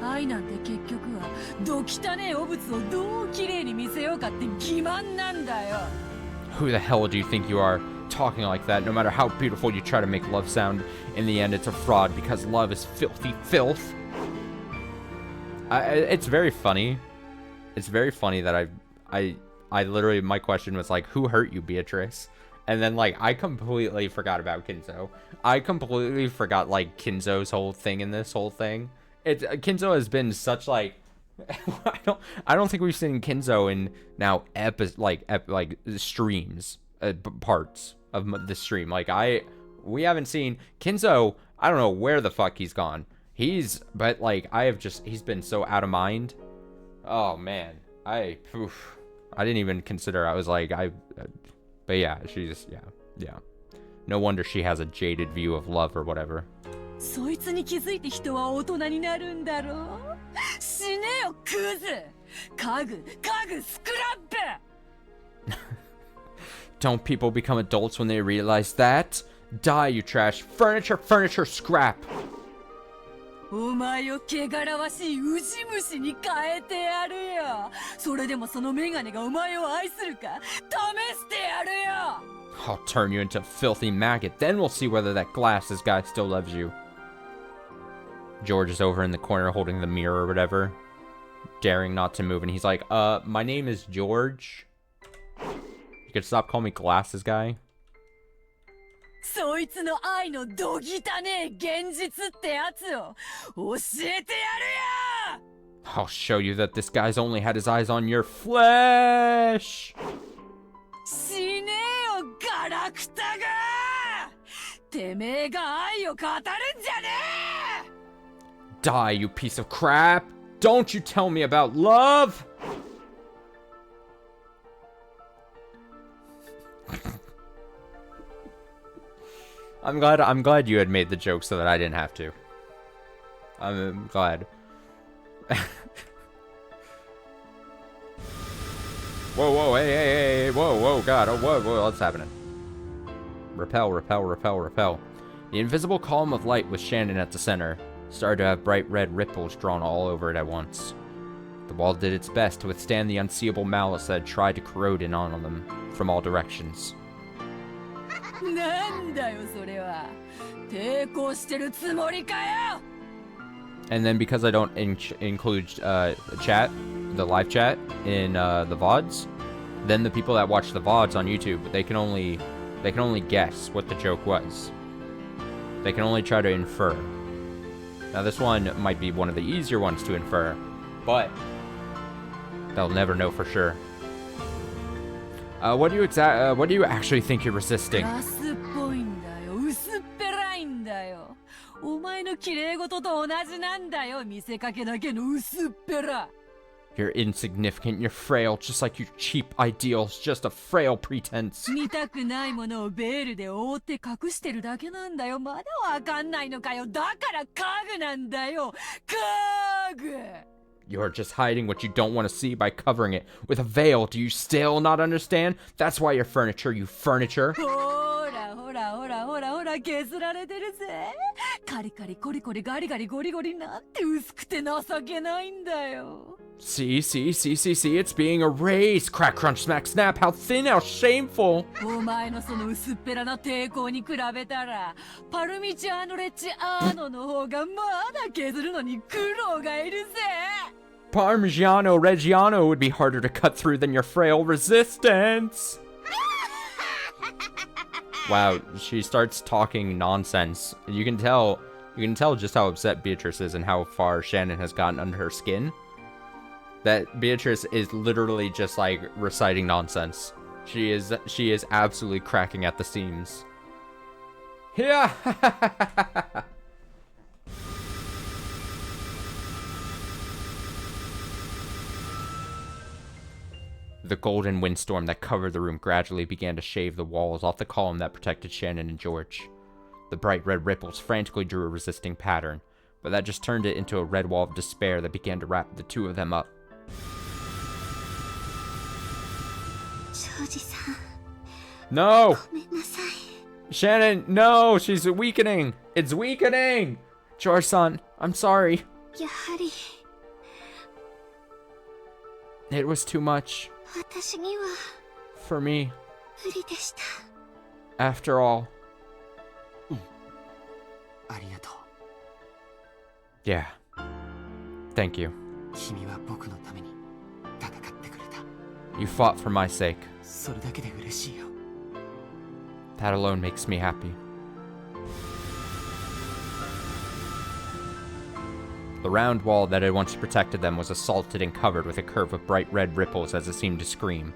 愛なんて結局はど汚ねえ汚物をどう綺麗に見せようかって欺瞞なんだよ。 Who the hell do you think you are, talking like that? No matter how beautiful you try to make love sound, in the end it's a fraud because love is filthy filth. It's very funny. It's very funny that I literally, my question was like, who hurt you, Beatrice? And then like I completely forgot about Kinzo. I completely forgot like Kinzo's whole thing in this whole thing. Kinzo has been such like I don't think we've seen Kinzo in now streams, parts of the stream. Like we haven't seen Kinzo. I don't know where the fuck he's gone. He's been so out of mind. Oh man, I didn't even consider. I was like but yeah, yeah. No wonder she has a jaded view of love or whatever. そいつに気づいて人は大人になるんだろう。死ねよクズ。家具スクラップ。 Don't people become adults when they realize that? Die, you trash. Furniture scrap. お前を汚らわしいウジ虫に変えてやるよ。それでもそのメガネがお前を愛するか試してやるよ。 I'll turn you into a filthy maggot. Then we'll see whether that glasses guy still loves you. George is over in the corner holding the mirror or whatever, daring not to move, and he's like, my name is George. You could stop calling me glasses guy. そいつの愛のどぎたねえ現実ってやつを教えてやるよ。 I'll show you that this guy's only had his eyes on your flesh. 死ねよガラクタが。てめえが愛を語るんじゃねえ。 Die, you piece of crap! Don't you tell me about love! I'm glad you had made the joke so that I didn't have to. I'm glad. Whoa, hey, whoa, God, whoa, what's happening? Repel. The invisible column of light with Shannon at the center started to have bright red ripples drawn all over it at once. The wall did its best to withstand the unseeable malice that had tried to corrode in on them from all directions. なんだよそれは。抵抗してるつもりかよ。 And then because I don't include chat, the live chat in the VODs, then the people that watch the VODs on YouTube, they can only guess what the joke was. They can only try to infer. Now this one might be one of the easier ones to infer, but they'll never know for sure. What do you actually think you're resisting? 安っぽいんだよ。薄っぺらいんだよ。お前の綺麗事と同じなんだよ。見せかけだけの薄っぺら。You're insignificant, you're frail, just like your cheap ideals, just a frail pretense. 見たくないものをベールで覆って隠してるだけなんだよ。まだわかんないのかよ。だから家具なんだよ。家具 You're just hiding what you don't want to see by covering it with a veil. Do you still not understand? That's why you're furniture, you furniture. ほらほらほらほらほら削られてるぜ。カリカリコリコリガリガリゴリゴリなんて薄くて情けないんだよ。See, it's being erased. Crack, crunch, smack, snap. How thin, how shameful. お前のその薄っぺらな抵抗に比べたら、パルミチャーノレッチアーノの方がまだ削るのに苦労がいるぜ。Parmigiano Reggiano would be harder to cut through than your frail resistance. Wow, she starts talking nonsense. You can tell just how upset Beatrice is and how far Shannon has gotten under her skin. That Beatrice is literally just like reciting nonsense. She is absolutely cracking at the seams. Yeah. The golden windstorm that covered the room gradually began to shave the walls off the column that protected Shannon and George. The bright red ripples frantically drew a resisting pattern, but that just turned it into a red wall of despair that began to wrap the two of them up. ジョージさん、 No! ごめんなさい。 Shannon, no! She's weakening! It's weakening! George-san, I'm sorry. やはり It was too much 私には for me, 無理でした。 after all. ありがとう。 Yeah. Thank you. 君は僕のために戦ってくれた。 You fought for my sake. それだけで嬉しいよ。 That alone makes me happy. The round wall that had once protected them was assaulted and covered with a curve of bright red ripples as it seemed to scream,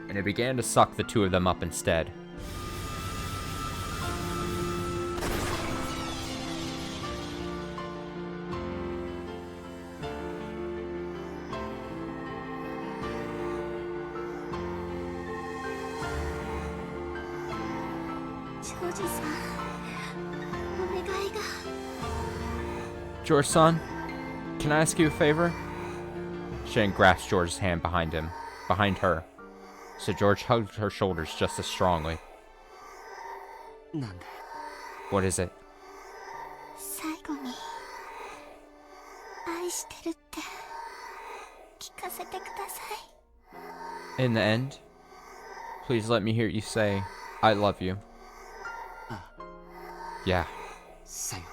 and it began to suck the two of them up instead. George-san, can I ask you a favor? Shannon grasped George's hand behind her, so George hugged her shoulders just as strongly. なんだ。 What is it? 最後に愛してるって聞かせてください。 In the end, please let me hear you say, I love you. Yeah. さよ。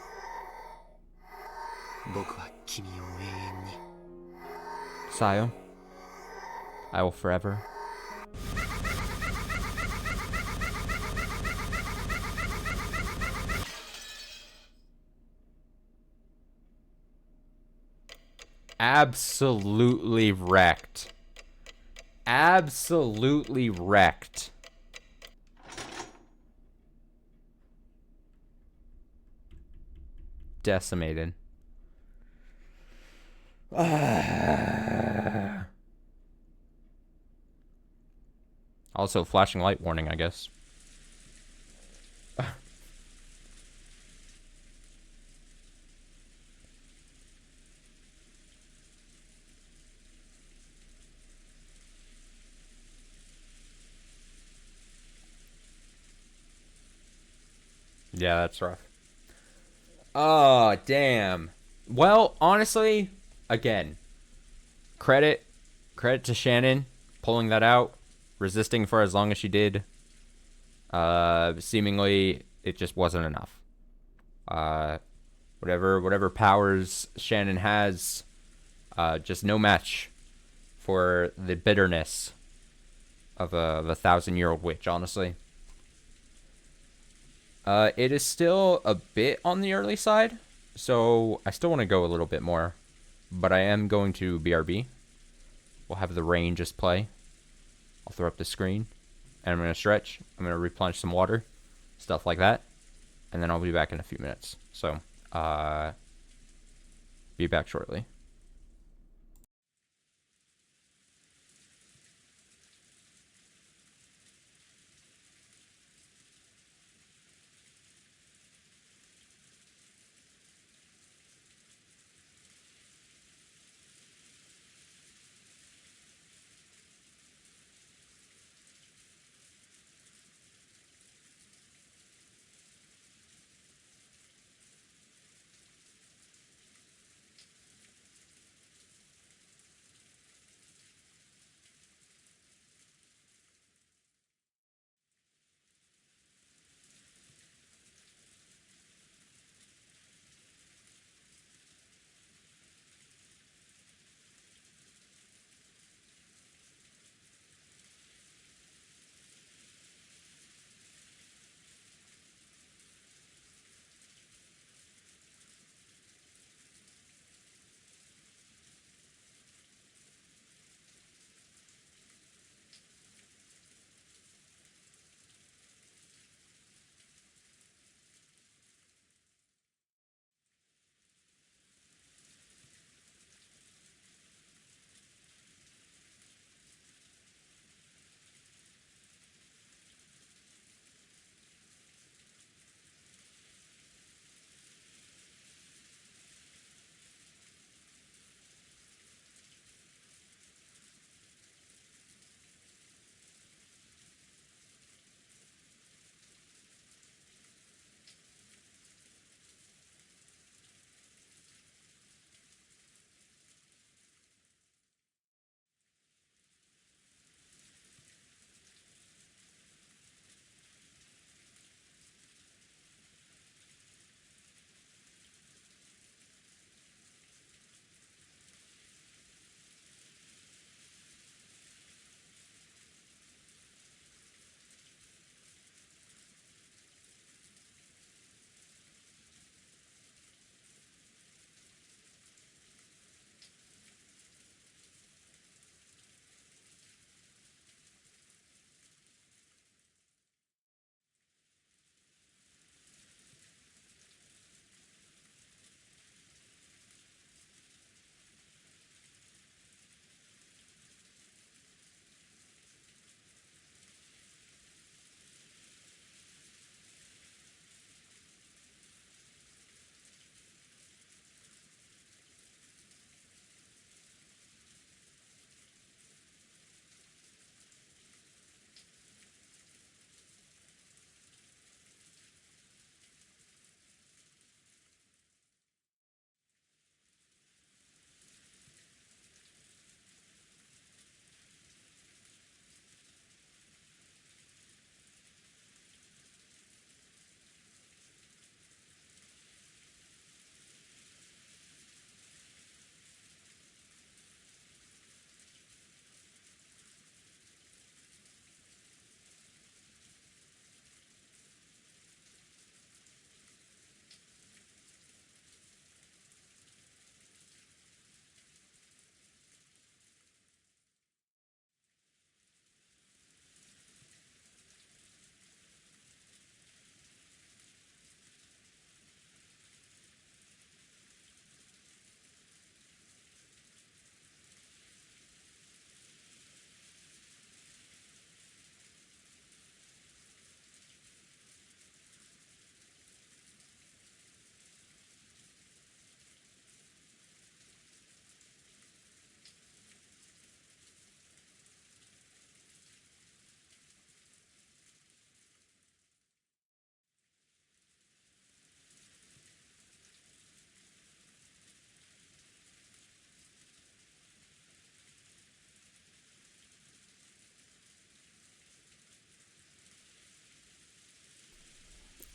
僕は君を永遠に。 Sayo, I will forever. Absolutely wrecked. Absolutely wrecked. Decimated. Also, flashing light warning, I guess. Yeah, that's rough. Oh, damn. Well, honestly, again, credit to Shannon pulling that out, resisting for as long as she did. Seemingly, it just wasn't enough. Whatever powers Shannon has, just no match for the bitterness of a 1,000-year-old witch, honestly. It is still a bit on the early side, so I still want to go a little bit more, but I am going to BRB. We'll have the rain just play. I'll throw up the screen, and I'm going to stretch. I'm going to replenish some water, stuff like that, and then I'll be back in a few minutes. So, be back shortly.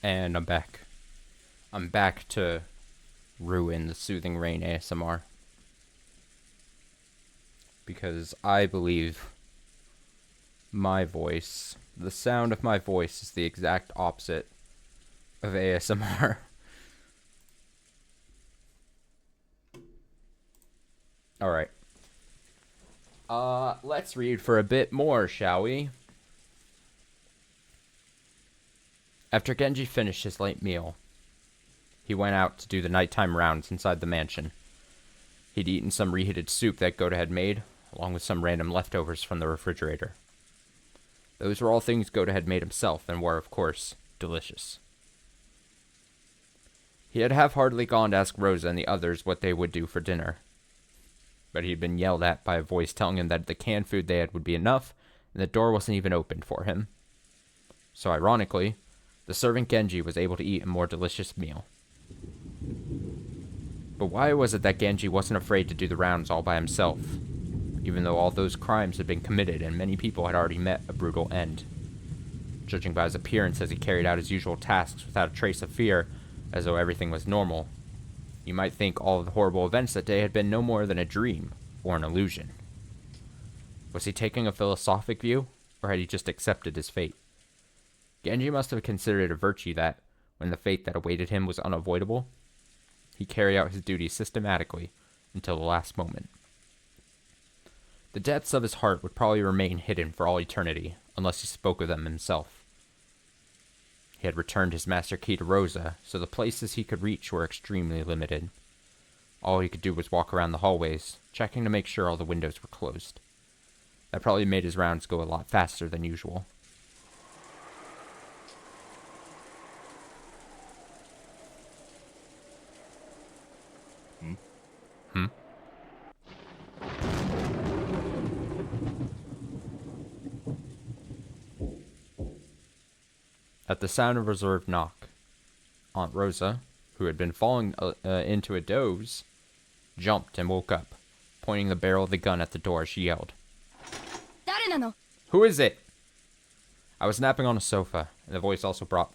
And I'm back. I'm back to ruin the Soothing Rain ASMR. Because I believe my voice, the sound of my voice, is the exact opposite of ASMR. Alright. Let's read for a bit more, shall we? After Genji finished his late meal, he went out to do the nighttime rounds inside the mansion. He'd eaten some reheated soup that Goda had made, along with some random leftovers from the refrigerator. Those were all things Goda had made himself, and were, of course, delicious. He had half-heartedly gone to ask Rosa and the others what they would do for dinner, but he'd been yelled at by a voice telling him that the canned food they had would be enough, and the door wasn't even opened for him. So ironically, the servant Genji was able to eat a more delicious meal. But why was it that Genji wasn't afraid to do the rounds all by himself, even though all those crimes had been committed and many people had already met a brutal end? Judging by his appearance as he carried out his usual tasks without a trace of fear, as though everything was normal, you might think all of the horrible events that day had been no more than a dream or an illusion. Was he taking a philosophic view, or had he just accepted his fate? Genji must have considered it a virtue that, when the fate that awaited him was unavoidable, he carried out his duties systematically until the last moment. The depths of his heart would probably remain hidden for all eternity, unless he spoke of them himself. He had returned his master key to Rosa, so the places he could reach were extremely limited. All he could do was walk around the hallways, checking to make sure all the windows were closed. That probably made his rounds go a lot faster than usual. At the sound of a reserved knock, Aunt Rosa, who had been falling into a doze, jumped and woke up, pointing the barrel of the gun at the door. She yelled, "Who is it?" I was napping on a sofa, and the voice also brought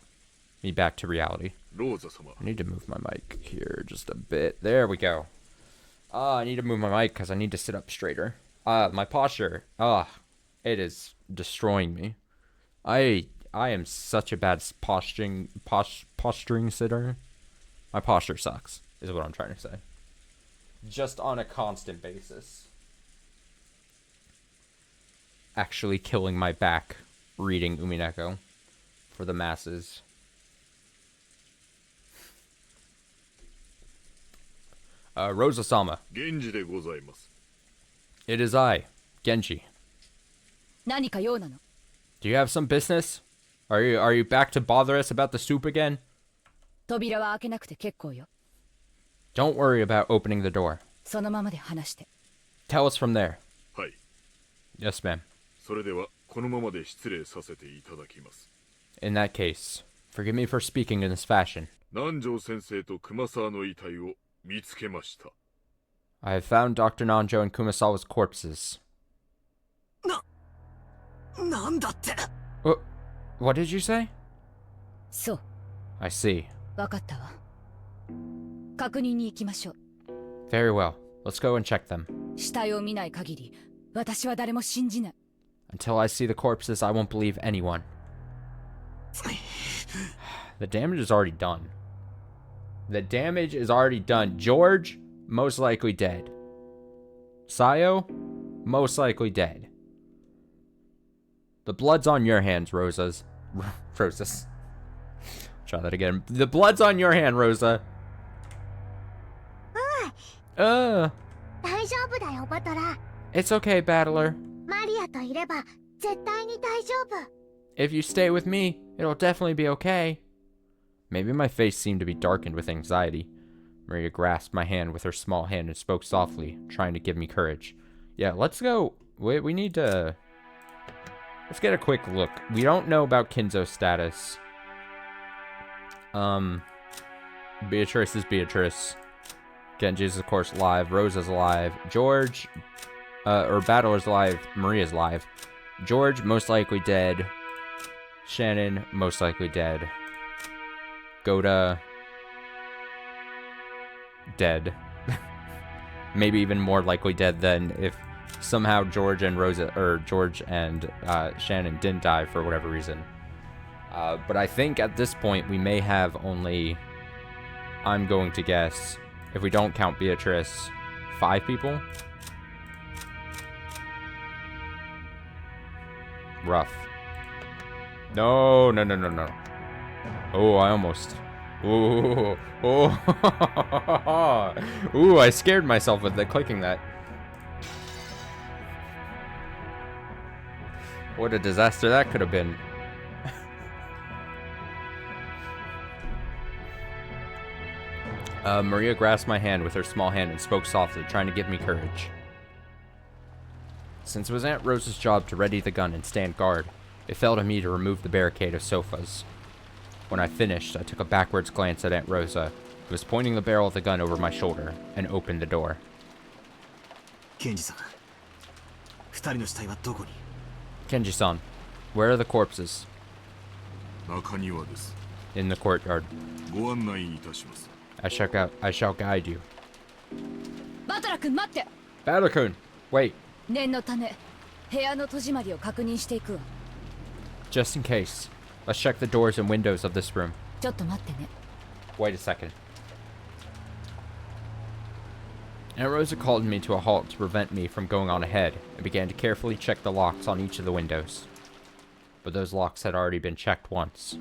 me back to reality. I need to move my mic here just a bit. There we go. I need to move my mic because I need to sit up straighter. My posture, it is destroying me. I am such a bad posturing sitter. My posture sucks, is what I'm trying to say. Just on a constant basis. Actually killing my back reading Umineko for the masses. Rosa-sama. Genji de gozaimasu. It is I, Genji. 何か用なの? Do you have some business? Are you back to bother us about the soup again? 扉は開けなくて結構よ。 Don't worry about opening the door. そのままで話して。 Tell us from there. はい。 Yes, ma'am. それではこのままで失礼させていただきます。 In that case, forgive me for speaking in this fashion. 南條先生と熊沢の遺体を見つけました。 I have found Dr. Nanjo and Kumasawa's corpses. なんだって。 What did you say? そう。 I see. わかったわ。確認に行きましょう。 Very well. Let's go and check them. 死体を見ない限り、私は誰も信じない。 Until I see the corpses, I won't believe anyone. The damage is already done. The damage is already done. George, most likely dead. Sayo, most likely dead. The blood's on your hands, Rosas. Rosas. Try that again. The blood's on your hand, Rosa. 大丈夫だよ、バトラー。 It's okay, Battler. マリアといれば絶対に大丈夫。 If you stay with me, it'll definitely be okay. Maybe my face seemed to be darkened with anxiety. Maria grasped my hand with her small hand and spoke softly, trying to give me courage. Yeah, let's go. We need to... Let's get a quick look. We don't know about Kinzo's status. Beatrice is Beatrice. Genji's, of course, alive. Rosa's alive. George, or Battler's alive. Maria's alive. George, most likely dead. Shannon, most likely dead. Goda dead. Maybe even more likely dead than if somehow George and Shannon didn't die for whatever reason. But I think at this point we may have only, I'm going to guess, if we don't count Beatrice, 5 people? Rough. No. Oh, I almost. Ooh. Oh. Ooh, I scared myself with clicking that. What a disaster that could have been. Maria grasped my hand with her small hand and spoke softly, trying to give me courage. Since it was Aunt Rosa's job to ready the gun and stand guard, it fell to me to remove the barricade of sofas. When I finished, I took a backwards glance at Aunt Rosa, who was pointing the barrel of the gun over my shoulder, and opened the door. Kenji-san, 二人の死体はどこに? Kenji-san, where are the corpses? 中庭です。 In the courtyard. ご案内いたします。 I shall guide you. バトラ君待って。 Battle-kun, wait. 念のため部屋の戸締まりを確認していくわ。 Just in case, let's check the doors and windows of this room. ちょっと待ってね。 Wait a second. Aunt Rosa called me to a halt to prevent me from going on ahead and began to carefully check the locks on each of the windows. But those locks had already been checked once.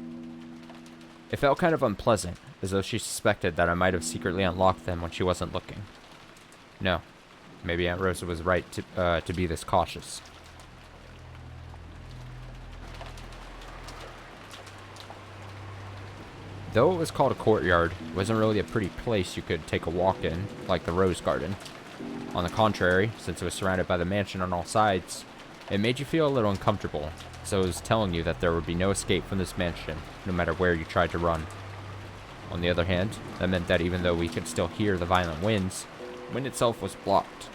It felt kind of unpleasant, as though she suspected that I might have secretly unlocked them when she wasn't looking. No, maybe Aunt Rosa was right to be this cautious. Though it was called a courtyard, it wasn't really a pretty place you could take a walk in, like the Rose Garden. On the contrary, since it was surrounded by the mansion on all sides, it made you feel a little uncomfortable, so it was telling you that there would be no escape from this mansion, no matter where you tried to run. On the other hand, that meant that even though we could still hear the violent winds, the wind itself was blocked.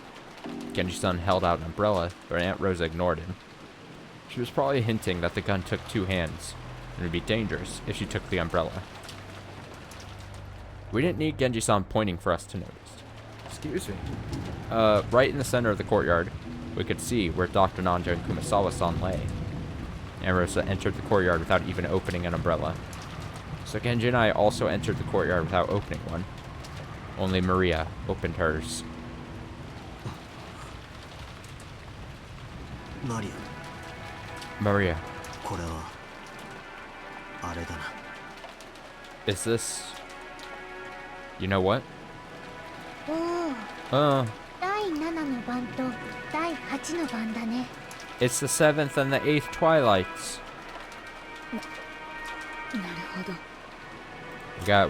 Genji-san held out an umbrella, but Aunt Rosa ignored him. She was probably hinting that the gun took 2 hands, and it would be dangerous if she took the umbrella. We didn't need Genji-san pointing for us to notice. Excuse me. Right in the center of the courtyard, we could see where Dr. Nanja and Kumasawa-san lay. Aunt Rosa entered the courtyard without even opening an umbrella. So Genji and I also entered the courtyard without opening one. Only Maria opened hers. Maria. これはあれだな。 Is this... You know what? おお、第7の番と第8の番だね。 It's the 7th and the 8th Twilights. なるほど。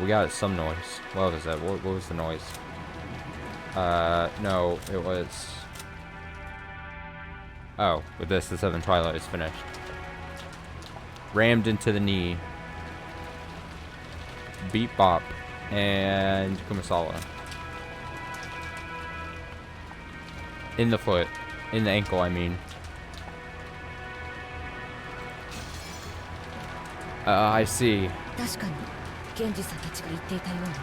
We got some noise. What was that? What was the noise? No, it was... Oh, with this, the 7th Twilight is finished. Rammed into the knee. Beat Bop. And Kumasawa. In the foot. In the ankle, I mean. I see. 確かに源氏さんたちが言っていたように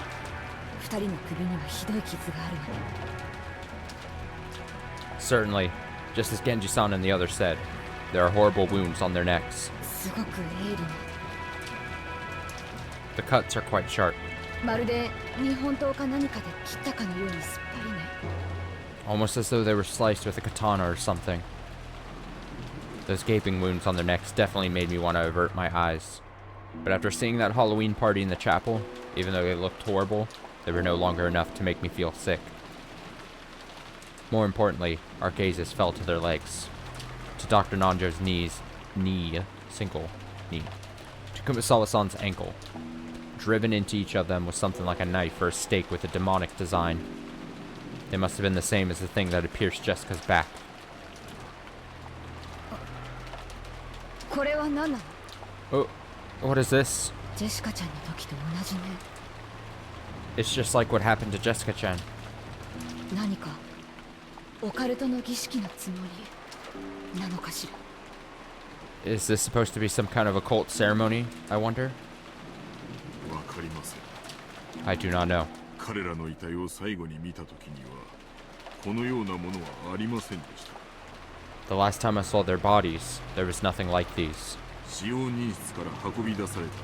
二人の首にはひどい傷があるわね。 Certainly, just as Genji-san and the others said, there are horrible wounds on their necks. すごく鋭利な。 The cuts are quite sharp. まるで日本刀か何かで切ったかのようにすっぱりね。 Almost as though they were sliced with a katana or something. Those gaping wounds on their necks definitely made me want to avert my eyes. But after seeing that Halloween party in the chapel, even though they looked horrible, they were no longer enough to make me feel sick. More importantly, our gazes fell to their legs. To Dr. Nanjo's single knee. To Kumasawa-san's ankle. Driven into each of them was something like a knife or a stake with a demonic design. They must have been the same as the thing that had pierced Jessica's back. これは何なの？ Oh, what is this? ジェシカちゃんの時と同じね。 It's just like what happened to Jessica-chan. 何かオカルトの儀式のつもりなのかしら。 Is this supposed to be some kind of occult ceremony, I wonder? わかりません。 I do not know. 彼らの遺体を最後に見た時にはこのようなものはありませんでした。 The last time I saw their bodies, there was nothing like these. 使用人室から運び出された後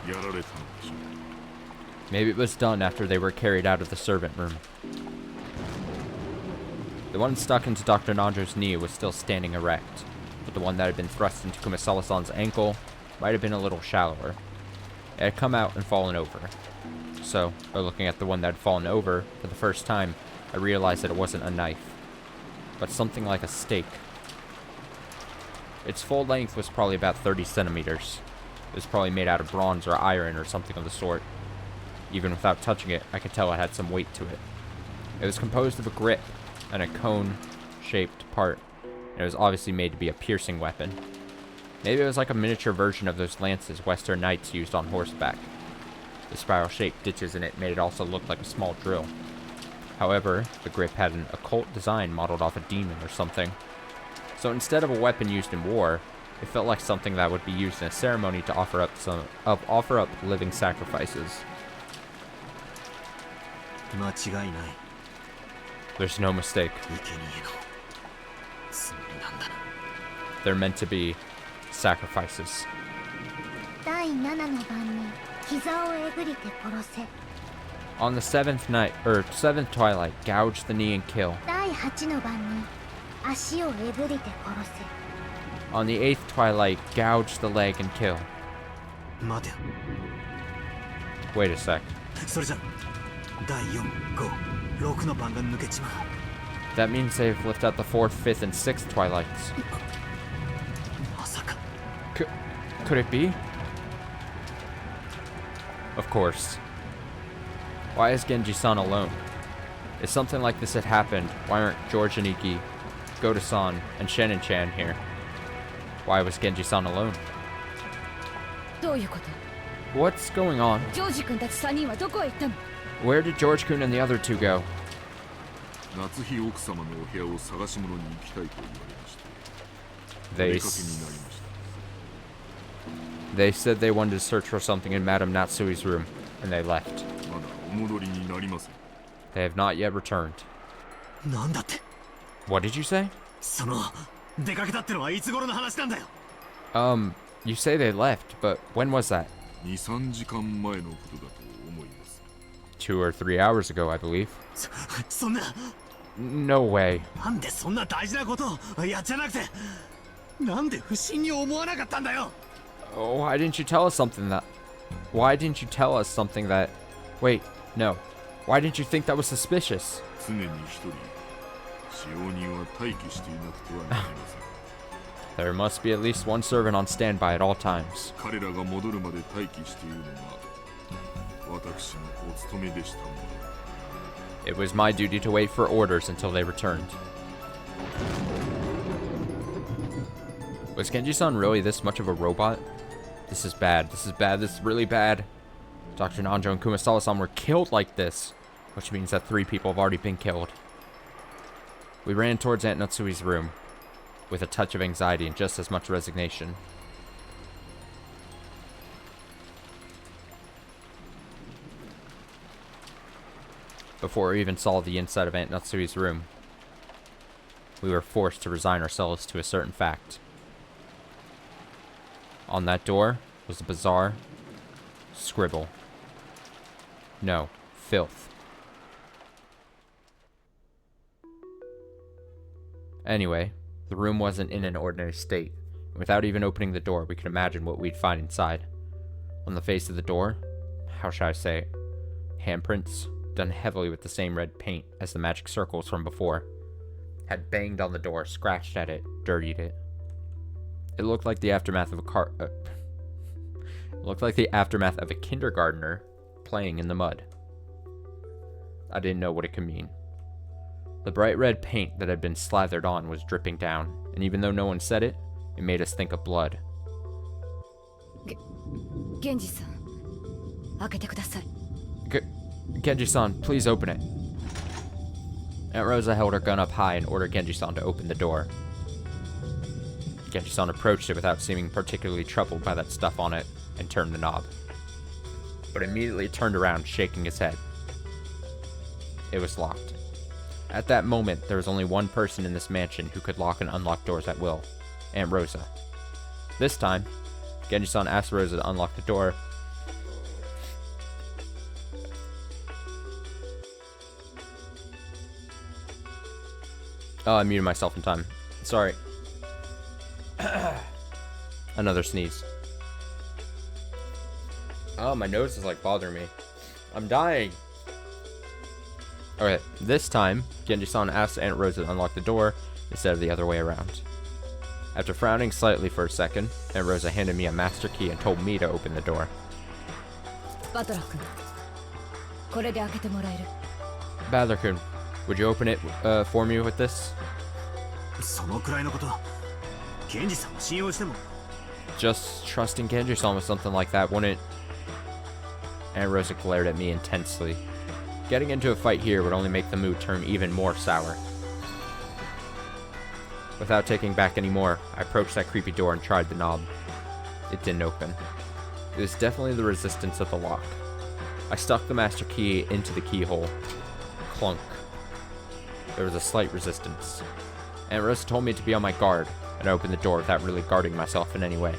にやられたのでしょう。 Maybe it was done after they were carried out of the servant room. The one stuck into Dr. Nanjo's knee was still standing erect, but the one that had been thrust into Kumasawa-san's ankle might have been a little shallower. It had come out and fallen over. So, by looking at the one that had fallen over, for the first time, I realized that it wasn't a knife, but something like a stake. Its full length was probably about 30 centimeters. It was probably made out of bronze or iron or something of the sort. Even without touching it, I could tell it had some weight to it. It was composed of a grip and a cone-shaped part, and it was obviously made to be a piercing weapon. Maybe it was like a miniature version of those lances Western knights used on horseback. The spiral-shaped ditches in it made it also look like a small drill. However, the grip had an occult design modeled off a demon or something. So instead of a weapon used in war, it felt like something that would be used in a ceremony to offer up living sacrifices. 間違いない。 There's no mistake. 生贄のつもりなんだな。 They're meant to be sacrifices. 第7の晩に膝をえぐりて殺せ。 On the seventh twilight, gouge the knee and kill. 第8の晩に足をえぐりて殺せ。 On the eighth twilight, gouge the leg and kill. 待てよ。 Wait a sec. それじゃ第4、5、6の晩が抜けちまう。 That means they've left out the fourth, fifth, and sixth twilights. まさか。 Could it be? Of course. Why is Genji-san alone? If something like this had happened, why aren't George Aniki, Goto-san, and Shannon-chan here? Why was Genji-san alone? どういうこと？ What's going on? ジョージ君たち3人はどこへ行ったの？ Where did George-kun and the other two go? 夏日奥様のお部屋を探し物に行きたいと言われましてお They 出かけになりました。 They said they wanted to search for something in Madame Natsui's room, and they left. まだお戻りになりません。 They have not yet returned. なんだって。 What did you say? その出かけたってのはいつ頃の話なんだよ。 You say they left, but when was that? 2、3時間前のことだと思います。 2 or 3 hours ago, I believe. そんな。 No way. なんでそんな大事なことをやっちゃなくて。なんで不審に思わなかったんだよ。 Oh, why didn't you tell us something that... Why didn't you tell us something that... Wait, no. Why didn't you think that was suspicious? 常に一人使用人は待機していなくてはなりません。 There must be at least one servant on standby at all times. 彼らが戻るまで待機しているのが私のお務めでしたもの。 It was my duty to wait for orders until they returned. Was Genji-san really this much of a robot? This is bad. This is bad. This is really bad. Dr. Nanjo and Kumasawa-san were killed like this, which means that 3 people have already been killed. We ran towards Aunt Natsui's room, with a touch of anxiety and just as much resignation. Before we even saw the inside of Aunt Natsui's room, we were forced to resign ourselves to a certain fact. On that door was a bizarre scribble. No, filth. Anyway, the room wasn't in an ordinary state. Without even opening the door, we could imagine what we'd find inside. On the face of the door, how shall I say it? Handprints, done heavily with the same red paint as the magic circles from before, had banged on the door, scratched at it, dirtied it. It looked like the aftermath of a kindergartner playing in the mud. I didn't know what it could mean. The bright red paint that had been slathered on was dripping down, and even though no one said it, it made us think of blood. Genji-san, 開けてください。 Genji-san, please open it. Aunt Rosa held her gun up high and ordered Genji-san to open the door. Genji-san approached it without seeming particularly troubled by that stuff on it, and turned the knob. but immediately turned around, shaking his head. It was locked. At that moment, there was only one person in this mansion who could lock and unlock doors at will, Aunt Rosa. This time, Genji-san asked Rosa to unlock the door. Oh, I muted myself in time. Sorry. Another sneeze. Oh, my nose is like bothering me. I'm dying. Okay, this time, Genji-san asked Aunt Rosa to unlock the door instead of the other way around. After frowning slightly for a second, Aunt Rosa handed me a master key and told me to open the door. Badler-kun, would you open it for me with this? そのくらいのことケンジさんを信用しても Just trusting Genji-san with something like that wouldn't... Aunt Rosa glared at me intensely. Getting into a fight here would only make the mood turn even more sour. Without taking back any more, I approached that creepy door and tried the knob. It didn't open. It was definitely the resistance of the lock. I stuck the master key into the keyhole. Clunk. There was a slight resistance. Aunt Rosa told me to be on my guard, and I opened the door without really guarding myself in any way.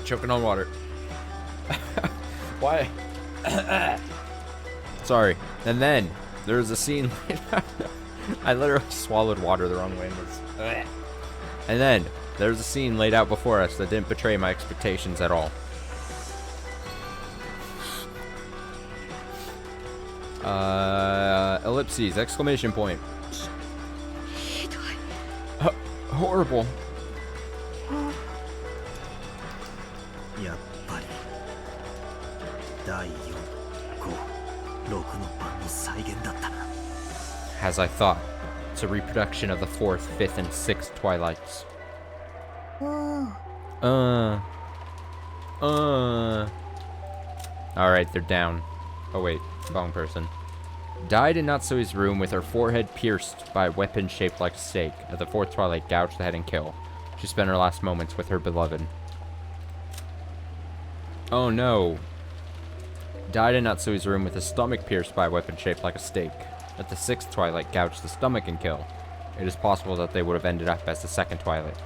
Choking on water. Why? Sorry. And then there was a scene. I literally swallowed water the wrong way. And then there was a scene laid out before us that didn't betray my expectations at all. Ellipses! Exclamation point. Horrible. やっぱり第4、5、6の番の再現だったな As I thought, it's a reproduction of the 4th, 5th, and 6th Twilights. Alright, they're down. Oh wait, wrong person. Died in Natsui's room with her forehead pierced by a weapon shaped like a stake. At the 4th Twilight, gouged the head and kill. She spent her last moments with her beloved. Oh no. Died in Natsui's room with his stomach pierced by a weapon shaped like a stake. At the 6th Twilight, gouged the stomach and kill. It is possible that they would have ended up as the 2nd Twilight.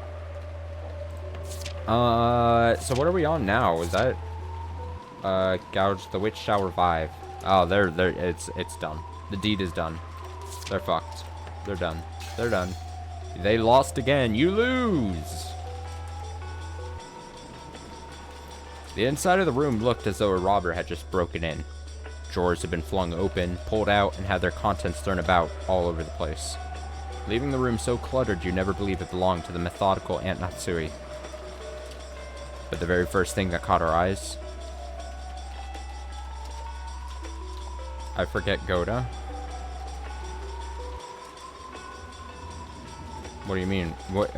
So what are we on now? Is that gouged the witch shall revive. Oh, it's done. The deed is done. They're fucked. They're done. They're done. They lost again. You lose. The inside of the room looked as though a robber had just broken in. Drawers had been flung open, pulled out, and had their contents thrown about all over the place. Leaving the room so cluttered you'd never believe it belonged to the methodical Aunt Natsui. But the very first thing that caught our eyes... I forget Goda. What do you mean? What,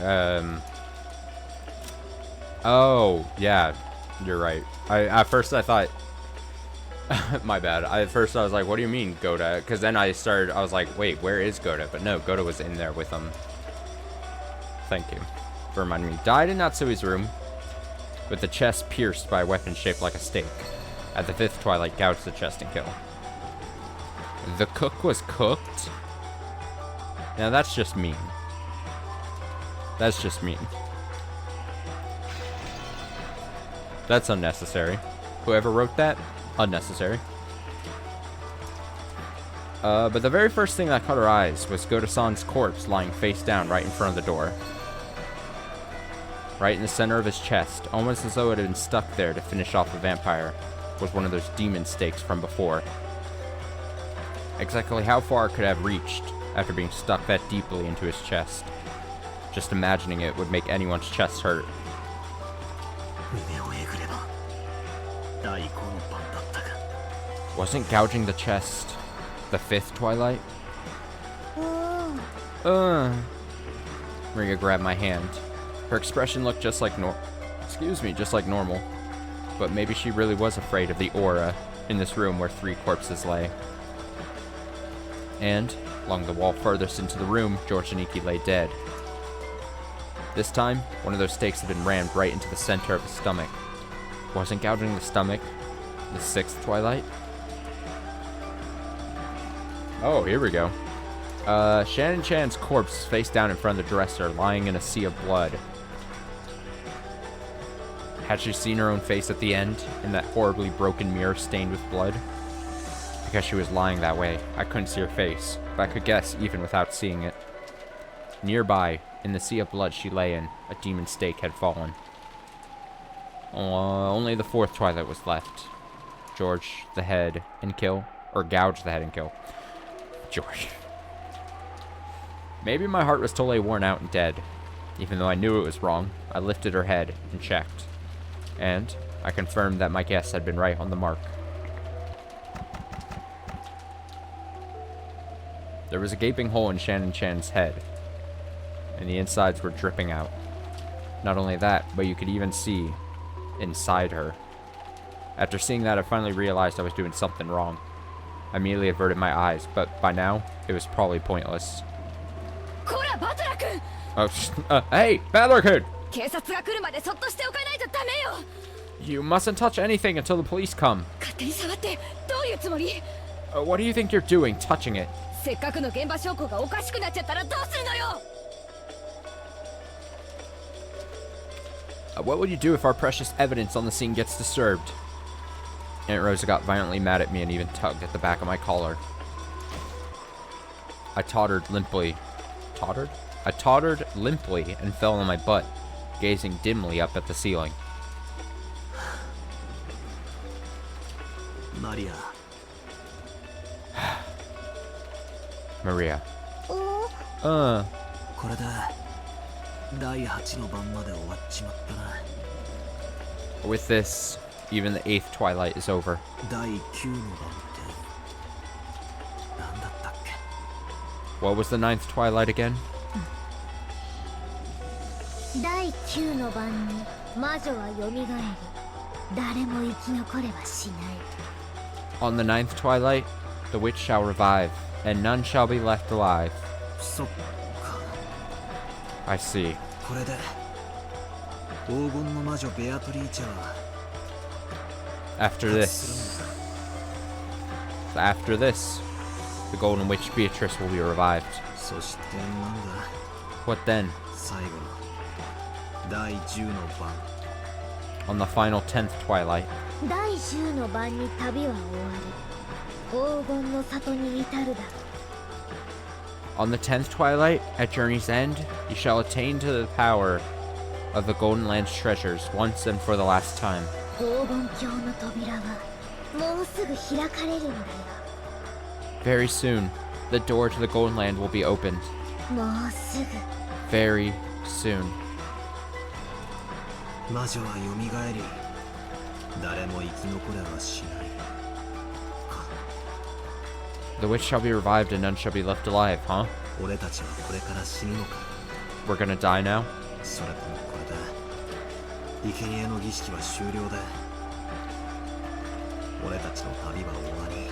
Oh, yeah. You're right. At first I thought... My bad. At first I was like, what do you mean, Goda? Because then I was like, wait, where is Goda? But no, Goda was in there with him. Thank you for reminding me. Died in Natsui's room, with the chest pierced by a weapon shaped like a stake. At the 5th Twilight, gouged the chest and kill. The cook was cooked? Now that's just mean. That's just mean. That's unnecessary. Whoever wrote that, unnecessary. But the very first thing that caught our eyes was Goda-san's corpse lying face down right in front of the door. Right in the center of his chest, almost as though it had been stuck there to finish off a vampire, was one of those demon stakes from before. Exactly how far could it have reached after being stuck that deeply into his chest? Just imagining it would make anyone's chest hurt. Wasn't gouging the chest the 5th Twilight? Maria grabbed my hand. Her expression looked just like normal. But maybe she really was afraid of the aura in this room where 3 corpses lay. And, Along the wall furthest into the room, George and Ikki lay dead. This time, one of those stakes had been rammed right into the center of his stomach. Wasn't gouging the stomach the sixth twilight? Oh, here we go. Shannon Chan's corpse is face down in front of the dresser, lying in a sea of blood. Had she seen her own face at the end, in that horribly broken mirror stained with blood? Because she was lying that way, I couldn't see her face, but I could guess even without seeing it. Nearby, in the sea of blood she lay in, a demon stake had fallen. Only the fourth twilight was left. George, the head, and kill. Or gouge the head and kill. George. Maybe my heart was totally worn out and dead. Even though I knew it was wrong, I lifted her head and checked. And I confirmed that my guess had been right on the mark. There was a gaping hole in Shannon Chan's head, and the insides were dripping out. Not only that, but you could even see inside her. After seeing that, I finally realized I was doing something wrong. I immediately averted my eyes, but by now, it was probably pointless. Oh, hey, Battler-kun! You mustn't touch anything until the police come. What do you think you're doing, touching it? What would you do if our precious evidence on the scene gets disturbed? Aunt Rosa got violently mad at me and even tugged at the back of my collar. I tottered limply. Tottered? I tottered limply and fell on my butt, gazing dimly up at the ceiling. Maria. Maria. これで第8の番まで終わっちまったな。 With this, even the 8th twilight is over. 第9の番って何だったっけ? What was the 9th twilight again? 第9の番に魔女は蘇り、誰も生き残れはしない。 On the 9th twilight, the witch shall revive, and none shall be left alive. そっか。 I see. これで黄金の魔女ベアトリーチェは After this, the Golden Witch Beatrice will be revived. そしてなんだ What then? 最後の第10の番 On the final 10th twilight, 第10の番に旅は終わり、黄金の里に至るだろう。 on the 10th twilight, at journey's end, you shall attain to the power of the Golden Land's treasures once and for the last time. 黄金鏡の扉はもうすぐ開かれるんだよ。 Very soon, the door to the Golden Land will be opened. もうすぐ。 Very soon. 魔女は蘇り誰も生き残れはしない。 The witch shall be revived and none shall be left alive, huh? 俺たちはこれから死ぬのか。 We're gonna die now? それともこれで生贄の儀式は終了で俺たちの旅は終わり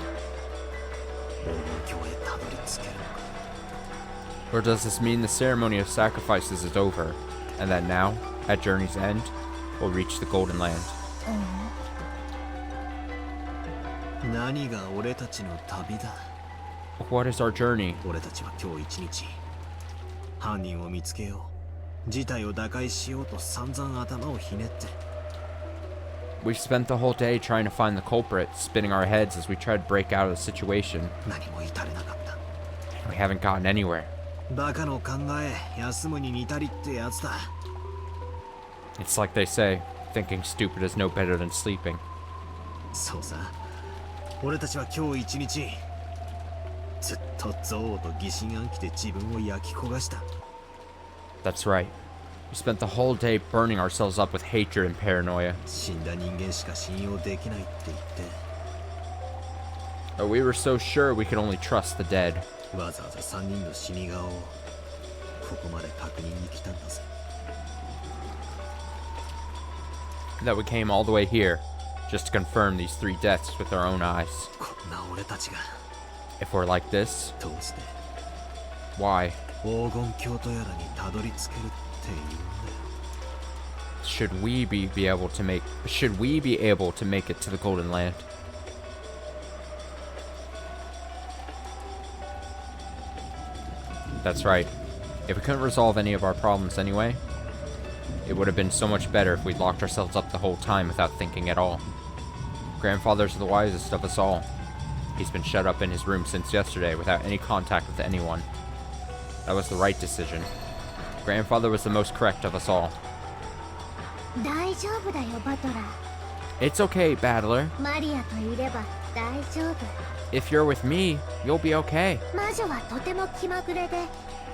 黄金鏡へたどり着けるのか。 Or does this mean the ceremony of sacrifices is over, and that now, at journey's end, we'll reach the Golden Land? 何が俺たちの旅だ。 What is our journey? 俺たちは今日一日犯人を見つけよう、事態を打開しようと散々頭をひねって。 We've spent the whole day trying to find the culprit, spinning our heads as we try to break out of the situation. 何も至れなかった。 We haven't gotten anywhere. バカの考え、休むに似たりってやつだ。 It's like they say, thinking stupid is no better than sleeping. そうさ、俺たちは今日一日ずっと憎悪と疑心暗鬼で自分を焼き焦がした。 That's right. We spent the whole day burning ourselves up with hatred and paranoia. 死んだ人間しか信用できないって言って We were so sure we could only trust the dead. わざわざ3人の死に顔をここまで確認に来たんだぜ。 That we came all the way here, just to confirm these 3 deaths with our own eyes. こんな俺たちが If we're like this, どうして Why? 黄金鏡とやらにたどり着けるって言うんだよ。 Should we be able to make it to the Golden Land? That's right. If we couldn't resolve any of our problems anyway, it would have been so much better if we'd locked ourselves up the whole time without thinking at all. Grandfather's the wisest of us all. He's been shut up in his room since yesterday without any contact with anyone. That was the right decision. Grandfather was the most correct of us all. 大丈夫だよバトラー。 It's okay, Battler. マリアといれば大丈夫。 If you're with me, you'll be okay. 魔女はとても気まぐれで、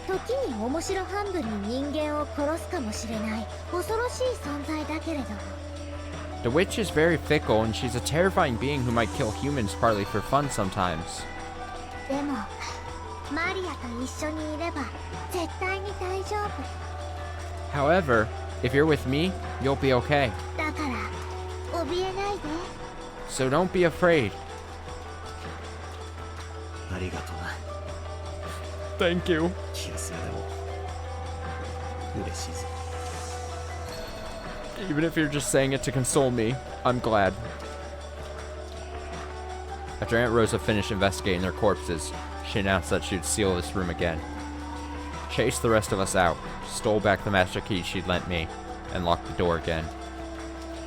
時に面白半分に人間を殺すかもしれない恐ろしい存在だけれど。 The witch is very fickle, and she's a terrifying being who might kill humans partly for fun sometimes. でもマリアと一緒にいれば絶対に大丈夫。 However, if you're with me, you'll be okay. だから怯えないで。 So don't be afraid. ありがとうな。 Thank you. 気休めでも嬉しいぜ。 Even if you're just saying it to console me, I'm glad. After Aunt Rosa finished investigating their corpses, she announced that she'd seal this room again. Chased the rest of us out, stole back the master key she'd lent me, and locked the door again.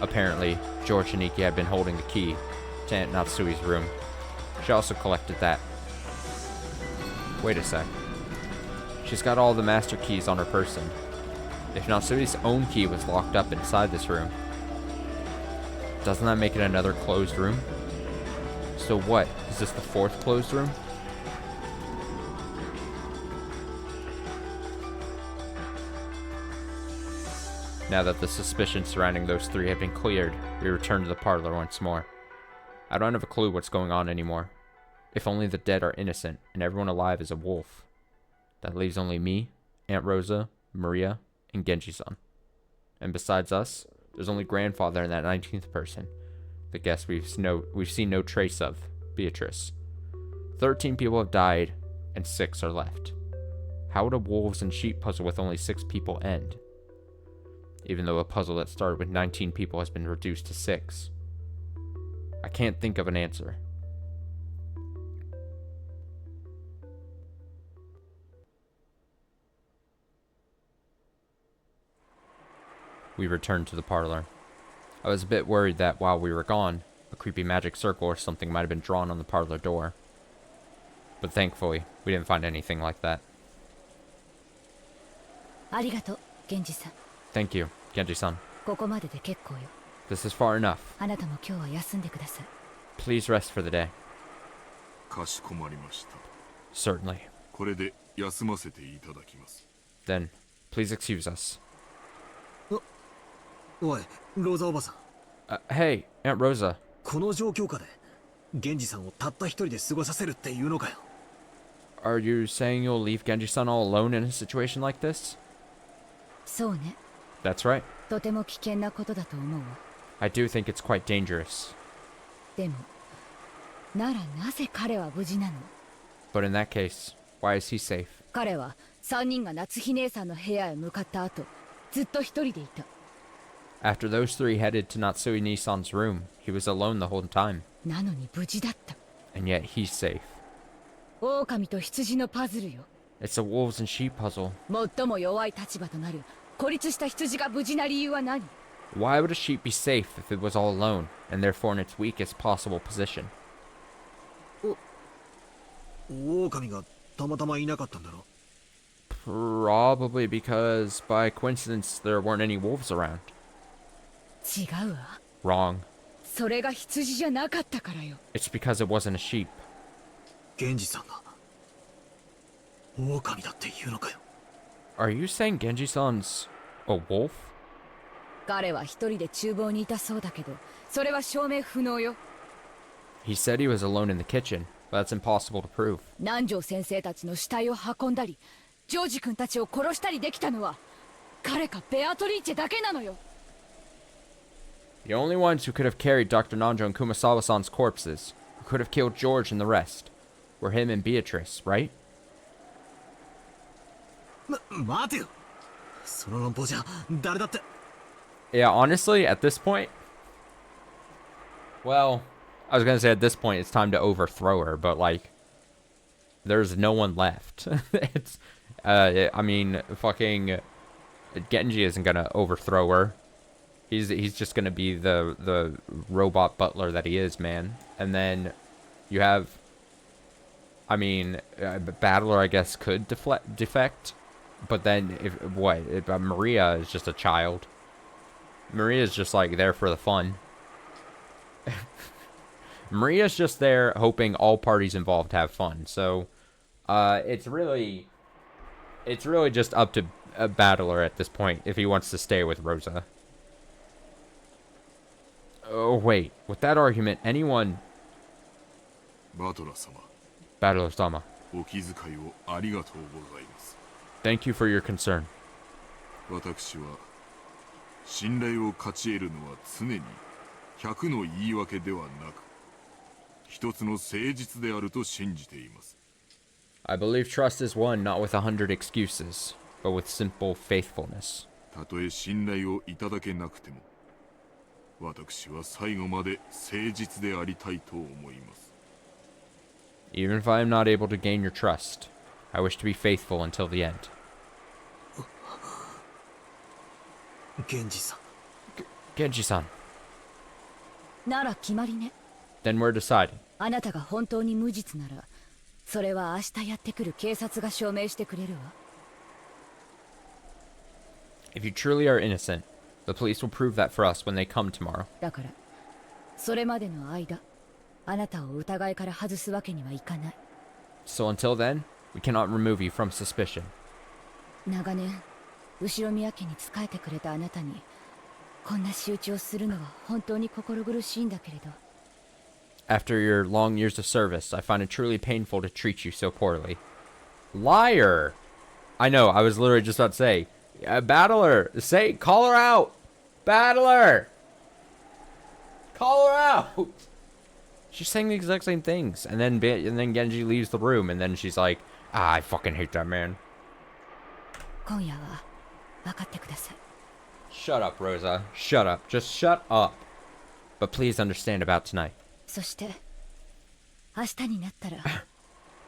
Apparently, George Shaniki had been holding the key to Aunt Natsui's room. She also collected that. Wait a sec. She's got all the master keys on her person. If Natsui's own key was locked up inside this room, doesn't that make it another closed room? So what? Is this the fourth closed room? Now that the suspicion surrounding those three have been cleared, we return to the parlor once more. I don't have a clue what's going on anymore. If only the dead are innocent and everyone alive is a wolf. That leaves only me, Aunt Rosa, Maria, and Genji-san. And besides us, there's only Grandfather and that 19th person, the guest we've seen no trace of, Beatrice. 13 people have died, and 6 are left. How would a wolves and sheep puzzle with only 6 people end? Even though a puzzle that started with 19 people has been reduced to 6. I can't think of an answer. We returned to the parlor. I was a bit worried that while we were gone, a creepy magic circle or something might have been drawn on the parlor door. But thankfully, we didn't find anything like that. ありがとう、源氏さん。 Thank you, Genji-san. ここまでで結構よ。 This is far enough. あなたも今日は休んでください。 Please rest for the day. かしこまりました。 Certainly. これで休ませていただきます。 Then, please excuse us. おい、ローザおばさん。Hey, Aunt Rosa. この状況下で源氏さんをたった一人で過ごさせるっていうのかよ。 Are you saying you'll leave Genji-san all alone in a situation like this? そうね。 That's right. とても危険なことだと思うわ。 I do think it's quite dangerous. でも、ならなぜ彼は無事なの？ But in that case, why is he safe? 彼は3人が夏日姉さんの部屋へ向かった後、ずっと一人でいた。 After those three headed to Natsui Nissan's room, he was alone the whole time. なのに無事だった。 And yet he's safe. 狼と羊のパズルよ。 It's a wolves and sheep puzzle. 最も弱い立場となる孤立した羊が無事な理由は何？ Why would a sheep be safe if it was all alone, and therefore in its weakest possible position? 狼がたまたまいなかったんだろ。 Probably because, by coincidence, there weren't any wolves around. 違うわ。 Wrong. それが羊じゃなかったからよ。 It's because it wasn't a sheep. 源氏さんが狼だっていうのかよ。 Are you saying Genji-san's a wolf? 彼は一人で厨房にいたそうだけど、それは証明不能よ。 He said he was alone in the kitchen, but that's impossible to prove. 南條先生たちの死体を運んだり、ジョージ君たちを殺したりできたのは、彼かベアトリーチェだけなのよ。 The only ones who could have carried Dr. Nanjo and Kumasawa-san's corpses, who could have killed George and the rest, were him and Beatrice, right? 待てよ。その論法じゃ誰だって。 Yeah, honestly, at this point, well, I was gonna say at this point it's time to overthrow her, but like, there's no one left. It's, I mean, fucking Genji isn't gonna overthrow her. He's just gonna be the robot butler that he is, man. And then you have, I mean, Battler I guess could defect, but then if Maria is just a child. Maria's just like there for the fun. Maria's just there hoping all parties involved have fun. So, it's really just up to a Battler at this point if he wants to stay with Rosa. Oh wait, with that argument, anyone. バトラー様、 Battler-sama, お気遣いをありがとうございます。 thank you for your concern. 私は信頼を勝ち得るのは常に100の言い訳ではなく、一つの誠実であると信じています。 I believe trust is won not with 100 excuses, but with simple faithfulness. たとえ信頼をいただけなくても、私は最後まで誠実でありたいと思います。 Even if I am not able to gain your trust, I wish to be faithful until the end. 源氏さん。 Genji-san, なら決まりね。 then we're deciding. あなたが本当に無実なら、それは明日やってくる警察が証明してくれるわ。If you truly are innocent, the police will prove that for us when they come tomorrow. だから、それまでの間、あなたを疑いから外すわけにはいかない。 So until then, we cannot remove you from suspicion. 長年、後宮家に仕えてくれたあなたに、こんな仕打ちをするのは本当に心苦しいんだけれど。 After your long years of service, I find it truly painful to treat you so poorly. Liar! I know, I was literally just about to say, Battler, call her out! Battler! Call her out! She's saying the exact same things, and then Genji leaves the room, and then she's like, I fucking hate that man. 今夜は分かってください。 Shut up, Rosa. Shut up. Just shut up. But please understand about tonight. そして明日になったら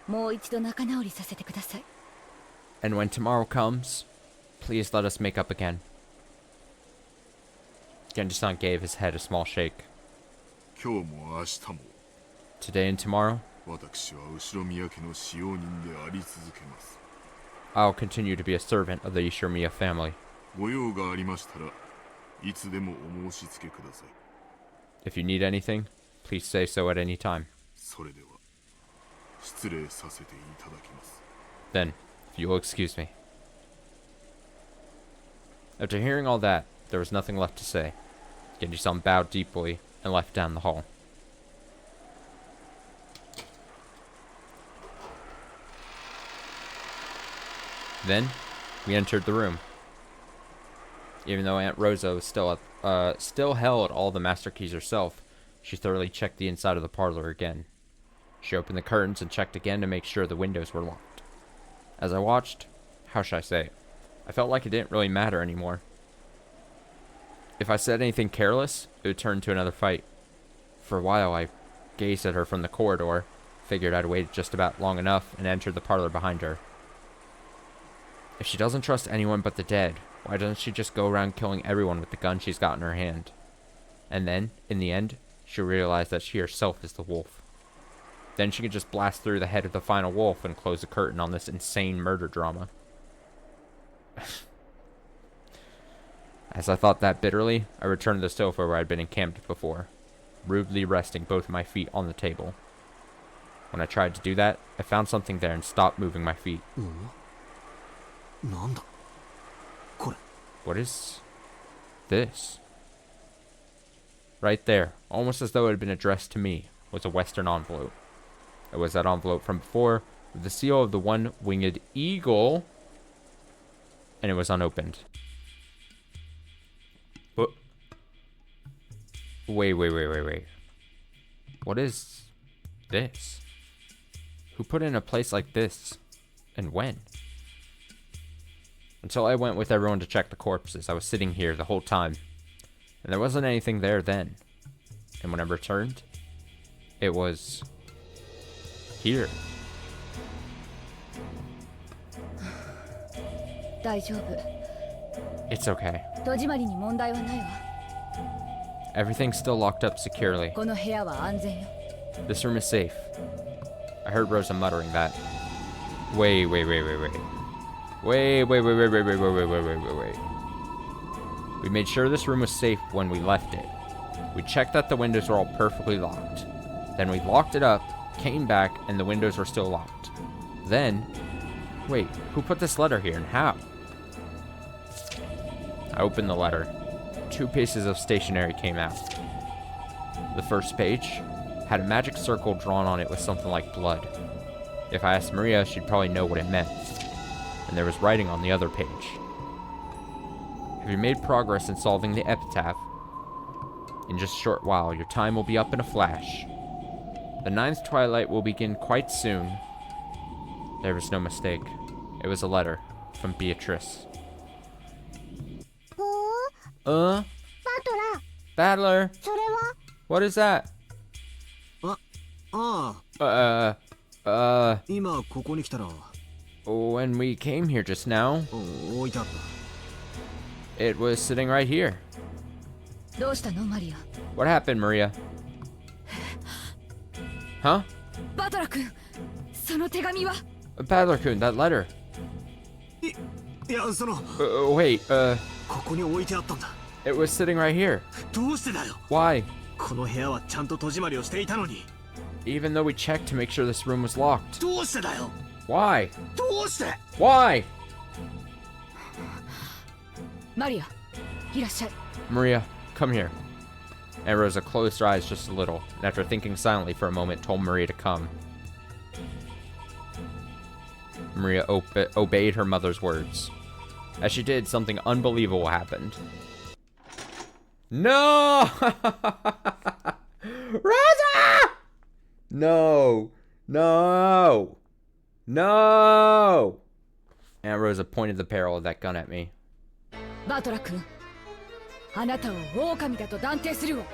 もう一度仲直りさせてください。 And when tomorrow comes, please let us make up again. Genji-san gave his head a small shake. 今日も明日も Today and tomorrow, 私は後宮家の使用人であり続けます。 I'll continue to be a servant of the Ishinomiya family. ご用がありましたらいつでもお申し付けください。 If you need anything, please say so at any time. それでは失礼させていただきます。 Then, if you will excuse me. After hearing all that, there was nothing left to say. Genji-san bowed deeply and left down the hall. Then, we entered the room. Even though Aunt Rosa was still held all the master keys herself, she thoroughly checked the inside of the parlor again. She opened the curtains and checked again to make sure the windows were locked. As I watched, how should I say it? I felt like it didn't really matter anymore. If I said anything careless, it would turn into another fight. For a while, I gazed at her from the corridor, figured I'd waited just about long enough, and entered the parlor behind her. If she doesn't trust anyone but the dead, why doesn't she just go around killing everyone with the gun she's got in her hand? And then, in the end, she'll realize that she herself is the wolf. Then she can just blast through the head of the final wolf and close the curtain on this insane murder drama. As I thought that bitterly, I returned to the sofa where I'd been encamped before, rudely resting both my feet on the table. When I tried to do that, I found something there and stopped moving my feet. なんだこれ。 What is this? Right there, almost as though it had been addressed to me, was a Western envelope. It was that envelope from before, with the seal of the one-winged eagle, and it was unopened. What? Wait. What is this? Who put in a place like this, and when? Until I went with everyone to check the corpses. I was sitting here the whole time. And there wasn't anything there then. And when I returned, it was here. 大丈夫。 It's okay. 戸締まりに問題はないわ。 Everything's still locked up securely. この部屋は安全よ。 This room is safe. I heard Rosa muttering that. Wait. Wait. We made sure this room was safe when we left it. We checked that the windows were all perfectly locked. Then we locked it up, came back, and the windows were still locked. Then, wait, who put this letter here and how? I opened the letter. 2 pieces of stationery came out. The first page had a magic circle drawn on it with something like blood. If I asked Maria, she'd probably know what it meant. And there was writing on the other page. Have you made progress in solving the epitaph? In just a short while, your time will be up in a flash. The 9th twilight will begin quite soon. There was no mistake. It was a letter from Beatrice. Battler! What is that? 今ここに来たら When we came here just now, 置いてあった it was sitting right here. どうしたのマリア。 What happened, Maria? Huh? バトラ君、その手紙は。 Battler-kun, that letter. いやその Wait, ここに置いてあったんだ it was sitting right here. どうしてだよ Why? この部屋はちゃんと戸締まりをしていたのに Even though we checked to make sure this room was locked. どうしてだよ Why? どうして Why? マリア、いらっしゃい。 Maria, come here. And Rosa closed her eyes just a little, and after thinking silently for a moment, told Maria to come. Maria obeyed her mother's words. As she did, something unbelievable happened. No! Rosa! No! No! No! Aunt Rosa pointed the barrel of that gun at me. バトラ君、あなたを狼だと断定するわ。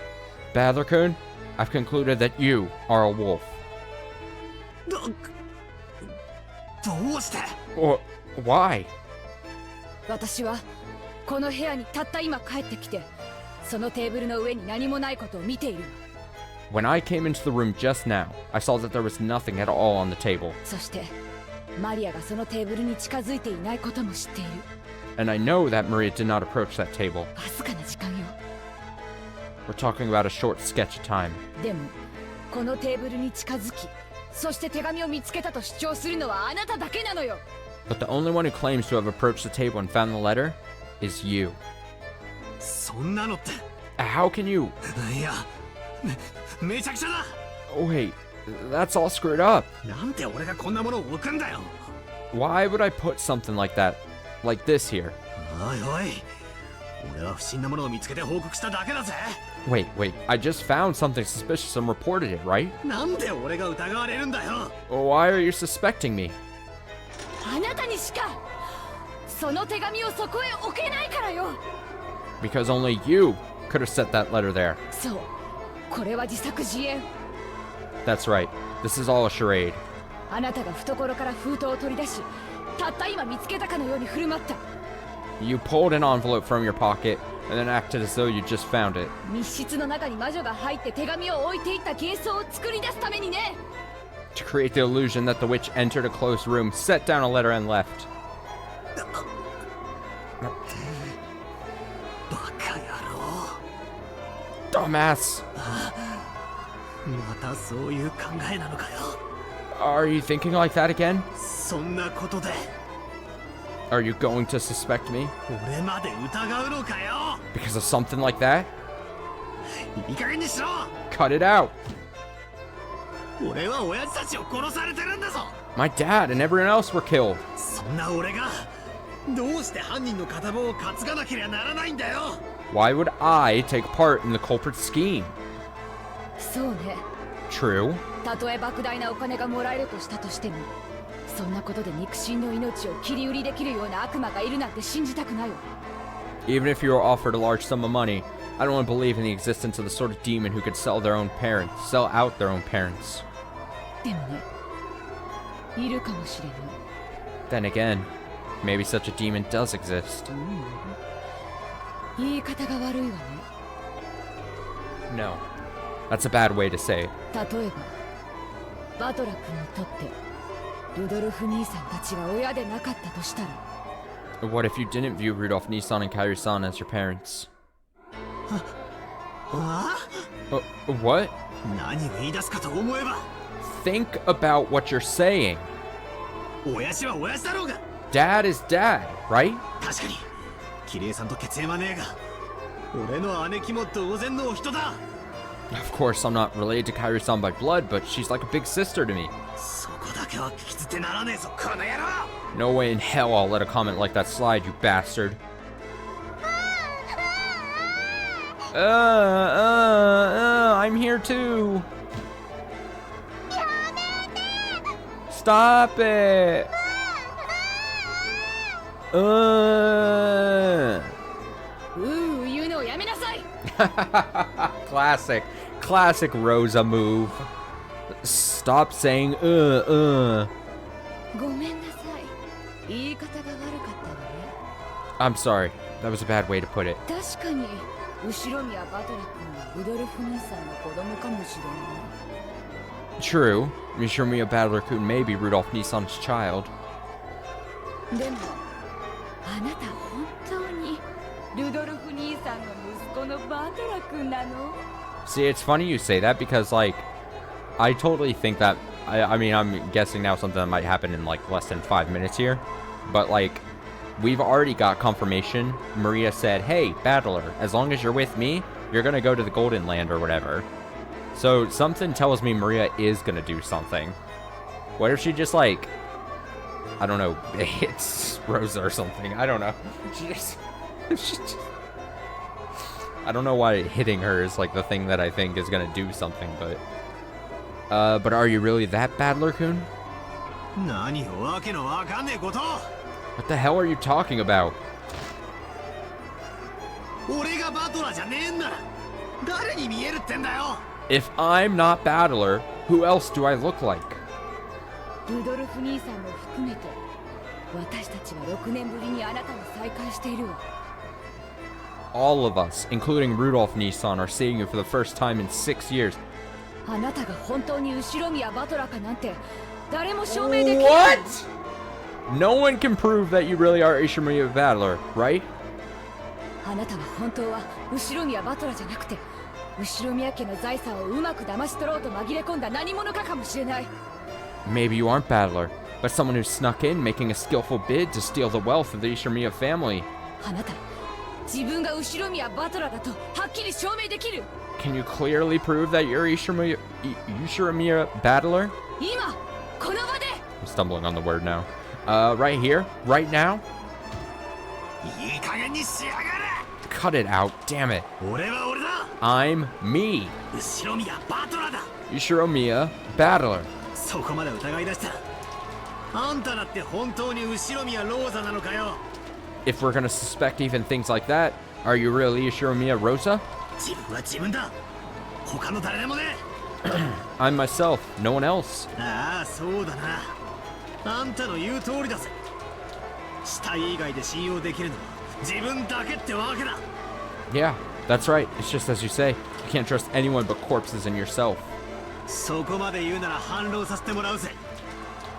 Battler-kun, I've concluded that you are a wolf. どうして Why? 私はこの部屋にたった今帰ってきて、そのテーブルの上に何もないことを見ているわ。 When I came into the room just now, I saw that there was nothing at all on the table. そしてマリアがそのテーブルに近づいていないことも知っている。 And I know that Maria did not approach that table. わずかな時間よ。 We're talking about a short sketch of time. でもこのテーブルに近づき、そして手紙を見つけたと主張するのはあなただけなのよ。 But the only one who claims to have approached the table and found the letter is you. そんなのって How can you? いやめちゃくちゃだ Wait, that's all screwed up. なんで俺がこんなものを置くんだよ Why would I put something like that, like this here? おいおい俺は不審なものを見つけて報告しただけだぜ Wait, I just found something suspicious and reported it, right? なんで俺が疑われるんだよ Why are you suspecting me? あなたにしかその手紙をそこへ置けないからよ。 Because only you could have set that letter there. そう、これは自作自演。 That's right. This is all a charade. あなたが懐から封筒を取り出し、たった今見つけたかのように振る舞った。 You pulled an envelope from your pocket and then acted as though you just found it. 密室の中に魔女が入って手紙を置いていった幻想を作り出すためにね。 To create the illusion that the witch entered a closed room, set down a letter, and left. バカ野郎 Dumbass! またそういう考えなのかよ Are you thinking like that again? そんなことで Are you going to suspect me? 俺まで疑うのかよ Because of something like that? いい加減にしろ Cut it out! 俺は親父たちを殺されてるんだぞ My dad and everyone else were killed. そんな俺がどうして犯人の片棒を担がなければならないんだよ Why would I take part in the culprit's scheme? そうね。 True. たとえ莫大なお金がもらえるとしたとしても、そんなことで肉親の命を切り売りできるような悪魔がいるなんて信じたくないわ。 Even if you were offered a large sum of money, I don't want to believe in the existence of the sort of demon who could sell out their own parents. でもね、いるかもしれない。 Then again, maybe such a demon does exist. 言い方が悪いわね。 No, that's a bad way to say it. 例えばバトラ君にとってルドルフ兄さんたちが親でなかったとしたら。 What if you didn't view Rudolph Nissan and Kairi-san as your parents? あ What? 何を言い出すかと思えば Think about what you're saying. 親父は親父だろうが。 Dad is dad, right? 確かにキリエさんと血縁はねえが俺の姉貴も同然のお人だ。 Of course, I'm not related to Kairi-san by blood, but she's like a big sister to me. そこだけは聞き捨てならねえぞこの野郎。 No way in hell I'll let a comment like that slide, you bastard. I'm here too. Stop it. Uh. 言うのをやめなさい。 Classic Rosa move. Stop saying ごめんなさい。言い方が悪かったわね。 I'm sorry. That was a bad way to put it. 確かに後ろ宮バトラ君はルドルフ兄さんの子供かもしれない。 True. Mishirmiya Battler-kun may be Rudolph Nissan's child. でもあなた本当にルドルフ兄さんの息子のバトラ君なの？ See, it's funny you say that because, like, I totally think that. I mean, I'm guessing now something that might happen in, like, less than 5 minutes here. But, like, we've already got confirmation. Maria said, hey, Battler, as long as you're with me, you're gonna go to the Golden Land or whatever. So, something tells me Maria is gonna do something. What if she just, like, I don't know, hits Rosa or something? I don't know. She just I don't know why hitting her is, like, the thing that I think is gonna do something, but... but are you really that Battler-kun? 何をわけのわかんねえこと。 What the hell are you talking about? 俺がバトラーじゃねえんなら誰に見えるってんだよ。 If I'm not Battler, who else do I look like? ルドルフ兄さんも含めて私たちは6年ぶりにあなたに再会しているわ。 All of us, including Rudolph Nissan, are seeing you for the first time in 6 years. あなたが本当に後ろ宮バトラかなんて誰も証明できない。 What? No one can prove that you really are Ishimiya Battler, right? あなたは本当は後ろ宮バトラじゃなくて後ろ宮家の財産をうまく騙し取ろうと紛れ込んだ何者かかもしれない。 Maybe you aren't Battler, but someone who snuck in, making a skillful bid to steal the wealth of the Ishimiya family. あなた自分が後ろ宮バトラだとはっきり証明できる。 Can you clearly prove that you're Ishimiya Battler? 今この場で。 I'm stumbling on the word now. Right here? Right now? いい加減にしやがれ。 Cut it out, damn it. 俺は俺だ。 I'm me, 後ろ宮バトラーだ。 Ishimiya Battler. そこまで疑い出したらあんただって本当に後ろ宮ローザなのかよ。 If we're gonna suspect even things like that, are you really Ishimiya Rosa? 自分は自分だ。他の誰でもね。 I'm myself, no one else. ああそうだな。あんたの言う通りだぜ。死体以外で信用できるのは自分だけってわけだ。 Yeah, that's right. It's just as you say. You can't trust anyone but corpses and yourself. そこまで言うなら反論させてもらうぜ。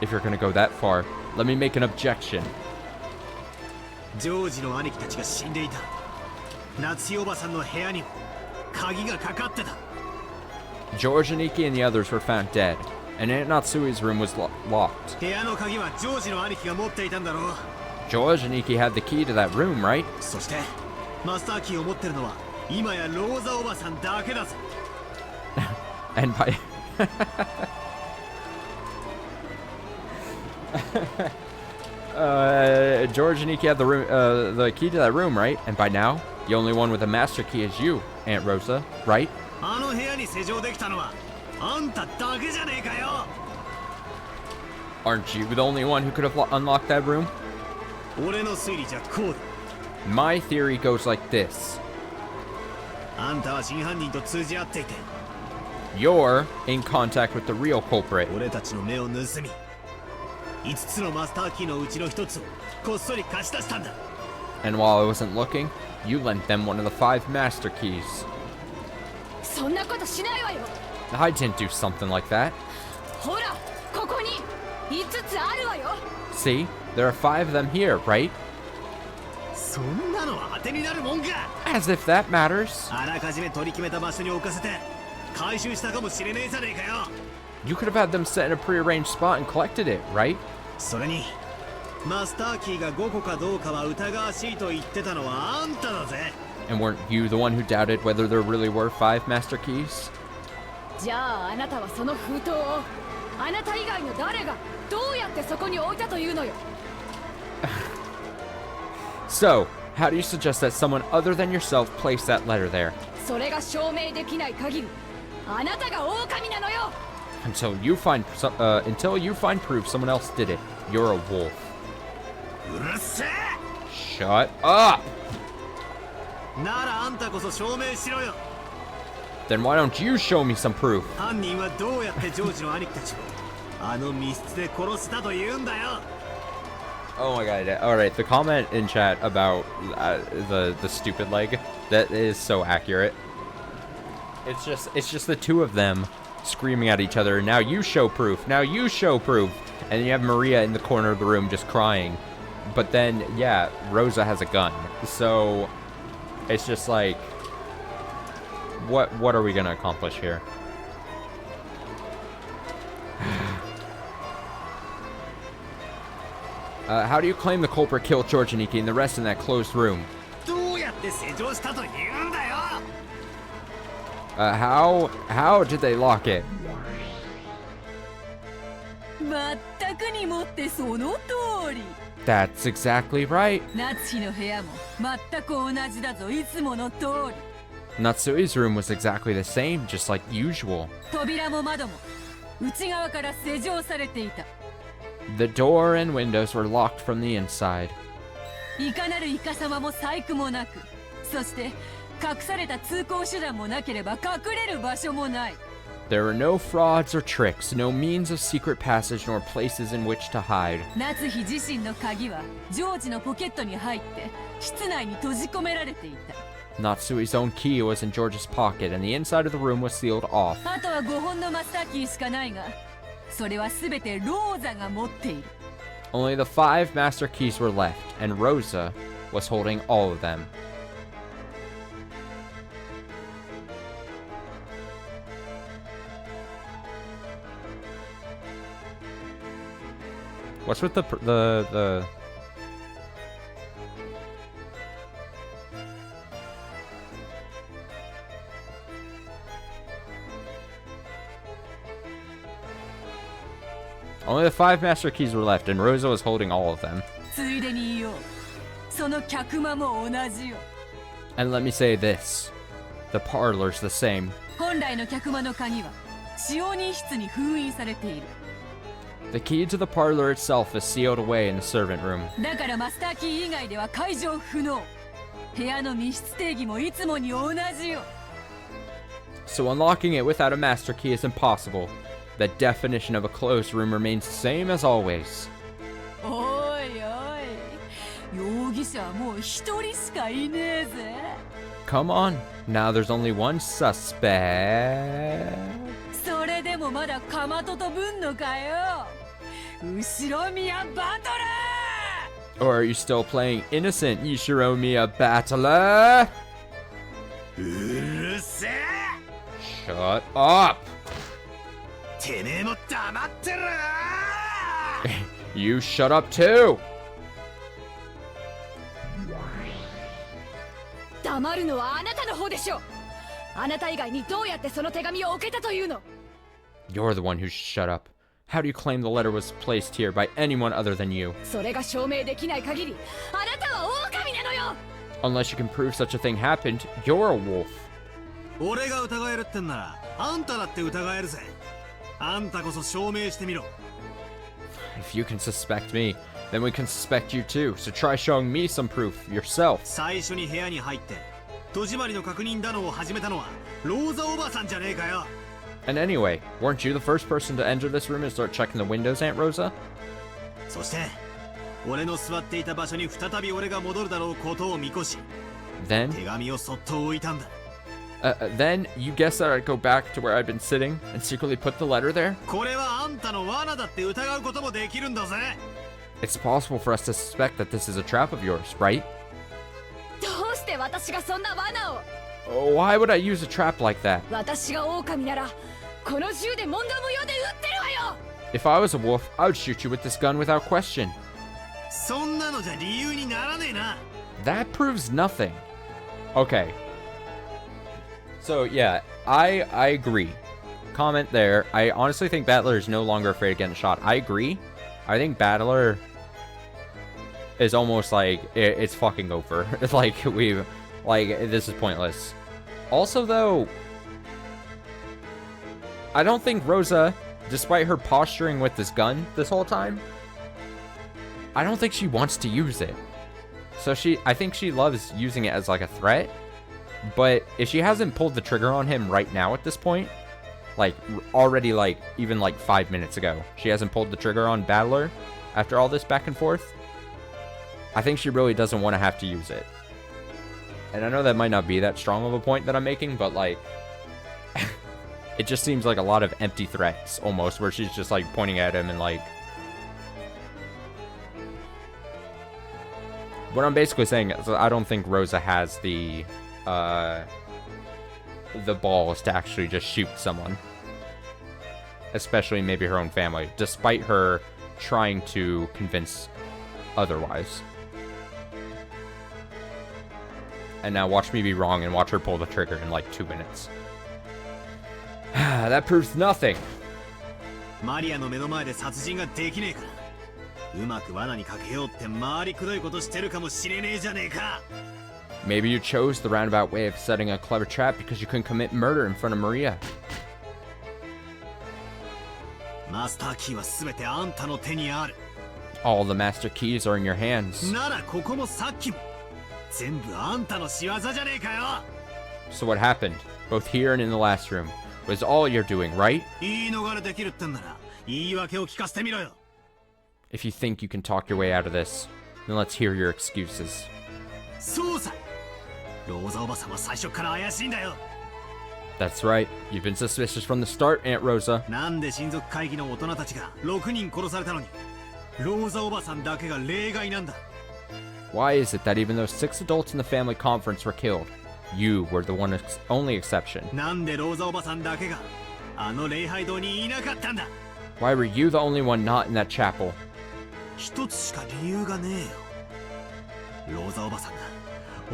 If you're gonna go that far, let me make an objection. ジョージの兄貴たちが死んでいた。夏日おばさんの部屋にも鍵がかかってた。 George, Aniki, and the others were found dead, and Aunt Natsui's room was locked. 部屋の鍵はジョージの兄貴が持っていたんだろう。 George, Aniki had the key to that room, right? そしてマスターキーを持ってるのは今やローザおばさんだけだぜ。 And by... George and Nikki had the key to that room, right? And by now, the only one with a master key is you, Aunt Rosa, right? あの部屋に施錠できたのはあんただけじゃねえかよ。Aren't you the only one who could have unlocked that room? 俺の推理じゃこうだ。 My theory goes like this. あんたは真犯人と通じ合っていて、 You're in contact with the real culprit. 俺たちの目を盗み、5つのマスターキーのうちの1つをこっそり貸し出したんだ。 And while I wasn't looking, you lent them one of the 5 master keys. そんなことしないわよ。 I didn't do something like that. ほら、ここに5つあるわよ。 See? There are 5 of them here, right? そんなのは当てになるもんか。 As if that matters. あらかじめ取り決めた場所に置かせて回収したかもしれねえじゃねえかよ。 You could have had them set in a prearranged spot and collected it, right? それにマスターキーが5個かどうかは疑わしいと言ってたのはあんただぜ。 And weren't you the one who doubted whether there really were 5 master keys? じゃああなたはその封筒をあなた以外の誰がどうやってそこに置いたというのよ。 So, how do you suggest that someone other than yourself placed that letter there? それが証明できない限り、あなたが狼なのよ。 Until you find proof someone else did it, you're a wolf. うるせえ。 Shut up! ならあんたこそ証明しろよ。 Then why don't you show me some proof? 犯人はどうやってジョージの兄貴たちをあの密室で殺したと言うんだよ。 Oh my god! All right, the comment in chat about the stupid leg, that is so accurate. It's just the two of them screaming at each other. Now you show proof. Now you show proof. And then you have Maria in the corner of the room just crying. But then, yeah, Rosa has a gun. So it's just like, what are we gonna accomplish here? How do you claim the culprit killed George and Nikki and the rest in that closed room? どうやって施錠したと言うんだよ。 How did they lock it? まったくにもってその通り。 That's exactly right. 夏日の部屋も全く同じだぞ、いつもの通り。 Natsui's room was exactly the same, just like usual. 扉も窓も内側から施錠されていた。 The door and windows were locked from the inside. いかなるイカ様も細工もなく、そして隠された通行手段もなければ隠れる場所もない。 There were no frauds or tricks, no means of secret passage nor places in which to hide. 夏日自身の鍵はジョージのポケットに入って室内に閉じ込められていた。 Natsui's own key was in George's pocket, and the inside of the room was sealed off. あとは5本のマスターキーしかないが、それは全てローザが持っている。 Only the 5 master keys were left, and Rosa was holding all of them. What's with the Only the 5 master keys were left, and Rosa was holding all of them. ついでに言おう。その客間も同じよ。 And let me say this. The parlor's the same. 本来の客間の鍵は使用人室に封印されている。 The key to the parlor itself is sealed away in the servant room. だからマスターキー以外では解錠不能。部屋の密室定義もいつもに同じよ。 So unlocking it without a master key is impossible. The definition of a closed room remains the same as always. おいおい、容疑者はもう一人しかいねえぜ。 Come on, now there's only one suspect. それでもまだかまととぶんのかよ。後ろ宮バト Or are you still playing innocent Yishiromiya Battler? うるせえ。 Shut up! てめえも黙ってろ。 You shut up too! 黙るのはあなたの方でしょ。あなた以外にどうやってその手紙を置けたというの。 You're the one who should shut up. How do you claim the letter was placed here by anyone other than you? それが証明できない限り、あなたは狼なのよ。 Unless you can prove such a thing happened, you're a wolf. 俺が疑えるってんならあんただって疑えるぜ。あんたこそ証明してみろ。If you can suspect me, then we can suspect you too. So try showing me some proof yourself. 最初に部屋に入って戸締まりの確認だのを始めたのはローザおばさんじゃねえかよ。 And anyway, weren't you the first person to enter this room and start checking the windows, Aunt Rosa? そして俺の座っていた場所に再び俺が戻るだろうことを見越し Then, 手紙をそっと置いたんだ。 then you guessed that I'd go back to where I'd been sitting and secretly put the letter there? これはあんたの罠だって疑うこともできるんだぜ。 It's possible for us to suspect that this is a trap of yours, right? どうして私がそんな罠を。 Why would I use a trap like that? 私が狼ならこの銃で問答無用で撃ってるわよ。 If I was a wolf, I would shoot you with this gun without question. そんなのじゃ理由にならねえな。 That proves nothing. Okay. So yeah, I agree. Comment there. I honestly think Battler is no longer afraid of getting shot. I agree. I think Battler is almost like it's fucking over. It's like this is pointless. Also though, I don't think Rosa, despite her posturing with this gun this whole time, I don't think she wants to use it. So I think she loves using it as like a threat. But if she hasn't pulled the trigger on him right now at this point, like already like even like 5 minutes ago, she hasn't pulled the trigger on Battler after all this back and forth, I think she really doesn't want to have to use it. And I know that might not be that strong of a point that I'm making, but like it just seems like a lot of empty threats almost, where she's just like pointing at him and like, what I'm basically saying is I don't think Rosa has the balls to actually just shoot someone, especially maybe her own family, despite her trying to convince otherwise. And now watch me be wrong and watch her pull the trigger in like 2 minutes. That proves nothing. マリアの目の前で殺人ができねえからうまく罠にかけようって回りくどいことしてるかもしれねえじゃねえか。 Maybe you chose the roundabout way of setting a clever trap because you couldn't commit murder in front of Maria. マスターキーは全てあんたの手にある。 All the master keys are in your hands. ならここもさっきも全部あんたの仕業じゃねえかよ。 So what happened, both here and in the last room, was all you're doing, right? 言い逃れできるってんなら言い訳を聞かせてみろよ。 If you think you can talk your way out of this, then let's hear your excuses. そうさ。ローザおばさんは最初から怪しいんだよ。 That's right. You've been suspicious from the start, Aunt Rosa. なんで親族会議の大人たちが6人殺されたのにローザおばさんだけが例外なんだ。 Why is it that even though 6 adults in the family conference were killed, you were the only exception? なんでローザおばさんだけがあの礼拝堂にいなかったんだ。 Why were you the only one not in that chapel? 一つしか理由がねえよ。ローザおばさんが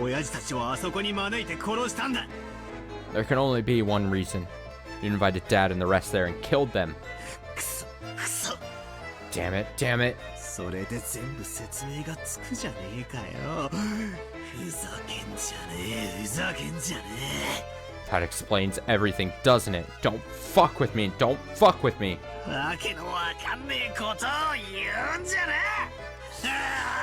親父たちをあそこに招いて殺したんだ。 There can only be one reason. You invited Dad and the rest there and killed them. くそくそ。 Damn it, damn it. それで全部説明がつくじゃねえかよ。ふざけんじゃねえ、ふざけんじゃね That explains everything, doesn't it? Don't fuck with me, don't fuck with me. え。わけのわかんねえことを言うんじゃねえ。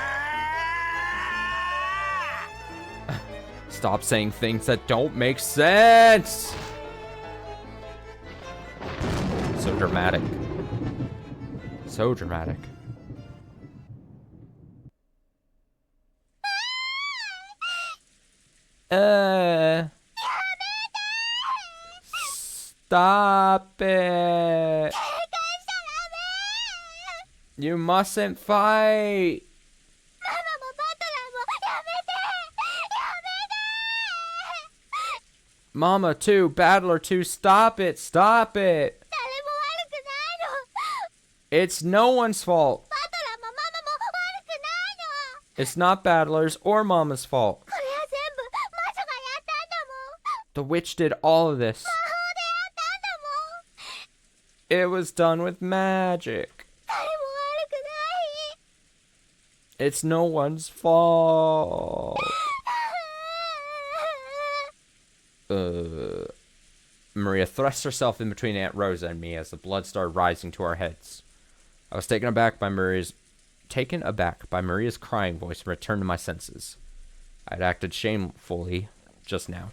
Stop saying things that don't make sense! So dramatic. So dramatic. Stop it! You mustn't fight! Mama too, Battler too, stop it, stop it! It's no one's fault. It's not Battler's or Mama's fault. The witch did all of this. It was done with magic. It's no one's fault. Maria thrusts herself in between Aunt Rosa and me as the blood started rising to our heads. I was taken aback by Maria's crying voice and returned to my senses. I had acted shamefully just now.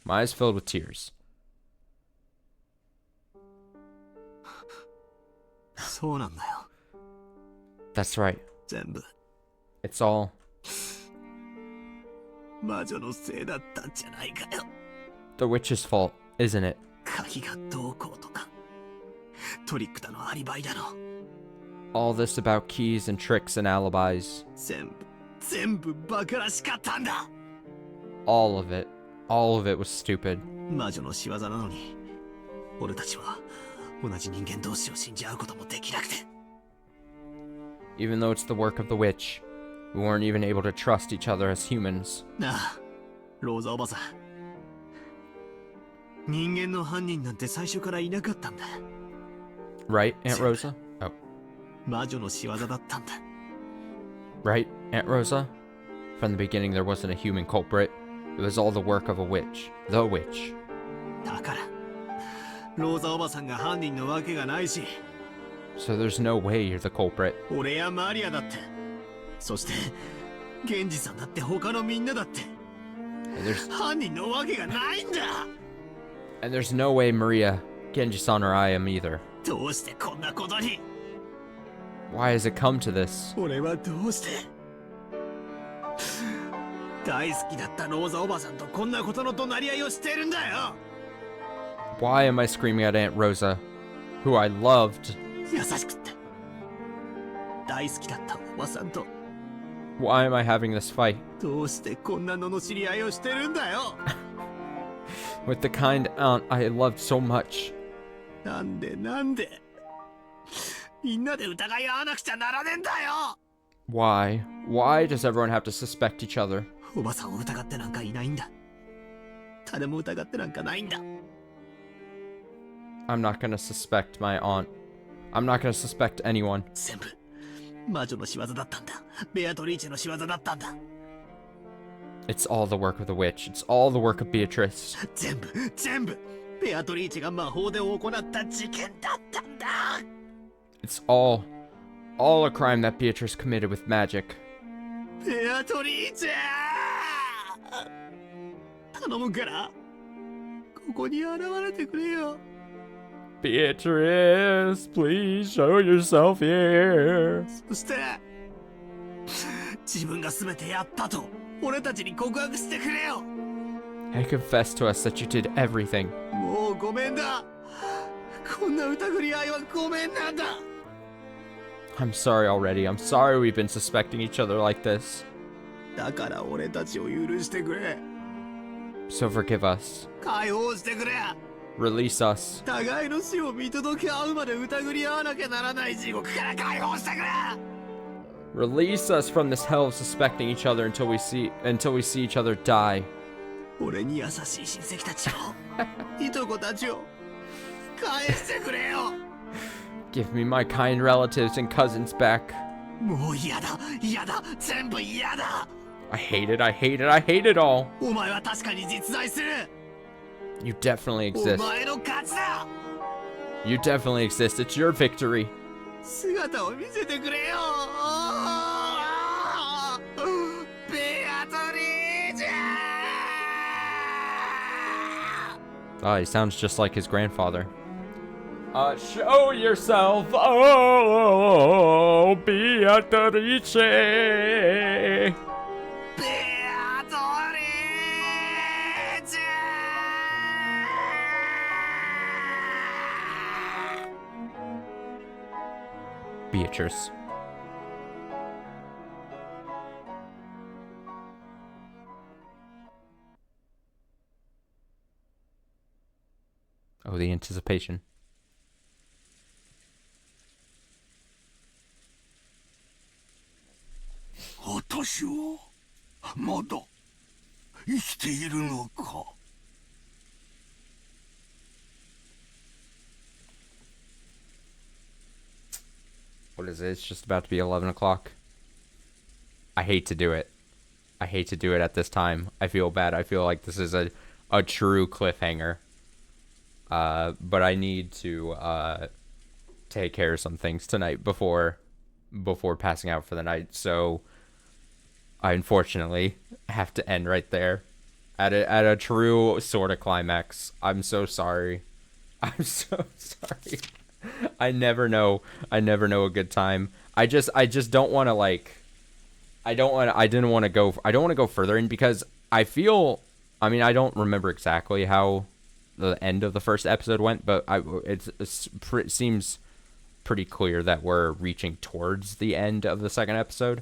My eyes filled with tears. そうなんだよ。 That's right. 全部 It's all 魔女のせいだったんじゃないかよ。 the witch's fault, isn't it? 鍵がどうこうとか、トリックだのアリバイだの、 All this about keys and tricks and alibis. 全部バカらしかったんだ。 All of it was stupid. 魔女の仕業なのに、俺たちは同じ人間同士を信じ合うこともできなくて。 Even though it's the work of the witch, we weren't even able to trust each other as humans. なあ、ローザおばさん。人間の犯人なんて最初からいなかったんだ。 Right, Aunt Rosa? Oh. 魔女の仕業だったんだ。 Right, Aunt Rosa? From the beginning there wasn't a human culprit. It was all the work of a witch. The witch. だから、ローザおばさんが犯人のわけがないし。 So there's no way you're the culprit. 俺やマリアだって、そしてゲンジさんだって他のみんなだって 犯人のわけがないんだ。 And there's no way Maria, Genji-san, or I am either. どうしてこんなことに。 Why has it come to this? 俺はどうして大好きだったローザおばさんとこんなことの隣り合いをしてるんだよ。 Why am I screaming at Aunt Rosa, who I loved? 優しくって大好きだったおばさんと Why am I having this fight? どうしてこんな罵り合いをしてるんだよ。 With the kind aunt I loved so much. なんでみんなで疑い合わなくちゃならねえんだよ。 Why? Why does everyone have to suspect each other? おばさんを疑ってなんかいないんだ。誰も疑ってなんかないんだ。 I'm not gonna suspect my aunt. I'm not gonna suspect anyone. 全部魔女の仕業だったんだ。ベアトリーチェの仕業だったんだ。 It's all the work of the witch. It's all the work of Beatrice. 全部ベアトリーチェが魔法で行った事件だったんだ。 It's all a crime that Beatrice committed with magic. ベアトリーチェ頼むからここに現れてくれよ。 Beatrice, please show yourself here. そして自分が全てやったと俺たちに告白してくれよ。 And confess to us that you did everything. もうごめんだ。こんな疑り合いはごめんなんだ。 I'm sorry already. I'm sorry we've been suspecting each other like this. だから俺たちを許してくれ。 So forgive us. 解放してくれ。 Release us. 互いの死を見届け合うまで疑り合わなきゃならない地獄から解放してくれ。 Release us from this hell of suspecting each other until we see each other die. 俺に優しい親戚たちをいとこたちを返してくれよ。 Give me my kind relatives and cousins back. もう嫌だ全部嫌だ。 I hate it all. お前は確かに実在する。 You definitely お exist. 前の勝ちだ。 You definitely exist. It's your victory. 姿を見せてくれよ。ベアトリーチェ。 Oh, he sounds just like his grandfather. Show yourself, oh, Beatrice. ベアトリーチェ。 Beatrice. Oh, the anticipation. 私はまだ生きているのか。 What is it? It's just about to be 11 o'clock. I hate to do it. I hate to do it at this time. I feel bad. I feel like this is a true cliffhanger. But I need to take care of some things tonight before passing out for the night. So I unfortunately have to end right there at a true sort of climax. I'm so sorry. I'm so sorry. I never know a good time. I just don't want to like I don't want to go further in because I feel, I mean, I don't remember exactly how the end of the first episode went, but it seems pretty clear that we're reaching towards the end of the second episode.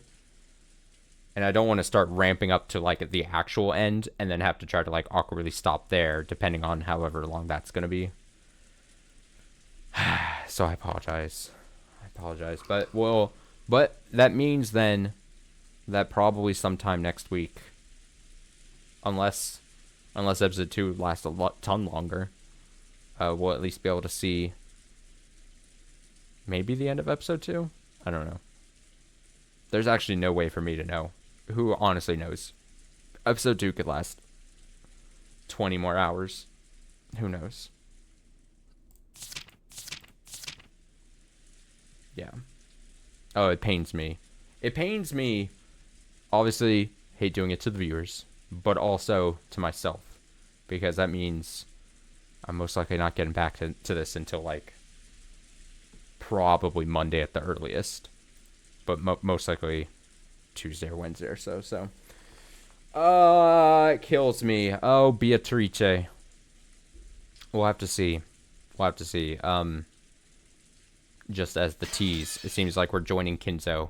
And I don't want to start ramping up to like the actual end and then have to try to like awkwardly stop there depending on however long that's going to be. So I apologize. But that means then that probably sometime next week, unless episode 2 lasts a ton longer, we'll at least be able to see maybe the end of episode 2. I don't know. There's actually no way for me to know. Who honestly knows? Episode 2 could last 20 more hours. Who knows? Yeah. Oh, it pains me. Obviously, hate doing it to the viewers, but also to myself, because that means I'm most likely not getting back to this until like probably Monday at the earliest, but most likely Tuesday or Wednesday or so. It kills me. Oh, Beatrice. We'll have to see. Just as the tease, it seems like we're joining Kinzo.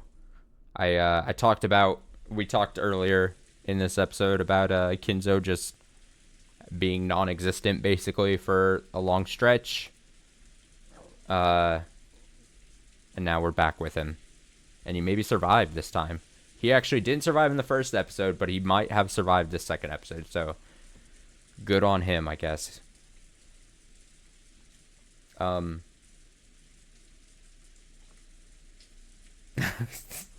We talked earlier in this episode about Kinzo just being non-existent basically for a long stretch. And now we're back with him. And he maybe survived this time. He actually didn't survive in the first episode, but he might have survived this second episode. So good on him, I guess. The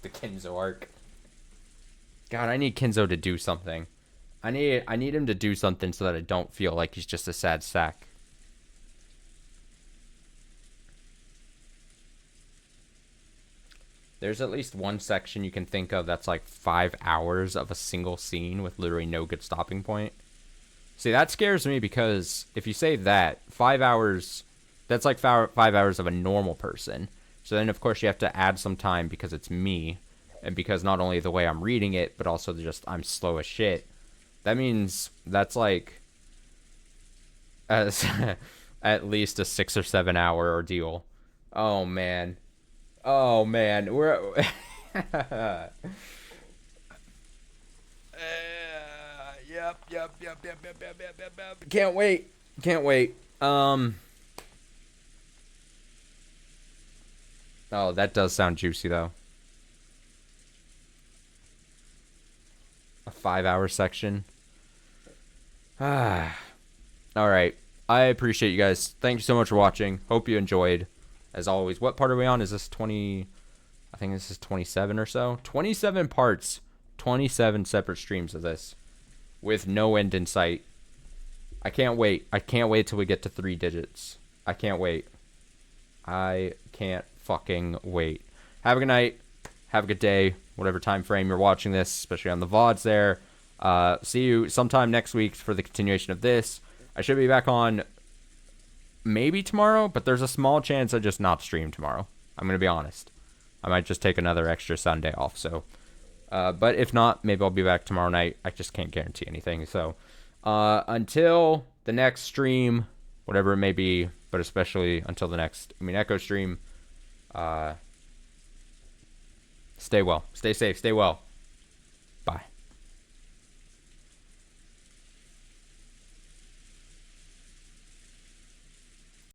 Kinzo arc. God, I need Kinzo to do something. I need him to do something so that I don't feel like he's just a sad sack. There's at least one section you can think of that's like 5 hours of a single scene with literally no good stopping point. See, that scares me because if you say that, 5 hours, that's like 5 hours of a normal person. So then, of course, you have to add some time because it's me. And because not only the way I'm reading it, but also just I'm slow as shit. That means that's like at least a 6 or 7 hour ordeal. Oh, man. We're... Yep. Can't wait. Oh, that does sound juicy, though. A 5 hour section. Alright. I appreciate you guys. Thank you so much for watching. Hope you enjoyed. As always, what part are we on? Is this 20... I think this is 27 or so. 27 parts. 27 separate streams of this. With no end in sight. I can't wait. I can't wait till we get to 3 digits. I can't wait. I can't fucking wait. Have a good night. Have a good day. Whatever time frame you're watching this, especially on the VODs there. See you sometime next week for the continuation of this. I should be back on maybe tomorrow, but there's a small chance I just not stream tomorrow. I'm going to be honest. I might just take another extra Sunday off. So, but if not, maybe I'll be back tomorrow night. I just can't guarantee anything. So, until the next stream, whatever it may be, but especially until the next Umineko stream, stay well, stay safe, stay well.